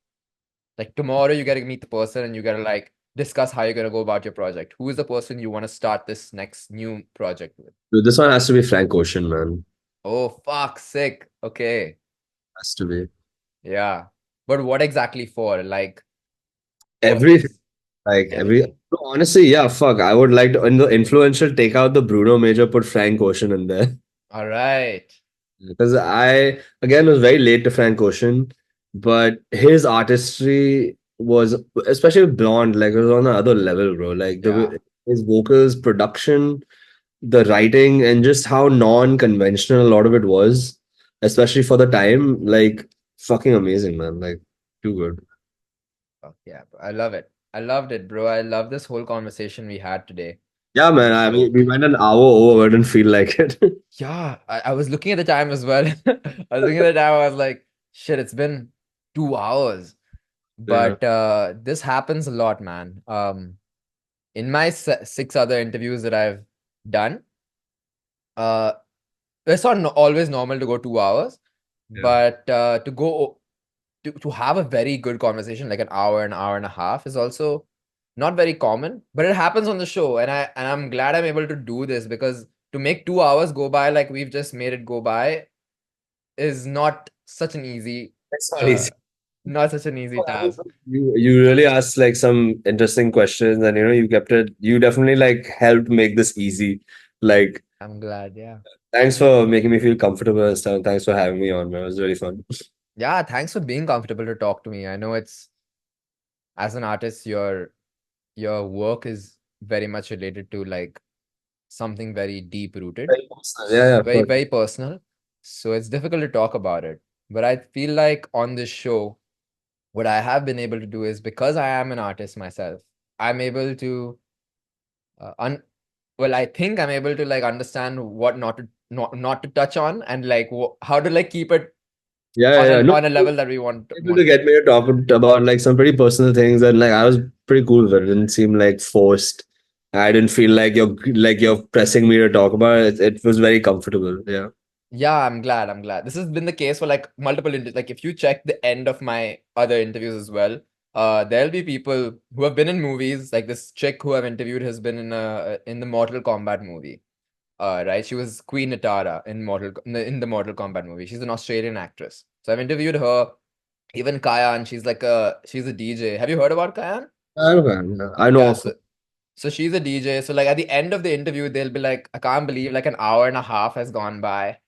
Like tomorrow you gotta meet the person and you gotta like discuss how you're gonna go about your project. Who is the person you want to start this next new project with? Dude, this one has to be Frank Ocean, man. Oh fuck, sick. Okay. Has to be. Yeah. But what exactly for? Like for Everything. his Like everything. no, honestly, yeah, fuck. I would like to in the influential take out the Bruno Major, put Frank Ocean in there. All right. Because I again was very late to Frank Ocean, but his artistry was, especially with Blonde, like it was on another level, bro. Like Yeah. his vocals, production, the writing, and just how non-conventional a lot of it was, especially for the time. Like fucking amazing, man. Like too good. Fuck yeah, bro. I love it. I loved it, bro. I love this whole conversation we had today Yeah, on man. the I mean, show. we went an hour over. I didn't feel like it. Yeah, I was looking at the time as well. I was looking at the time, I was like, shit, it's been 2 hours. Yeah. But this happens a lot, man. In my six other interviews that I've done, uh, it's not always normal to go 2 hours, Yeah. but to go to have a very good conversation, like an hour and a half, is also not very common. But it happens on the show, and I'm glad I'm able to do this because to make 2 hours go by like we've just made it go by is not such an easy, It's not uh, easy. not such an easy task. You really asked like some interesting questions, and you kept it. You definitely like helped make this easy. Like, I'm glad, yeah. thanks for making me feel comfortable and stuff. Thanks for having me on, man. It was really fun. Yeah, thanks for being comfortable to talk to me. I know it's as an artist, your work is very much related to like something very deep rooted, Very personal. Yeah, yeah, of very, course. very personal. So it's difficult to talk about it. But I feel like on this show, what I have been able to do is because I am an artist myself, I'm able to, well, I think I'm able to like understand what not to touch on and like how to like keep it Yeah, yeah, yeah. No, on a level that we want able to get me to talk about like some pretty personal things, and like I was pretty cool with it. It didn't seem like forced. I didn't feel like you're pressing me to talk about it. It was very comfortable. Yeah. Yeah, I'm glad. I'm glad. This has been the case for like multiple like if you check the end of my other interviews as well, there'll be people who have been in movies. Like this chick who I've interviewed has been in the Mortal Kombat movie. Right? She was Queen Natara in in the Mortal Kombat movie. She's an Australian actress. So I've interviewed her. Even Kayan, she's a DJ. Have you heard about Kayan? I know. I know Yeah, of. so she's a DJ. So like at the end of the interview, they'll be like, I can't believe like an hour and a half has gone by.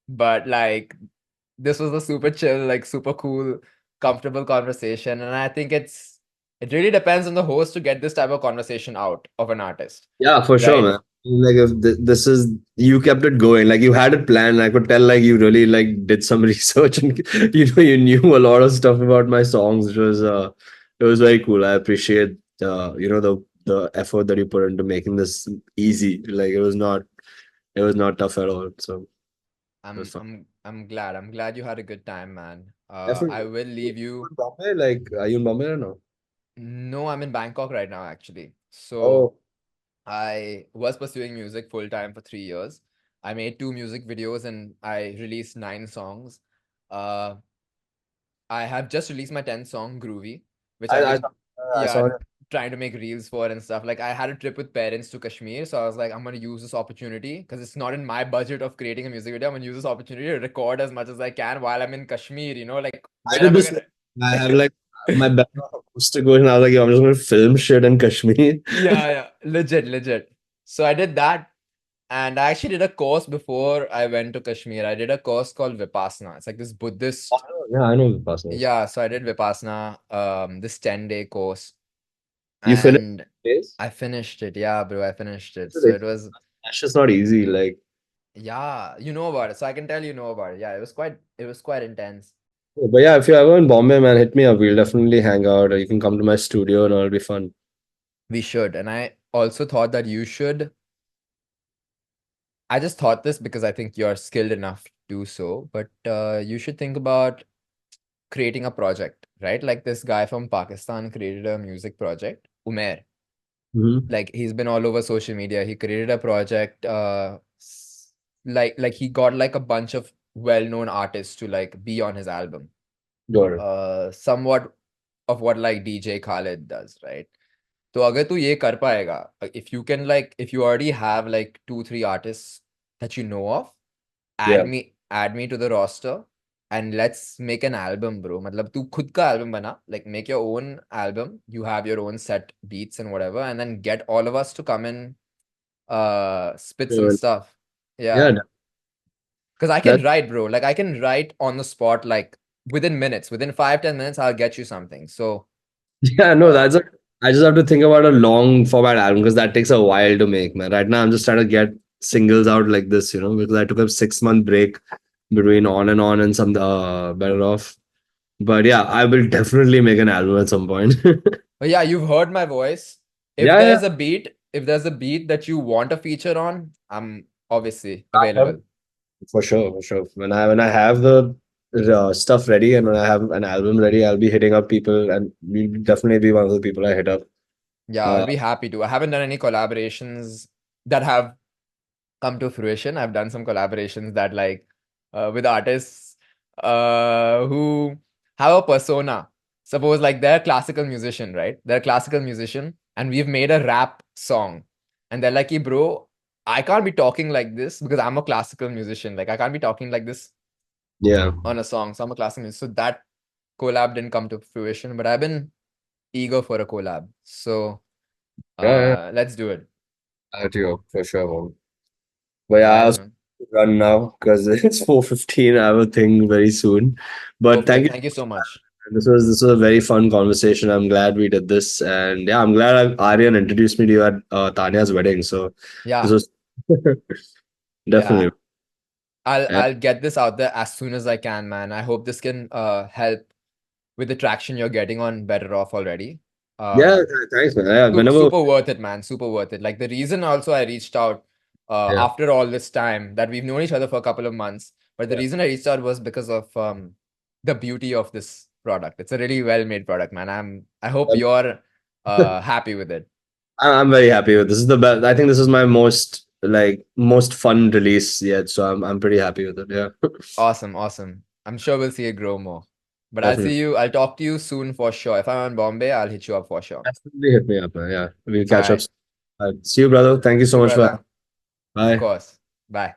But like this was a super chill, like super cool, comfortable conversation. And I think it really depends on the host to get this type of conversation out of an artist. Yeah, for sure, Right? man. Like if this is you kept it going, like you had it planned. I could tell like you really like did some research and you knew a lot of stuff about my songs. It was very cool. I appreciate the the effort that you put into making this easy. Like it was not tough at all. So it was I'm fun. I'm glad. I'm glad you had a good time, man. I Definitely. will leave You you. in Bombay? Like, are you in Bombay or no? No, I'm in Bangkok right now, actually. So Oh, I was pursuing music full time for 3 years. I made 2 music videos and I released 9 songs. Uh, I have just released my 10th song, Groovy, which I've I been, saw, I yeah, saw. trying to make reels for and stuff. Like, I had a trip with parents to Kashmir, so I was like, I'm gonna use this opportunity because it's not in my budget of creating a music video. I'm gonna use this opportunity to record as much as I can while I'm in Kashmir, like, I when did am I this. gonna? I have like my background poster going, and I was like, yo, I'm just gonna film shit in Kashmir. Yeah, yeah, legit, legit. So I did that. And I actually did a course before I went to Kashmir. I did a course called Vipassana. It's like this Buddhist. Yeah, I know the process. Yeah, so I did Vipassana, this 10-day course, You finished and this? I finished it. Yeah, bro, I finished it. So it was, That's just not easy. Like, yeah, you know about it. So I can tell you know about it. Yeah, it was quite intense. but yeah, if you're ever in Bombay, man, hit me up. We'll definitely hang out. Or you can come to my studio, and it'll be fun. We should. And I also thought that you should. I just thought this because I think you're skilled enough to do so, but you should think about creating a project, right? Like this guy from Pakistan created a music project, Umair. Hmm. Like he's been all over social media. He created a project, like he got like a bunch of well-known artists to like be on his album. Got it. Somewhat of what like DJ Khaled does, right? तो अगर तू ये कर पाएगा, if you already have like 2 3 artists that you know of, Yeah. add me to the roster and let's make an album, bro. मतलब तू खुद का album बना, like make your own album. You have your own set beats and whatever, and then get all of us to come and spit some Yeah. stuff. Yeah. Yeah, because I can That. write, bro. Like I can write on the spot, like within minutes, within 5 10 minutes, I'll get you something. So Yeah. No, uh, that's. I just have to think about a long format album because that takes a while to make, man. Right now, I'm just trying to get singles out like this, because I took a 6 month break between on and some better off. But yeah, I will definitely make an album at some point. but yeah, you've heard my voice. If Yeah, yeah. there's a beat that you want a feature on, I'm obviously available. For sure, for sure. When I have the stuff ready and when I have an album ready, I'll be hitting up people, and you'll definitely be one of the people I hit up. Yeah, Uh, I'll be happy to. I haven't done any collaborations that have come to fruition. I've done some collaborations that like with artists who have a persona. Suppose like they're a classical musician, right? They're a classical musician, and we've made a rap song. And they're like, hey, bro, I can't be talking like this because I'm a classical musician. Like I can't be talking like this yeah, on a song. So I'm a classical musician. So that collab didn't come to fruition, but I've been eager for a collab. So yeah, yeah. let's do it. At you for sure, man. But yeah, All I right, also man. run now because it's 4:15. I have a thing very soon. But thank Perfect. you. Thank you so much. This was a very fun conversation. I'm glad we did this, and yeah, I'm glad Aryan introduced me to you at Tanya's wedding. So this Yeah. was Yeah. definitely. I'll And I'll get this out there as soon as I can, man. I hope this can help with the traction you're getting on Better Off already. yeah, Um, thanks, man. Yeah, super, whenever. super worth it, man. Super worth it. Like the reason also I reached out Yeah, after all this time that we've known each other for a couple of months, but the yeah. reason I reached out was because of the beauty of this product. It's a really well-made product, man. I hope you're happy with it. I'm very happy with this. Is the best. I think this is my most fun release yet. So I'm pretty happy with it. Yeah, Awesome, awesome. I'm sure we'll see it grow more. But definitely. I'll talk to you soon for sure. If I'm in Bombay, I'll hit you up for sure. Definitely hit me up, man. Yeah, we'll All catch up. right. See you, brother. Thank you See so you, much for. brother. Of Bye. course. Bye.